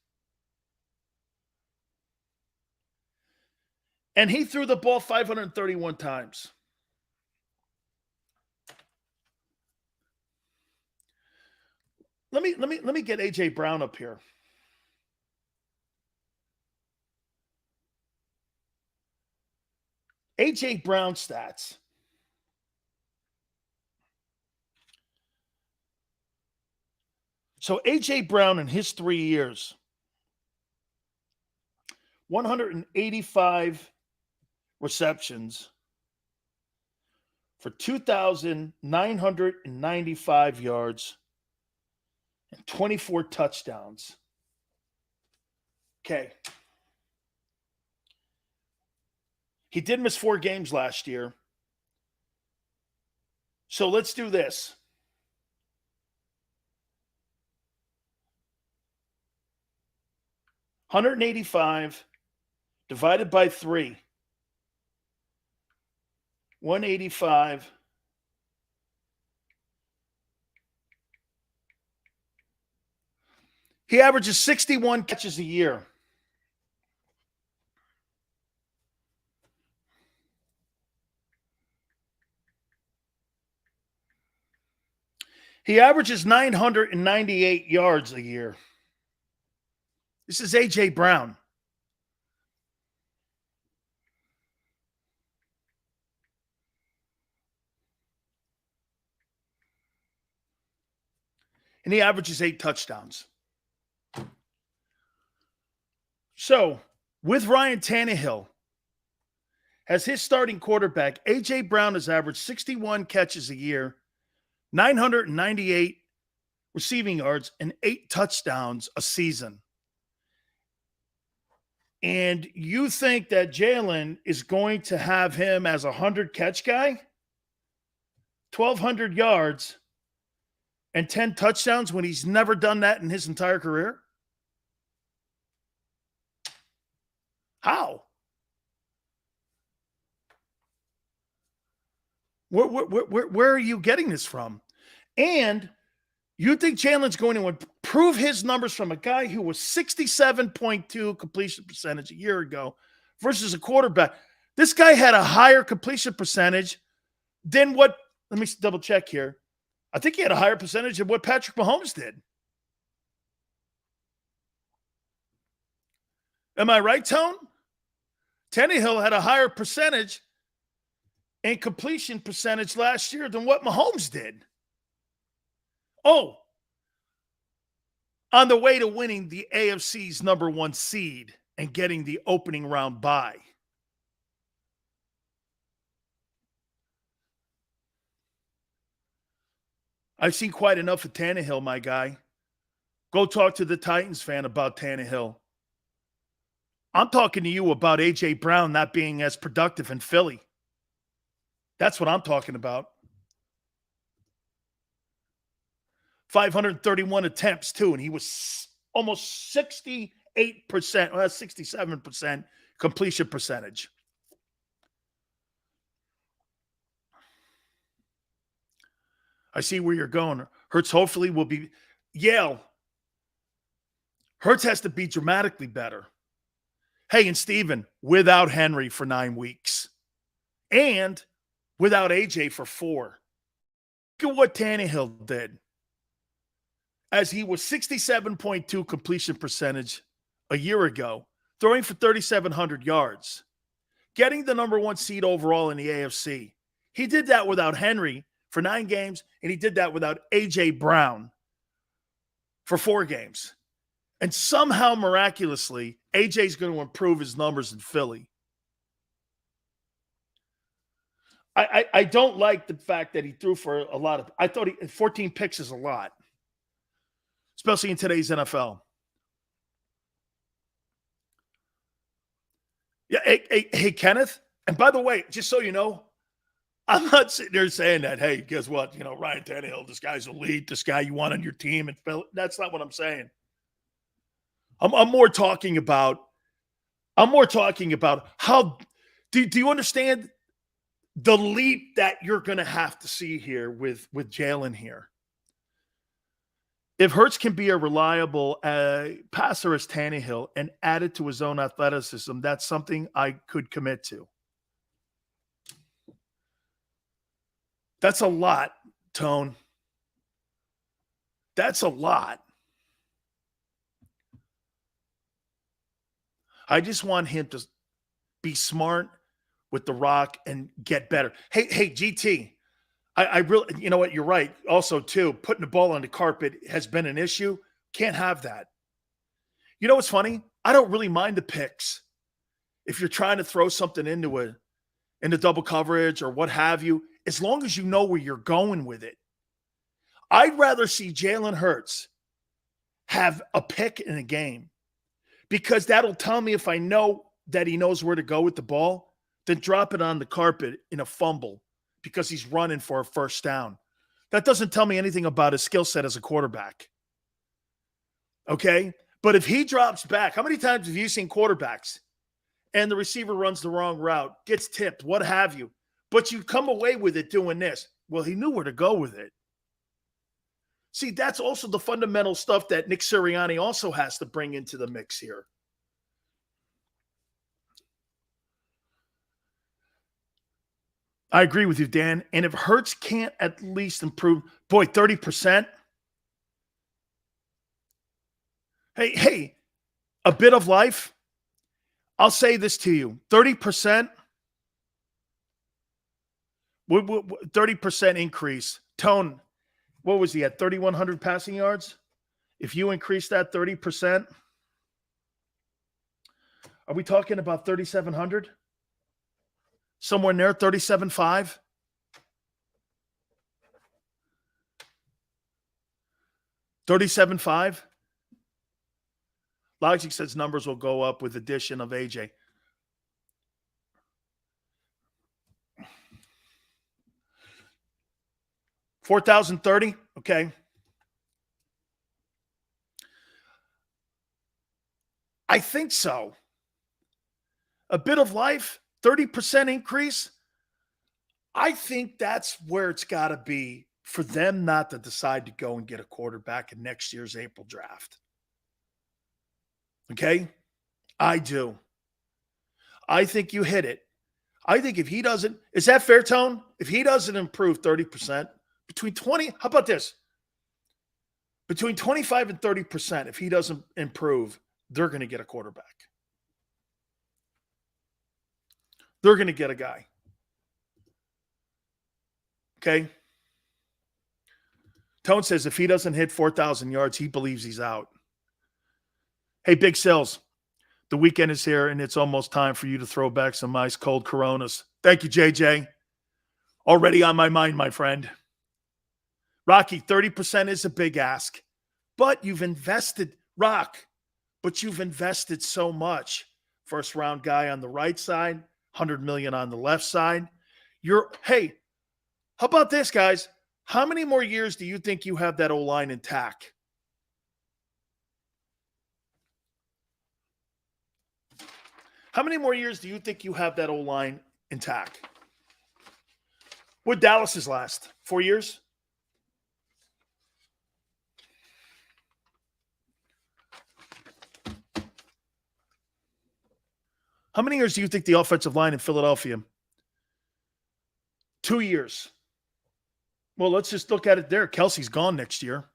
And he threw the ball 531 times. Let me get AJ Brown up here. AJ Brown stats. So AJ Brown in his 3 years, 185 receptions for 2,995 yards and 24 touchdowns. Okay. He did miss 4 games last year. So let's do this. $185 divided by 3. 185. He averages 61 catches a year. He averages 998 yards a year. This is A.J. Brown. And he averages 8 touchdowns. So, with Ryan Tannehill as his starting quarterback, A.J. Brown has averaged 61 catches a year, 998 receiving yards, and 8 touchdowns a season. And you think that Jalen is going to have him as a 100-catch guy? 1,200 yards and 10 touchdowns when he's never done that in his entire career? How? Where are you getting this from? And you think Jalen's going to improve his numbers from a guy who was 67.2 completion percentage a year ago versus a quarterback? This guy had a higher completion percentage than what, let me double check here. I think he had a higher percentage than what Patrick Mahomes did. Am I right, Tone? Tannehill had a higher percentage and completion percentage last year than what Mahomes did. Oh, on the way to winning the AFC's number 1 seed and getting the opening round bye. I've seen quite enough of Tannehill, my guy. Go talk to the Titans fan about Tannehill. I'm talking to you about A.J. Brown not being as productive in Philly. That's what I'm talking about. 531 attempts, too, and he was almost 68%, 67% completion percentage. I see where you're going. Hurts hopefully will be Yale. Hurts has to be dramatically better. Hey, and Steven, without Henry for 9 weeks. And without AJ for 4. Look at what Tannehill did. As he was 67.2 completion percentage a year ago, throwing for 3,700 yards, getting the number 1 seed overall in the AFC. He did that without Henry for 9 games, and he did that without A.J. Brown for 4 games. And somehow, miraculously, A.J.'s going to improve his numbers in Philly. I don't like the fact that he threw for a lot of – I thought 14 picks is a lot, especially in today's NFL. Yeah, hey, Kenneth, and by the way, just so you know, I'm not sitting there saying that, hey, guess what? You know, Ryan Tannehill, this guy's elite, this guy you want on your team. And that's not what I'm saying. I'm more talking about how do you understand the leap that you're going to have to see here with Jalen here? If Hurts can be a reliable passer as Tannehill and add it to his own athleticism, that's something I could commit to. That's a lot, Tone. That's a lot. I just want him to be smart with the rock and get better. Hey, GT, I really, you know what? You're right. Also, too, putting the ball on the carpet has been an issue. Can't have that. You know what's funny? I don't really mind the picks. If you're trying to throw something into double coverage or what have you, as long as you know where you're going with it. I'd rather see Jalen Hurts have a pick in a game because that'll tell me if I know that he knows where to go with the ball than drop it on the carpet in a fumble because he's running for a first down. That doesn't tell me anything about his skill set as a quarterback. Okay? But if he drops back, how many times have you seen quarterbacks and the receiver runs the wrong route, gets tipped, what have you, but you come away with it doing this? Well, he knew where to go with it. See, that's also the fundamental stuff that Nick Sirianni also has to bring into the mix here. I agree with you, Dan. And if Hurts can't at least improve, 30%. Hey, a bit of life. I'll say this to you. 30%. 30% increase. Tone, what was he at? 3,100 passing yards? If you increase that 30%, are we talking about 3,700? Somewhere near 37.5? $37.5? Logic says numbers will go up with addition of AJ. $4,030? Okay. I think so. A bit of life, 30% increase. I think that's where it's got to be for them not to decide to go and get a quarterback in next year's April draft. Okay? I do. I think you hit it. I think if he doesn't, is that fair, Tone? If he doesn't improve 30%, between 20, how about this? Between 25 and 30%, if he doesn't improve, they're going to get a quarterback. They're going to get a guy. Okay? Tone says if he doesn't hit 4,000 yards, he believes he's out. Hey, Big Sills, the weekend is here, and it's almost time for you to throw back some ice cold Coronas. Thank you, JJ. Already on my mind, my friend. Rocky, 30% is a big ask, but you've invested, but you've invested so much. First round guy on the right side, $100 million on the left side. Hey, how about this, guys? How many more years do you think you have that O-line intact? How many more years do you think you have that O-line intact? Would Dallas's last? 4 years? How many years do you think the offensive line in Philadelphia? 2 years. Well, let's just look at it there. Kelsey's gone next year.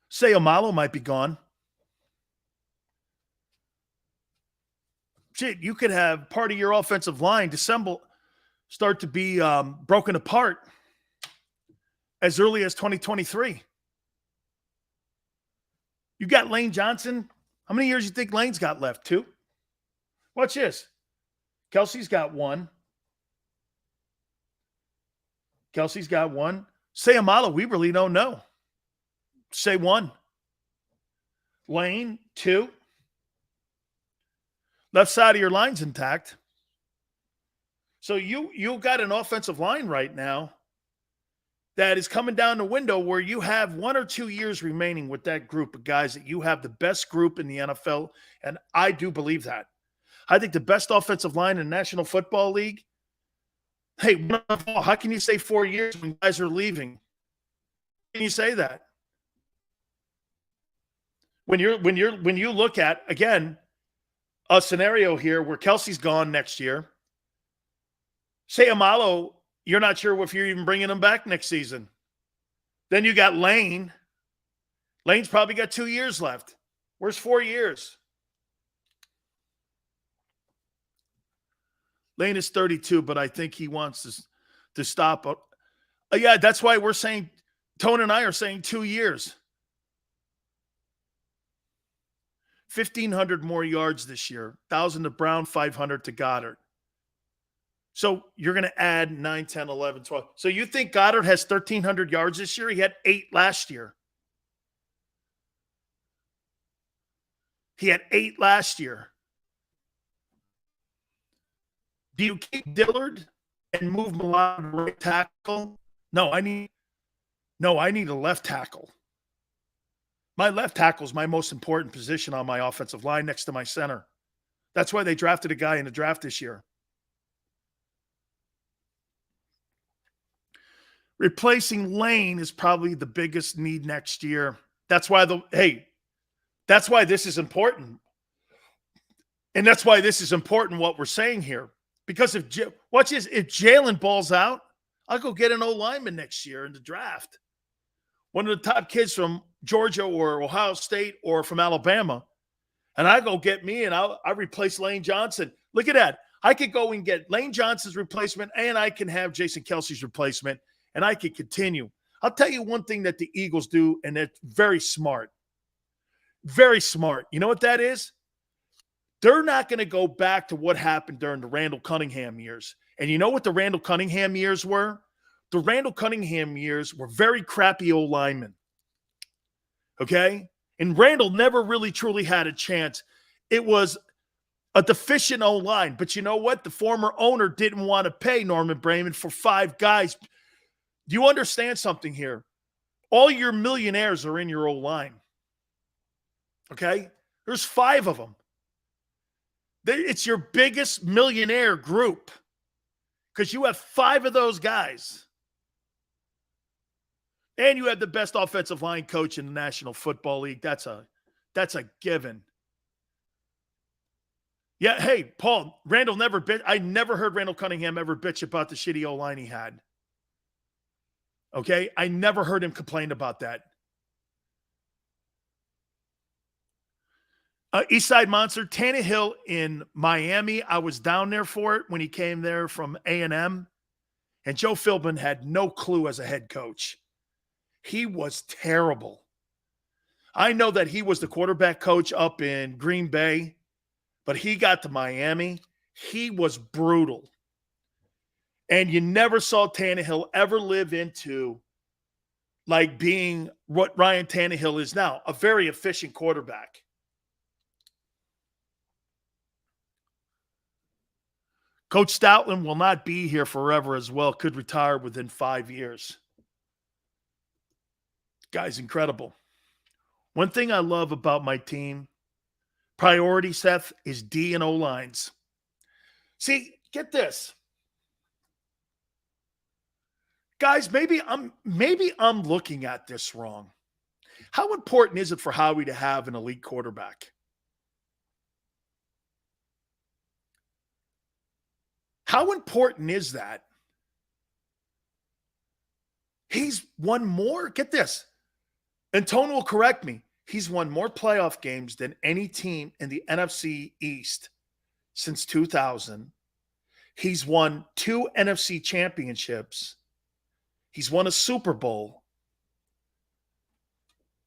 Say Amalo might be gone. Shit, you could have part of your offensive line start to be broken apart as early as 2023. You got Lane Johnson. How many years do you think Lane's got left? 2? Watch this. Kelsey's got 1. Kelsey's got 1. Say Amalo, we really don't know. Say 1. Lane, 2. Left side of your line's intact. So you got an offensive line right now that is coming down the window where you have 1 or 2 years remaining with that group of guys that you have the best group in the NFL, and I do believe that. I think the best offensive line in the National Football League. Hey, how can you say 4 years when guys are leaving? How can you say that? When you look at, again, a scenario here where Kelsey's gone next year. Say Amalo, you're not sure if you're even bringing him back next season. Then you got Lane. Lane's probably got 2 years left. Where's 4 years? Lane is 32, but I think he wants to stop. Yeah, that's why we're saying, Tone and I are saying 2 years. 1,500 more yards this year. 1,000 to Brown, 500 to Goddard. So you're going to add 9, 10, 11, 12. So you think Goddard has 1,300 yards this year? He had 8 last year. He had 8 last year. Do you keep Dillard and move Milan to right tackle? No, I need a left tackle. My left tackle is my most important position on my offensive line next to my center. That's why they drafted a guy in the draft this year. Replacing Lane is probably the biggest need next year. That's why that's why this is important. And that's why this is important what we're saying here. Because if Jalen balls out, I'll go get an O-lineman next year in the draft. One of the top kids from Georgia or Ohio State or from Alabama. And I go get me and I replace Lane Johnson. Look at that. I could go and get Lane Johnson's replacement and I can have Jason Kelsey's replacement and I can continue. I'll tell you one thing that the Eagles do, and it's very smart. Very smart. You know what that is? They're not going to go back to what happened during the Randall Cunningham years. And you know what the Randall Cunningham years were? The Randall Cunningham years were very crappy old linemen. Okay? And Randall never really truly had a chance. It was a deficient O-line. But you know what? The former owner didn't want to pay Norman Brayman for 5 guys. Do you understand something here? All your millionaires are in your O-line. Okay? There's 5 of them. It's your biggest millionaire group because you have 5 of those guys. And you have the best offensive line coach in the National Football League. That's a given. Yeah, hey, Paul, Randall never bitch. I never heard Randall Cunningham ever bitch about the shitty O-line he had. Okay? I never heard him complain about that. Eastside Monster, Tannehill in Miami. I was down there for it when he came there from A&M. And Joe Philbin had no clue as a head coach. he was terrible. I know that he was the quarterback coach up in Green Bay, but he got to Miami. He was brutal. And you never saw Tannehill ever live into like being what Ryan Tannehill is now, a very efficient quarterback. Coach Stoutland will not be here forever as well, could retire within 5 years. Guy's incredible. One thing I love about my team, priority, Seth, is D and O lines. See, get this. Guys, maybe I'm looking at this wrong. How important is it for Howie to have an elite quarterback? How important is that? He's won more. Get this. And Tone will correct me. He's won more playoff games than any team in the NFC East since 2000. He's won 2 NFC championships. He's won a Super Bowl.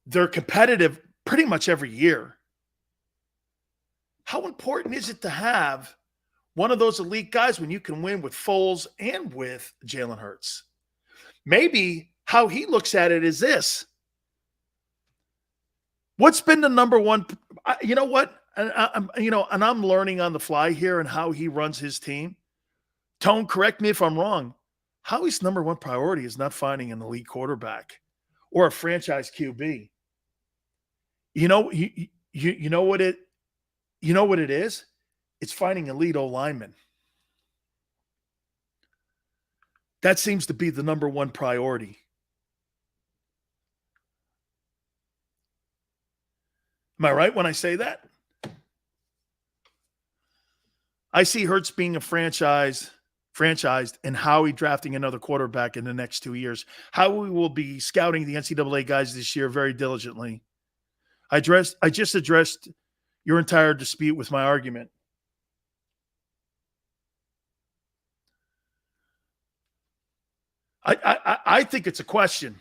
They're competitive pretty much every year. How important is it to have one of those elite guys when you can win with Foles and with Jalen Hurts? Maybe how he looks at it is this. What's been the number one? You know what? And I'm learning on the fly here and how he runs his team. Tone, correct me if I'm wrong. Howie's number one priority is not finding an elite quarterback or a franchise QB. You know what it is? It's finding elite O-linemen. That seems to be the number one priority. Am I right when I say that? I see Hurts being a franchised and Howie drafting another quarterback in the next 2 years. Howie will be scouting the NCAA guys this year very diligently. I just addressed your entire dispute with my argument. I think it's a question.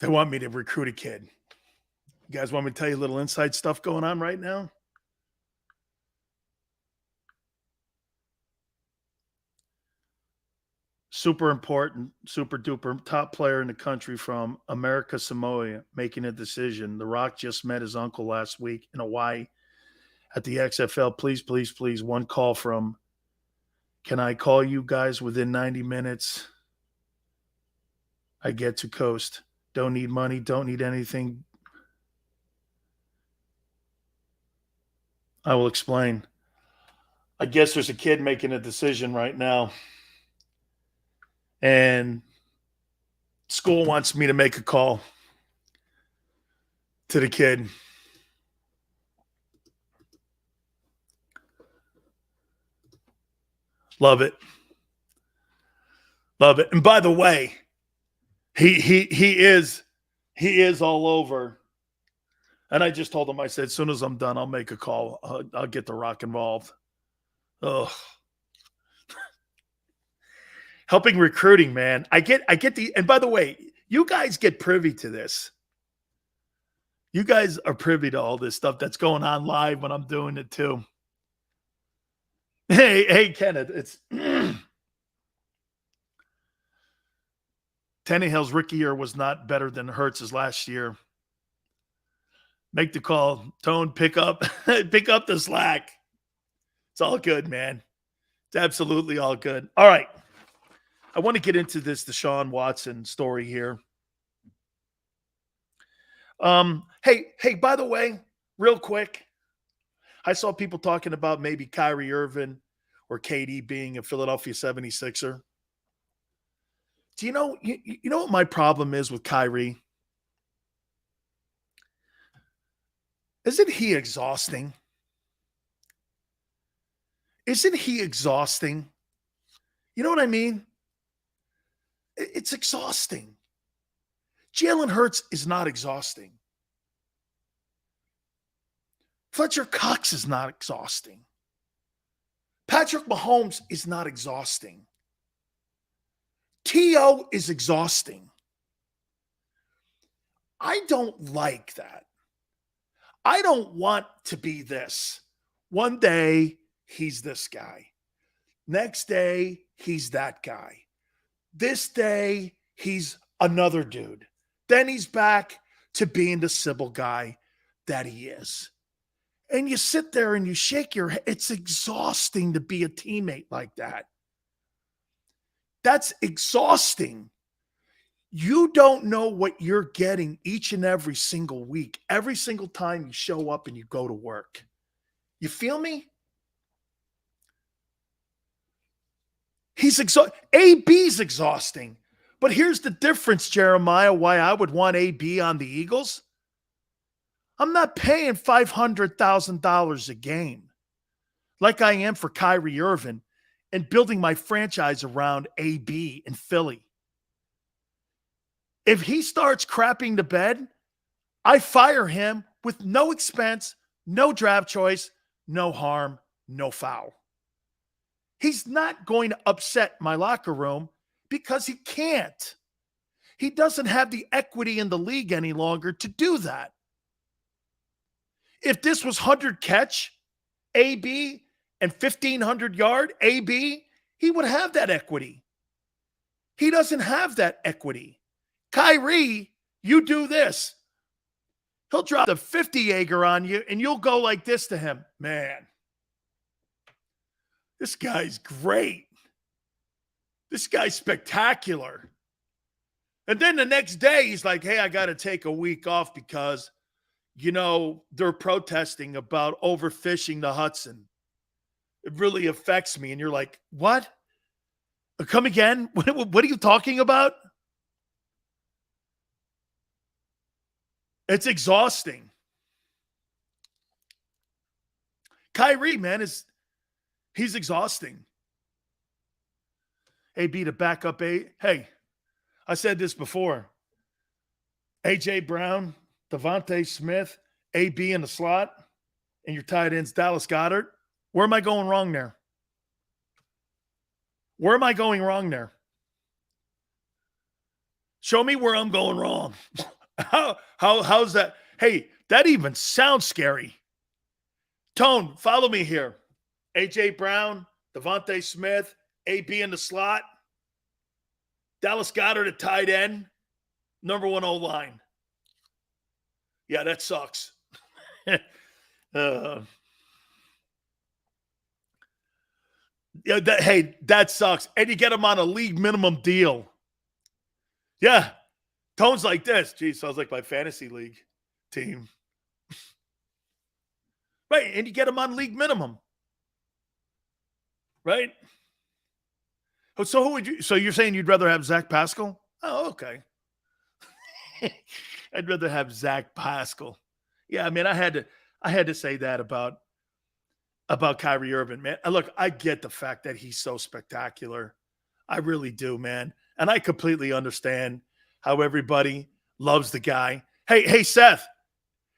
They want me to recruit a kid. You guys want me to tell you a little inside stuff going on right now? Super important, super duper top player in the country from America Samoa making a decision. The Rock just met his uncle last week in Hawaii at the XFL. Please, please, please, one call from, can I call you guys within 90 minutes? I get to coast. Don't need money, don't need anything. I will explain. I guess there's a kid making a decision right now. And school wants me to make a call to the kid. Love it. Love it. And by the way, he is all over. And I just told him, I said, as soon as I'm done, I'll make a call. I'll get the Rock involved. Ugh. Helping recruiting, man. I get the, and by the way, you guys get privy to this. You guys are privy to all this stuff that's going on live when I'm doing it too. Hey, Kenneth, it's Tannehill's rookie year was not better than Hurts' last year. Make the call. Tone, pick up the slack. It's all good, man. It's absolutely all good. All right. I want to get into this Deshaun Watson story here. Hey, by the way, real quick, I saw people talking about maybe Kyrie Irving or KD being a Philadelphia 76er. Do you know what my problem is with Kyrie? Isn't he exhausting? Isn't he exhausting? You know what I mean? It's exhausting. Jalen Hurts is not exhausting. Fletcher Cox is not exhausting. Patrick Mahomes is not exhausting. T.O. is exhausting. I don't like that. I don't want to be this. One day, he's this guy. Next day, he's that guy. This day, he's another dude. Then he's back to being the Sybil guy that he is. And you sit there and you shake your head. It's exhausting to be a teammate like that. That's exhausting. You don't know what you're getting each and every single week, every single time you show up and you go to work. You feel me? He's exhausting. AB's exhausting. But here's the difference, Jeremiah, why I would want AB on the Eagles. I'm not paying $500,000 a game like I am for Kyrie Irving and building my franchise around AB in Philly. If he starts crapping the bed, I fire him with no expense, no draft choice, no harm, no foul. He's not going to upset my locker room because he can't. He doesn't have the equity in the league any longer to do that. If this was 100 catch, AB, and 1,500 yard, AB, he would have that equity. He doesn't have that equity. Kyrie, you do this. He'll drop the 50 Jaeger on you, and you'll go like this to him. Man, this guy's great. This guy's spectacular. And then the next day, he's like, hey, I got to take a week off because, they're protesting about overfishing the Hudson. It really affects me. And you're like, what? Come again? What are you talking about? It's exhausting. Kyrie, man, he's exhausting. AB to back up Hey, I said this before. A.J. Brown, Devontae Smith, AB in the slot, and your tight ends, Dallas Goddard. Where am I going wrong there? Where am I going wrong there? Show me where I'm going wrong. How's that? Hey, that even sounds scary. Tone, follow me here. A.J. Brown, Devontae Smith, AB in the slot, Dallas Goddard at tight end, number 1 O-line. Yeah, that sucks. That sucks. And you get him on a league minimum deal. Yeah. Tone's like this. Geez, sounds like my fantasy league team. Right. And you get him on league minimum. Right? So you're saying you'd rather have Zach Pascal? Oh, okay. I'd rather have Zach Pascal. Yeah, I mean, I had to say that about Kyrie Irving, man. Look, I get the fact that he's so spectacular. I really do, man. And I completely understand how everybody loves the guy. Hey, Seth.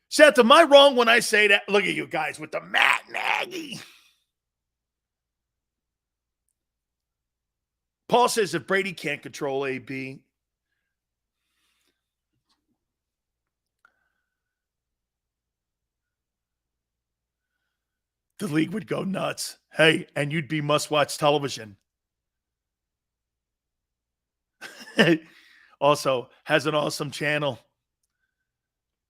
Seth, am I wrong when I say that? Look at you guys with the Matt Nagy. Paul says if Brady can't control AB, the league would go nuts. Hey, and you'd be must-watch television. Also has an awesome channel.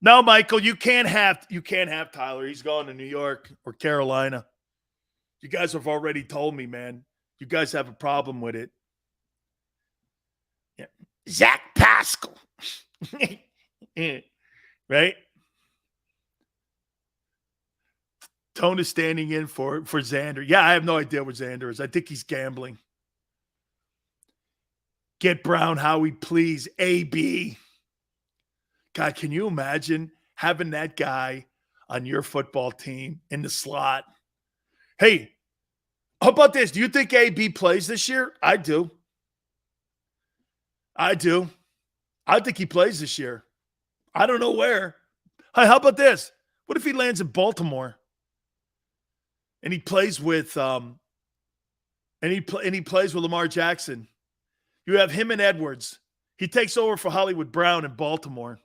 No, Michael, you can't have Tyler. He's going to New York or Carolina. You guys have already told me, man. You guys have a problem with it. Yeah. Zach Pascal. Right? Tone is standing in for Xander. Yeah, I have no idea what Xander is. I think he's gambling. Get Brown, Howie, please. AB. God, can you imagine having that guy on your football team in the slot? Hey, how about this? Do you think AB plays this year? I do. I do. I think he plays this year. I don't know where. Hey, how about this? What if he lands in Baltimore and he plays with and he plays with Lamar Jackson? You have him and Edwards. He takes over for Hollywood Brown in Baltimore.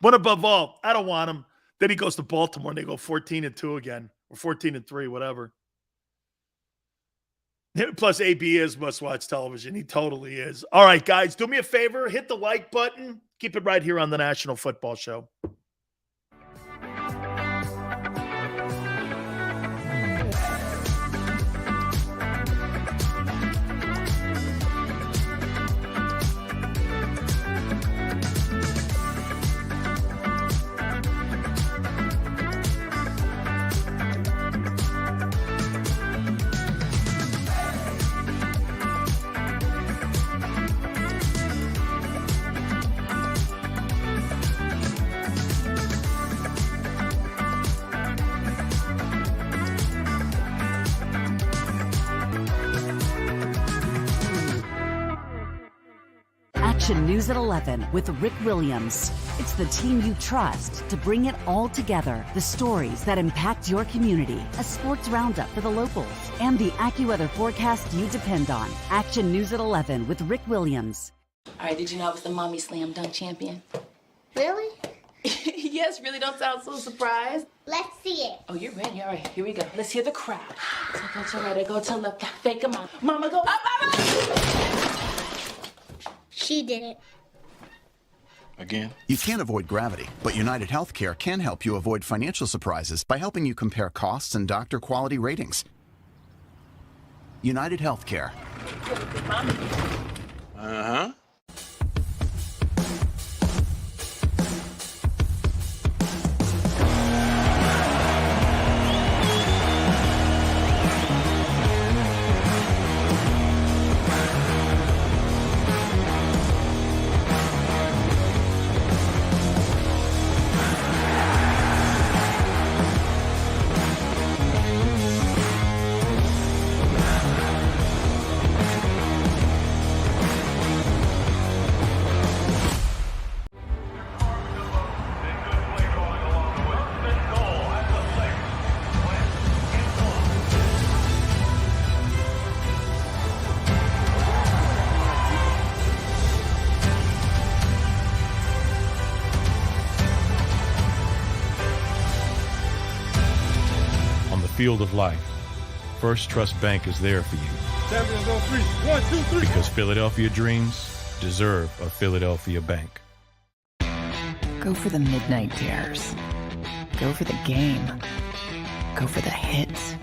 One above all, I don't want him. Then he goes to Baltimore and they go 14-2 again, or 14-3, whatever. Plus, AB is must-watch television. He totally is. All right, guys, do me a favor. Hit the like button. Keep it right here on the National Football Show. Action News at 11 with Rick Williams. It's the team you trust to bring it all together. The stories that impact your community, a sports roundup for the locals, and the AccuWeather forecast you depend on. Action News at 11 with Rick Williams. All right, did you know I was the mommy slam dunk champion? Really? Yes, really, don't sound so surprised. Let's see it. Oh, you're ready. All right, here we go. Let's hear the crowd. So go to right, go to left, fake 'em out. Mama, go up, up, up. She did it. Again? You can't avoid gravity, but United Healthcare can help you avoid financial surprises by helping you compare costs and doctor quality ratings. United Healthcare. Uh-huh. Field of life, First Trust Bank is there for you. Champions on 3. 1, 2, 3. Because Philadelphia dreams deserve a Philadelphia bank. Go for the midnight dares. Go for the game. Go for the hits.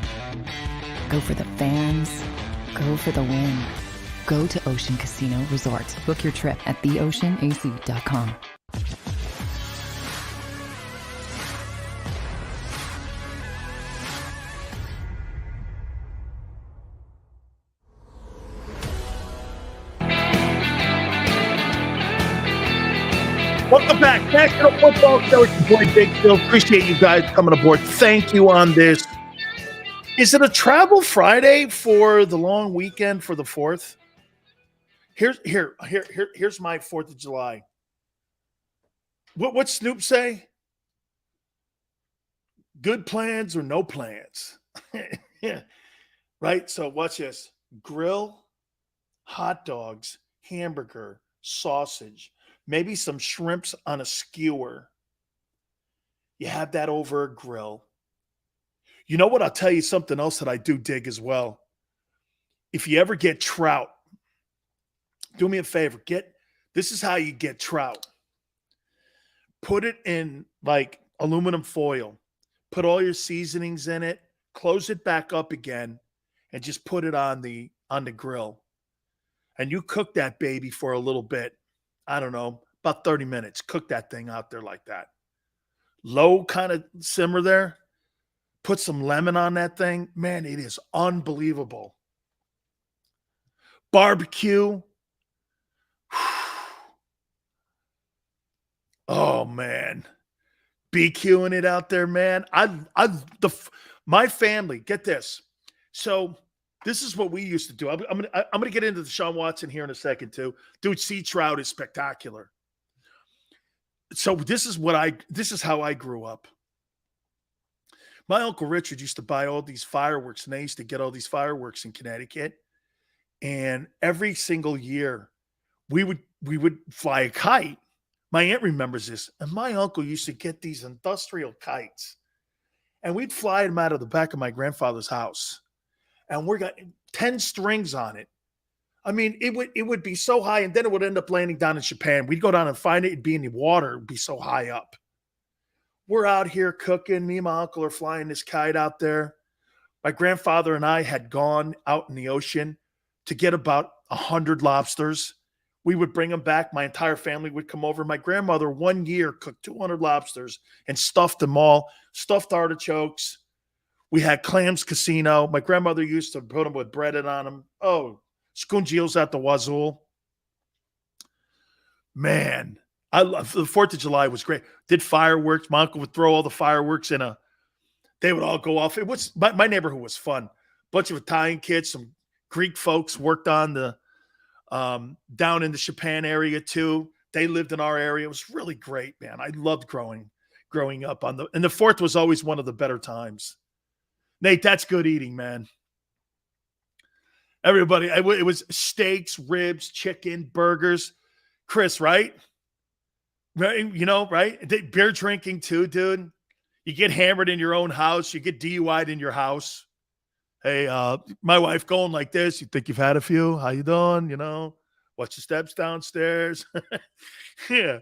Go for the fans. Go for the win. Go to Ocean Casino Resort. Book your trip at theoceanac.com. Welcome back. National Football Show. It's your boy Big Phil. Appreciate you guys coming aboard. Thank you on this. Is it a travel Friday for the long weekend for the 4th? Here's my 4th of July. What Snoop say? Good plans or no plans. Yeah. Right? So watch this. Grill, hot dogs, hamburger, sausage, maybe some shrimps on a skewer. You have that over a grill. You know what? I'll tell you something else that I do dig as well. If you ever get trout, do me a favor. This is how you get trout. Put it in like aluminum foil. Put all your seasonings in it. Close it back up again, and just put it on the grill. And you cook that baby for a little bit. I don't know, about 30 minutes. Cook that thing out there like that. Low kind of simmer there. Put some lemon on that thing. Man, it is unbelievable. Barbecue. Oh, man. BQing it out there, man. My family, get this. So This is what we used to do. I'm gonna get into the Deshaun Watson here in a second too. Dude, C. Trout is spectacular. So this is how I grew up. My Uncle Richard used to buy all these fireworks, and I used to get all these fireworks in Connecticut. And every single year, we would fly a kite. My aunt remembers this. And my uncle used to get these industrial kites. And we'd fly them out of the back of my grandfather's house. And we got 10 strings on it. I mean, it would be so high, and then it would end up landing down in Japan. We'd go down and find it. It'd be in the water. It'd be so high up. We're out here cooking. Me and my uncle are flying this kite out there. My grandfather and I had gone out in the ocean to get about 100 lobsters. We would bring them back. My entire family would come over. My grandmother, 1 year, cooked 200 lobsters and stuffed them all, stuffed artichokes. We had clams casino. My grandmother used to put them with bread on them. Oh, scungils at the wazoo. Man, I love the 4th of July was great. Did fireworks. My uncle would throw all the fireworks they would all go off. It was my neighborhood was fun. Bunch of Italian kids, some Greek folks worked on the down in the Japan area too. They lived in our area. It was really great, man. I loved growing up and the 4th was always one of the better times. Nate, that's good eating, man. Everybody, it was steaks, ribs, chicken, burgers. Chris, right? Right, right? Beer drinking too, dude. You get hammered in your own house. You get DUI'd in your house. Hey, my wife going like this. You think you've had a few? How you doing? Watch the steps downstairs. Yeah,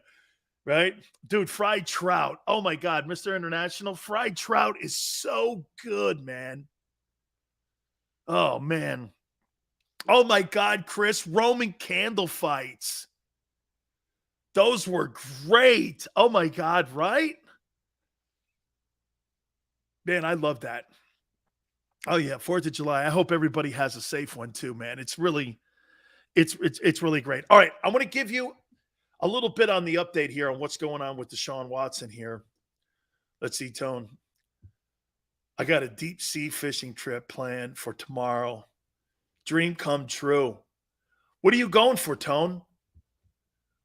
right? Dude, fried trout. Oh, my God, Mr. International. Fried trout is so good, man. Oh, man. Oh, my God, Chris. Roman candle fights. Those were great. Oh, my God, right? Man, I love that. Oh, yeah, 4th of July. I hope everybody has a safe one, too, man. It's really great. All right, I want to give you a little bit on the update here on what's going on with Deshaun Watson here. Let's see, Tone. I got a deep sea fishing trip planned for tomorrow. Dream come true. What are you going for, Tone?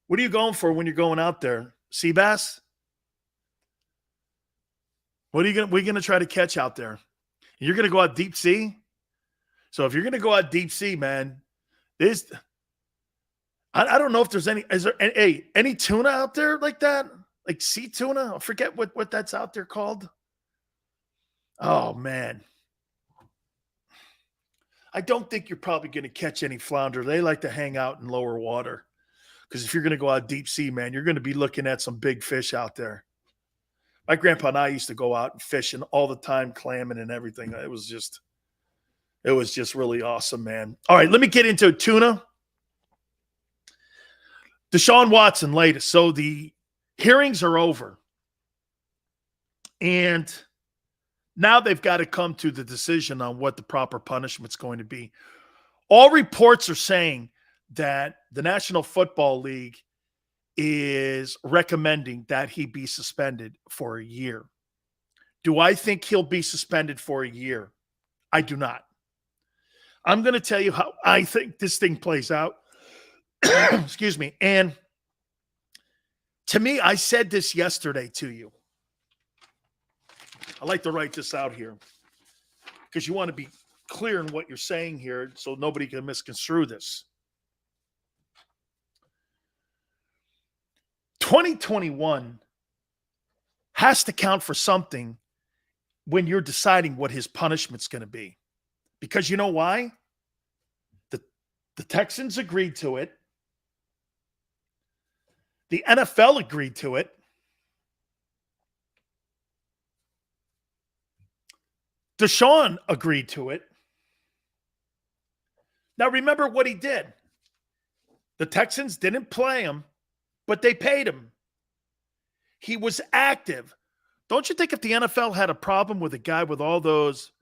What are you going for when you're going out there? Sea bass? What are you going to try to catch out there? You're going to go out deep sea? So if you're going to go out deep sea, man, I don't know if there's is there any tuna out there like that? Like sea tuna? I forget what that's out there called. Oh, man. I don't think you're probably going to catch any flounder. They like to hang out in lower water. Because if you're going to go out deep sea, man, you're going to be looking at some big fish out there. My grandpa and I used to go out and fishing all the time, clamming and everything. It was just really awesome, man. All right, let me get into tuna. Deshaun Watson latest. So the hearings are over. And now they've got to come to the decision on what the proper punishment's going to be. All reports are saying that the National Football League is recommending that he be suspended for a year. Do I think he'll be suspended for a year? I do not. I'm going to tell you how I think this thing plays out. Excuse me. And to me, I said this yesterday to you. I like to write this out here because you want to be clear in what you're saying here so nobody can misconstrue this. 2021 has to count for something when you're deciding what his punishment's going to be. Because you know why? The Texans agreed to it. The NFL agreed to it. Deshaun agreed to it. Now remember what he did. The Texans didn't play him, but they paid him. He was active. Don't you think if the NFL had a problem with a guy with all those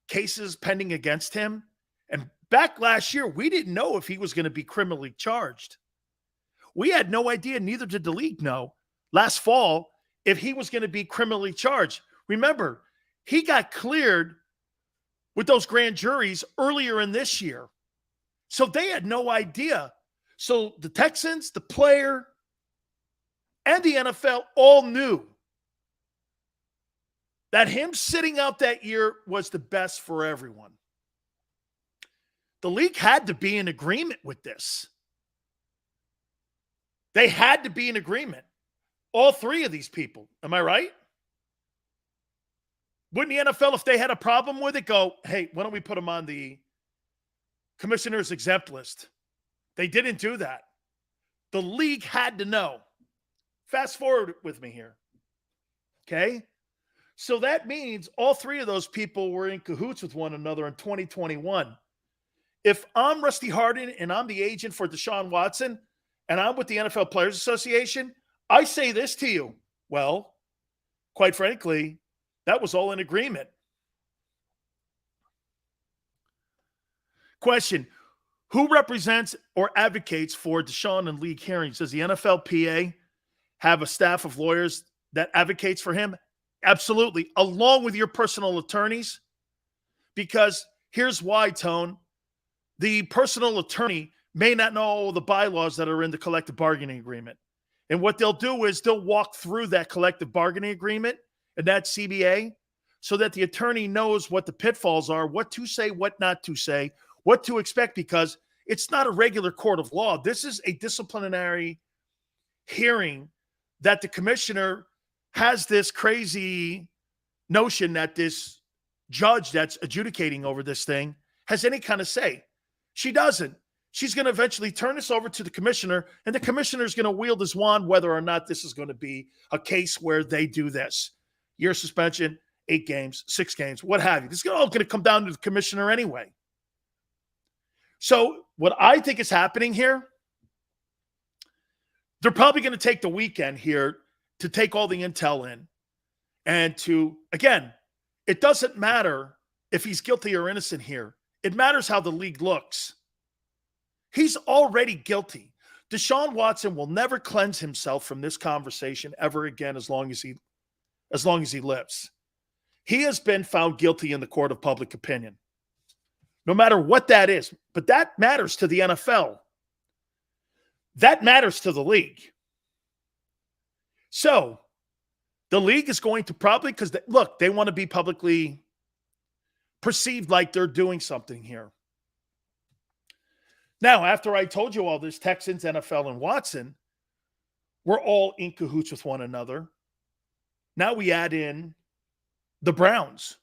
cases pending against him, and back last year, we didn't know if he was going to be criminally charged. We had no idea, neither did the league know, last fall, if he was going to be criminally charged. Remember, he got cleared with those grand juries earlier in this year. So they had no idea. So the Texans, the player, and the NFL all knew that him sitting out that year was the best for everyone. The league had to be in agreement with this. They had to be in agreement. All three of these people. Am I right? Wouldn't the NFL, if they had a problem with it, go, hey, why don't we put them on the commissioner's exempt list? They didn't do that. The league had to know. Fast forward with me here. Okay? So that means all three of those people were in cahoots with one another in 2021. If I'm Rusty Hardin and I'm the agent for Deshaun Watson and I'm with the NFL Players Association, I say this to you. Well, quite frankly, that was all in agreement. Question: who represents or advocates for Deshaun in league hearings? Does the NFLPA have a staff of lawyers that advocates for him? Absolutely, along with your personal attorneys. Because here's why, Tone. The personal attorney may not know all the bylaws that are in the collective bargaining agreement. And what they'll do is they'll walk through that collective bargaining agreement and that CBA so that the attorney knows what the pitfalls are, what to say, what not to say, what to expect, because it's not a regular court of law. This is a disciplinary hearing that the commissioner has this crazy notion that this judge that's adjudicating over this thing has any kind of say. She doesn't. She's going to eventually turn this over to the commissioner, and the commissioner is going to wield his wand whether or not this is going to be a case where they do this. Year suspension, 8 games, 6 games, what have you. This is all going to come down to the commissioner anyway. So what I think is happening here, they're probably going to take the weekend here to take all the intel in and to, again, it doesn't matter if he's guilty or innocent here. It matters how the league looks. He's already guilty. Deshaun Watson will never cleanse himself from this conversation ever again as long as he lives. He has been found guilty in the court of public opinion. No matter what that is. But that matters to the NFL. That matters to the league. So the league is going to probably, because look, they want to be publicly perceived like they're doing something here. Now, after I told you all this, Texans, NFL, and Watson were all in cahoots with one another. Now we add in the Browns.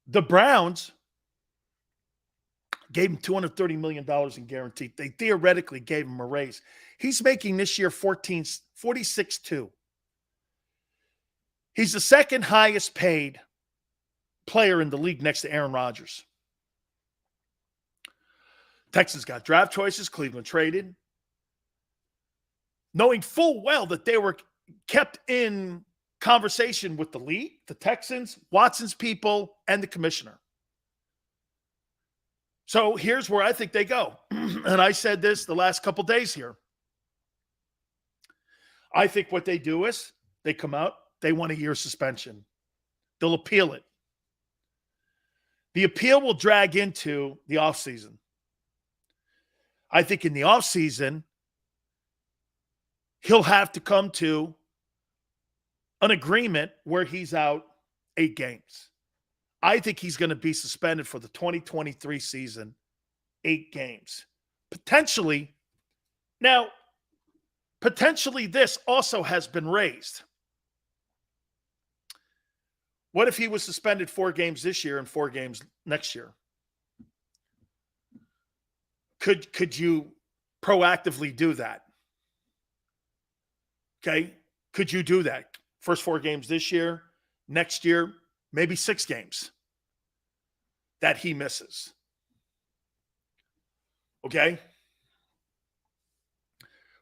The Browns gave him $230 million in guaranteed. They theoretically gave him a raise. He's making this year $46.2. He's the second highest paid player in the league next to Aaron Rodgers. Texans got draft choices. Cleveland traded, knowing full well that they were kept in conversation with the league, the Texans, Watson's people, and the commissioner. So here's where I think they go. And I said this the last couple days here. I think what they do is they come out, they want a year suspension. They'll appeal it. The appeal will drag into the offseason. I think in the offseason, he'll have to come to an agreement where he's out 8 games. I think he's going to be suspended for the 2023 season, 8 games. Potentially, now, potentially this also has been raised. What if he was suspended 4 games this year and 4 games next year? Could you proactively do that? Okay. Could you do that? First 4 games this year, next year, maybe 6 games that he misses. Okay.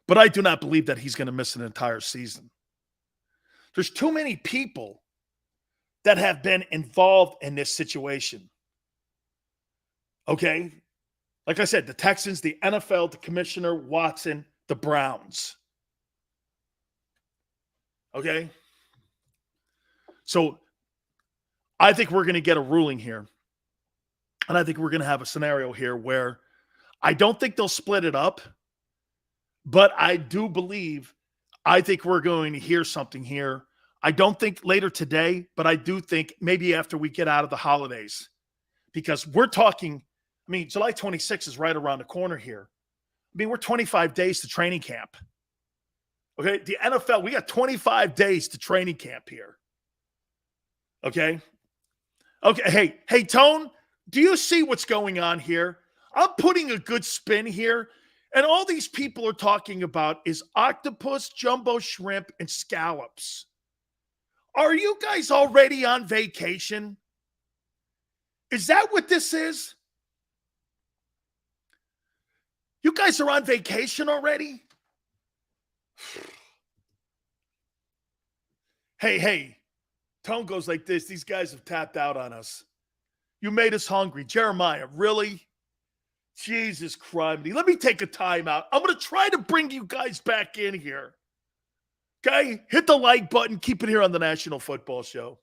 But I do not believe that he's going to miss an entire season. There's too many people that have been involved in this situation. Okay. Like I said, the Texans, the NFL, the commissioner, Watson, the Browns. Okay. So I think we're going to get a ruling here. And I think we're going to have a scenario here where I don't think they'll split it up, but I do believe, I think we're going to hear something here. I don't think later today, but I do think maybe after we get out of the holidays, because we're talking, I mean, July 26th is right around the corner here. I mean, we're 25 days to training camp. Okay, the NFL, we got 25 days to training camp here. Okay? Okay, hey, Tone, do you see what's going on here? I'm putting a good spin here, and all these people are talking about is octopus, jumbo shrimp, and scallops. Are you guys already on vacation? Is that what this is? You guys are on vacation already? Hey, Tone goes like this. These guys have tapped out on us. You made us hungry. Jeremiah, really? Jesus Christ. Let me take a timeout. I'm going to try to bring you guys back in here. Okay? Hit the like button. Keep it here on the National Football Show.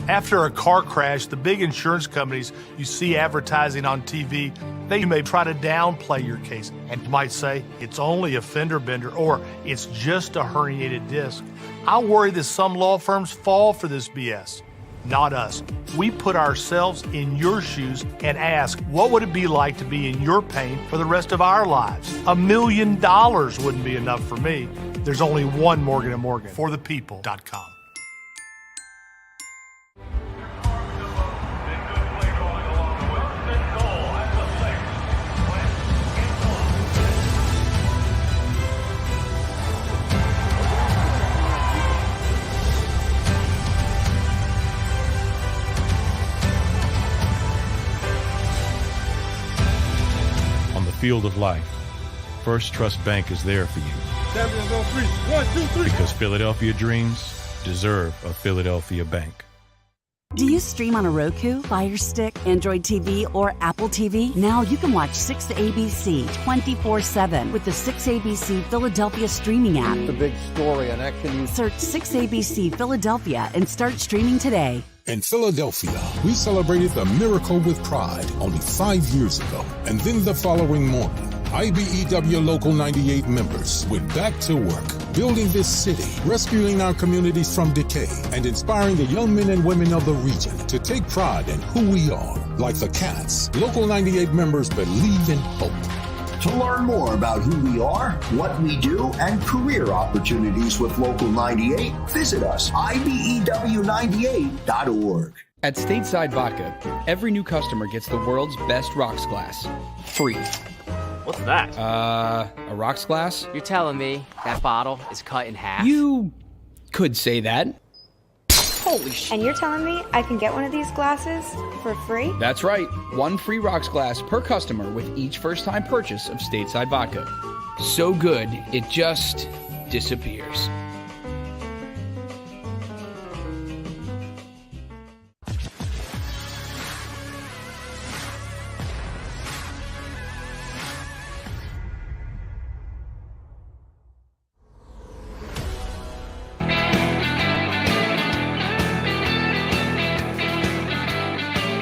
After a car crash, the big insurance companies you see advertising on TV, they may try to downplay your case and might say it's only a fender bender or it's just a herniated disc. I worry that some law firms fall for this BS. Not us. We put ourselves in your shoes and ask, what would it be like to be in your pain for the rest of our lives? $1 million wouldn't be enough for me. There's only one Morgan & Morgan. ForThePeople.com. Field of life, First Trust Bank is there for you. Champions on 3. 1, 2, 3. Because Philadelphia dreams deserve a Philadelphia bank. Do you stream on a Roku, Fire Stick, Android TV, or Apple TV? Now you can watch 6ABC 24/7 with the 6ABC Philadelphia streaming app. The big story on Action News. Search 6ABC Philadelphia and start streaming today. In Philadelphia, we celebrated the miracle with pride only 5 years ago. And then the following morning, IBEW Local 98 members went back to work, building this city, rescuing our communities from decay, and inspiring the young men and women of the region to take pride in who we are. Like the Cats, Local 98 members believe in hope. To learn more about who we are, what we do, and career opportunities with Local 98, visit us, IBEW98.org. At Stateside Vodka, every new customer gets the world's best rocks glass. Free. What's that? A rocks glass? You're telling me that bottle is cut in half? You could say that. Holy shit. And you're telling me I can get one of these glasses for free? That's right. One free rocks glass per customer with each first-time purchase of Stateside Vodka. So good, it just disappears.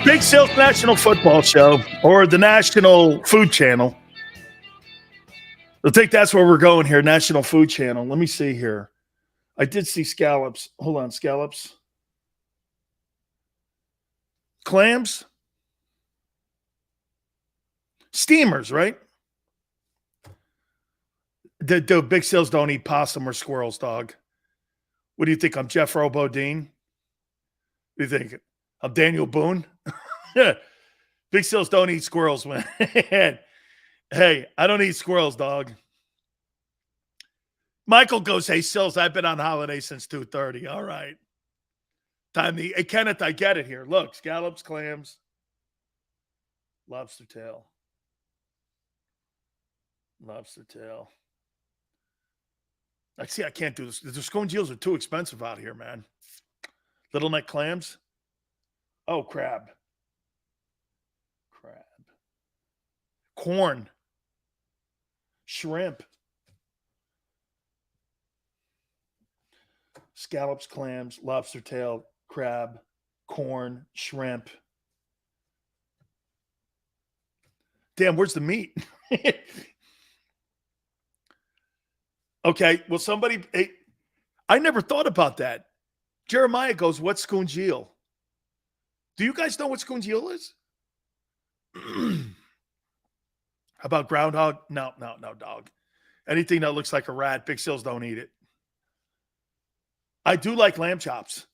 Big Sales National Football Show, or the National Food Channel. I think that's where we're going here, National Food Channel. Let me see here. I did see scallops. Hold on, scallops. Clams? Steamers, right? The Big Sales don't eat possum or squirrels, dog. What do you think? I'm Jeff Robodine? What do you think? I'm Daniel Boone? Big Sales don't eat squirrels, man. Hey, I don't eat squirrels, dog. Michael goes, hey, Sills, I've been on holiday since 2:30. All right. Hey, Kenneth, I get it here. Look, scallops, clams, lobster tail. Lobster tail. I can't do this. The scongeals are too expensive out here, man. Little neck clams. Oh, crab. Corn. Shrimp. Scallops, clams, lobster tail, crab, corn, shrimp. Damn, where's the meat? Okay, well, somebody, I never thought about that. Jeremiah goes, what's scongeal? Do you guys know what scongeal is? How about groundhog? No, dog. Anything that looks like a rat, Big Sills don't eat it. I do like lamb chops.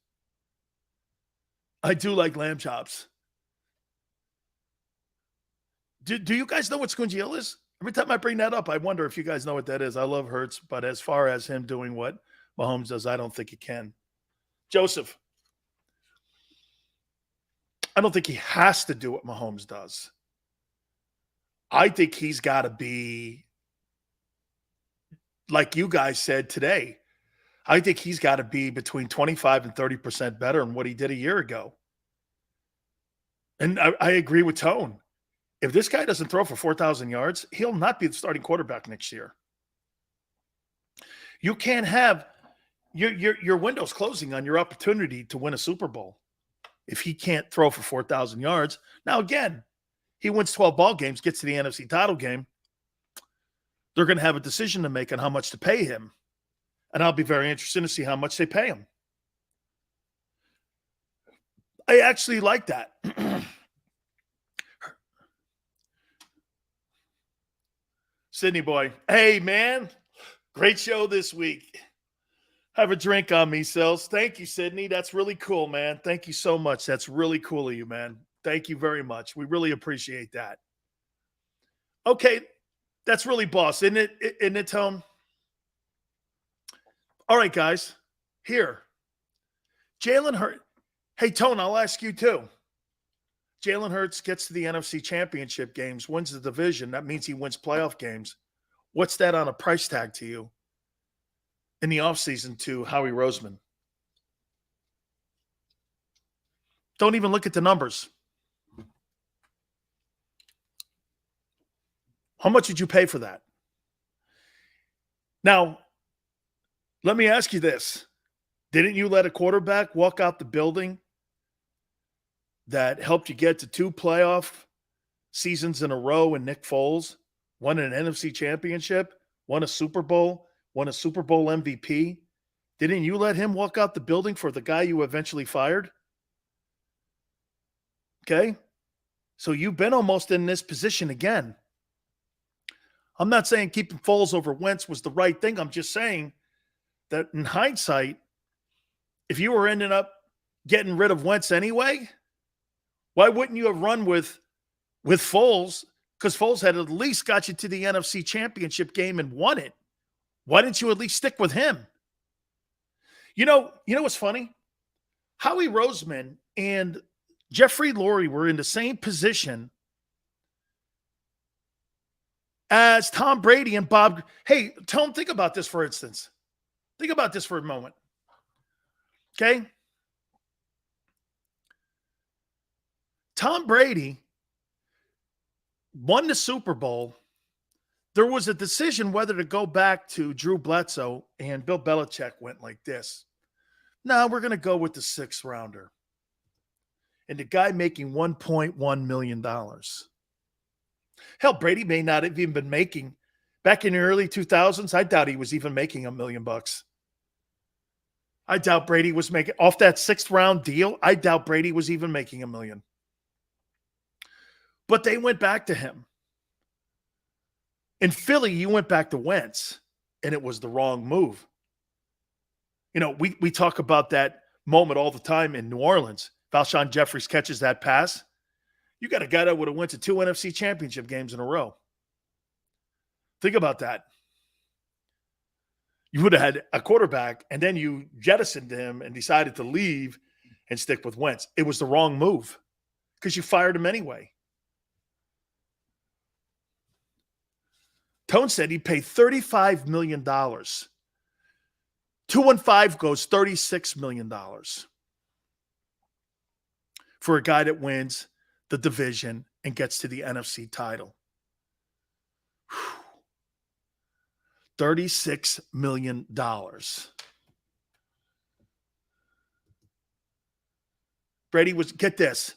Do you guys know what scongeal is? Every time I bring that up, I wonder if you guys know what that is. I love Hurts, but as far as him doing what Mahomes does, I don't think he can. Joseph, I don't think he has to do what Mahomes does. I think he's got to be, like you guys said today, I think he's got to be between 25 and 30% better than what he did a year ago. And I agree with Tone. If this guy doesn't throw for 4,000 yards, he'll not be the starting quarterback next year. You can't have your window's closing on your opportunity to win a Super Bowl if he can't throw for 4,000 yards. Now, again, he wins 12 ball games, gets to the NFC title game. They're going to have a decision to make on how much to pay him. And I'll be very interested to see how much they pay him. I actually like that. Sydney boy. Hey, man. Great show this week. Have a drink on me, Sills. Thank you, Sydney. That's really cool, man. Thank you so much. That's really cool of you, man. Thank you very much. We really appreciate that. Okay. That's really boss, isn't it? Isn't it, Tone? All right, guys. Here. Jalen Hurts. Hey, Tone, I'll ask you too. Jalen Hurts gets to the NFC Championship games, wins the division. That means he wins playoff games. What's that on a price tag to you in the offseason to Howie Roseman? Don't even look at the numbers. How much did you pay for that? Now, let me ask you this. Didn't you let a quarterback walk out the building that helped you get to 2 playoff seasons in a row in Nick Foles, won an NFC championship, won a Super Bowl MVP? Didn't you let him walk out the building for the guy you eventually fired? Okay? So you've been almost in this position again. I'm not saying keeping Foles over Wentz was the right thing. I'm just saying that in hindsight, if you were ending up getting rid of Wentz anyway, why wouldn't you have run with Foles? Because Foles had at least got you to the NFC Championship game and won it. Why didn't you at least stick with him? You know what's funny? Howie Roseman and Jeffrey Lurie were in the same position as Tom Brady and Bob. Hey, Tom, think about this for instance. Think about this for a moment. Okay? Tom Brady won the Super Bowl. There was a decision whether to go back to Drew Bledsoe, and Bill Belichick went like this. No, we're going to go with the 6th rounder. And the guy making $1.1 million. Hell, Brady may not have even been making, back in the early 2000s, I doubt he was even making $1 million. I doubt Brady was making, off that 6th round deal, I doubt Brady was even making $1 million. But they went back to him. In Philly, you went back to Wentz, and it was the wrong move. You know, we talk about that moment all the time in New Orleans. If Alshon Jeffries catches that pass, you got a guy that would have went to 2 NFC championship games in a row. Think about that. You would have had a quarterback, and then you jettisoned him and decided to leave and stick with Wentz. It was the wrong move because you fired him anyway. Tone said he'd pay $35 million. 215 goes $36 million for a guy that wins the division and gets to the NFC title. $36 million. Brady was, get this.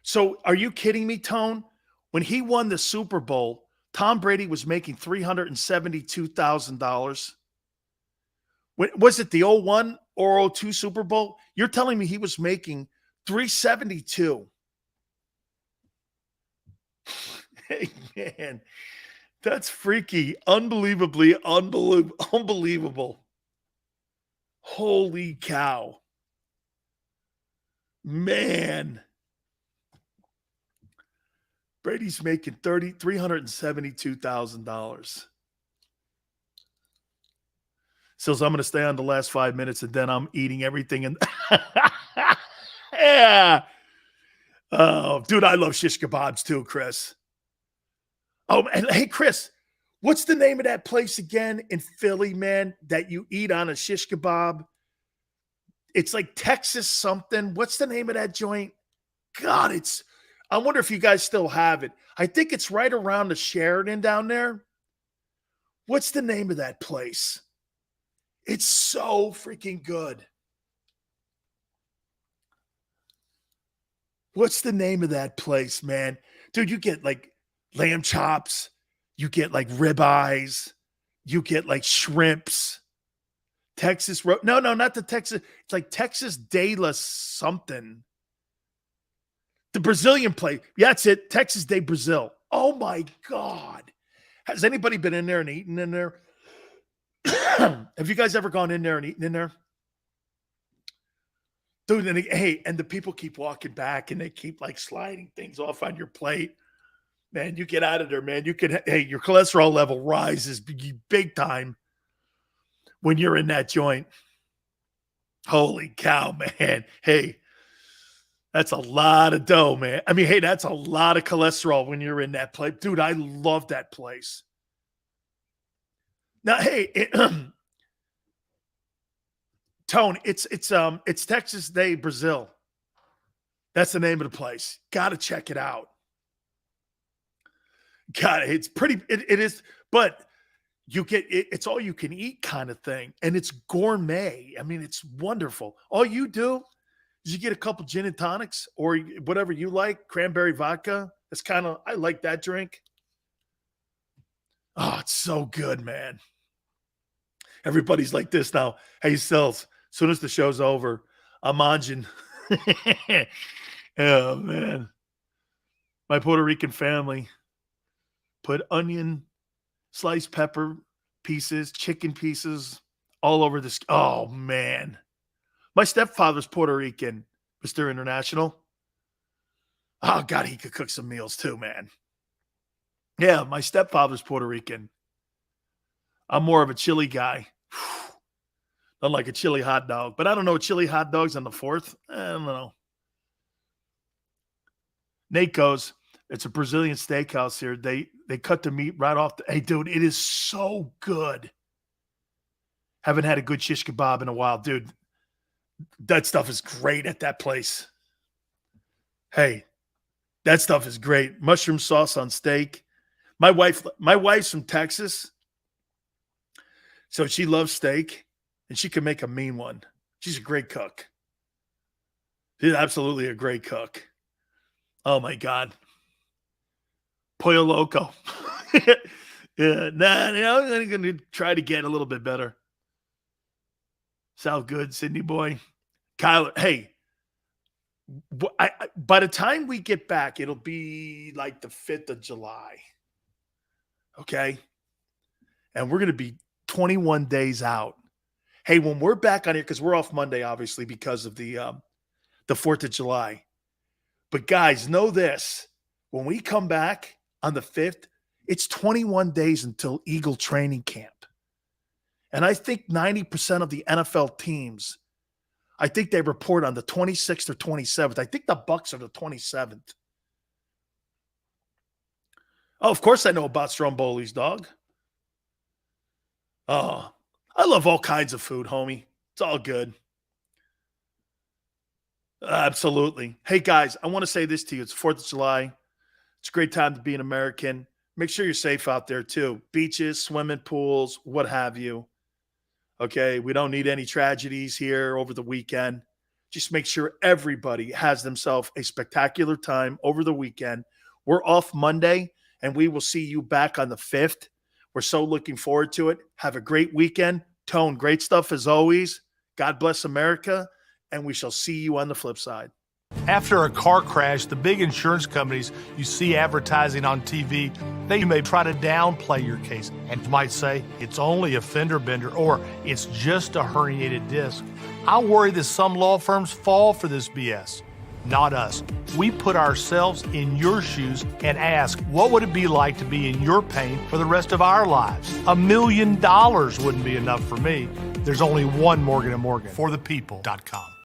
So are you kidding me, Tone? When he won the Super Bowl, Tom Brady was making $372,000. Was it the 01 or 02 Super Bowl? You're telling me he was making $372. Hey, man, that's freaky. Unbelievable. Holy cow. Man. Brady's making $372,000. So I'm going to stay on the last 5 minutes and then I'm eating everything. And yeah. Oh, dude, I love shish kebabs too, Chris. Oh, and hey, Chris, what's the name of that place again in Philly, man, that you eat on a shish kebab? It's like Texas something. What's the name of that joint? God, I wonder if you guys still have it. I think it's right around the Sheridan down there. What's the name of that place? It's so freaking good. What's the name of that place, man? Dude, you get like lamb chops. You get like ribeyes. You get like shrimps. Texas. No, not the Texas. It's like Texas de la something. The Brazilian place. Yeah, that's it. Texas de Brazil. Oh, my God. Has anybody been in there and eaten in there? Have you guys ever gone in there and eaten in there? Dude, and the people keep walking back and they keep like sliding things off on your plate. Man, you get out of there, man. Your cholesterol level rises big time when you're in that joint. Holy cow, man. Hey, that's a lot of dough, man. I mean, hey, that's a lot of cholesterol when you're in that place. Dude, I love that place. Now, hey, Tone, it's Texas de Brazil. That's the name of the place. Got to check it out. God, it's pretty. It is, but you get it's all you can eat kind of thing, and it's gourmet. I mean, it's wonderful. All you do is you get a couple gin and tonics or whatever you like, cranberry vodka. It's kind of, I like that drink. Oh, it's so good, man. Everybody's like this now. Hey, Sills, as soon as the show's over, I'm manging. Oh, man. My Puerto Rican family put onion, sliced pepper pieces, chicken pieces all over this. Oh, man. My stepfather's Puerto Rican, Mr. International. Oh, God, he could cook some meals too, man. Yeah, my stepfather's Puerto Rican. I'm more of a chili guy. Not like a chili hot dog. But I don't know, chili hot dogs on the 4th? I don't know. Nate goes, it's a Brazilian steakhouse here. They cut the meat right off. Hey, dude, it is so good. Haven't had a good shish kebab in a while, dude. That stuff is great at that place. Hey, that stuff is great. Mushroom sauce on steak. My wife's from Texas, so she loves steak, and she can make a mean one. She's a great cook. She's absolutely a great cook. Oh, my God. Pollo Loco. Yeah, I'm going to try to get a little bit better. Sound good, Sydney boy. Kyler, hey, by the time we get back, it'll be like the 5th of July. Okay? And we're going to be 21 days out. Hey, when we're back on here, because we're off Monday, obviously, because of the 4th of July. But guys, know this. When we come back on the 5th, it's 21 days until Eagle training camp. And I think 90% of the NFL teams I think they report on the 26th or 27th. I think the Bucks are the 27th. Oh, of course I know about Stromboli's, dog. Oh, I love all kinds of food, homie. It's all good. Absolutely. Hey, guys, I want to say this to you. It's 4th of July. It's a great time to be an American. Make sure you're safe out there, too. Beaches, swimming pools, what have you. Okay, we don't need any tragedies here over the weekend. Just make sure everybody has themselves a spectacular time over the weekend. We're off Monday, and we will see you back on the 5th. We're so looking forward to it. Have a great weekend. Tone, great stuff as always. God bless America, and we shall see you on the flip side. After a car crash, the big insurance companies you see advertising on TV, they may try to downplay your case and might say it's only a fender bender or it's just a herniated disc. I worry that some law firms fall for this BS. Not us. We put ourselves in your shoes and ask, what would it be like to be in your pain for the rest of our lives? $1 million wouldn't be enough for me. There's only one Morgan & Morgan. ForThePeople.com.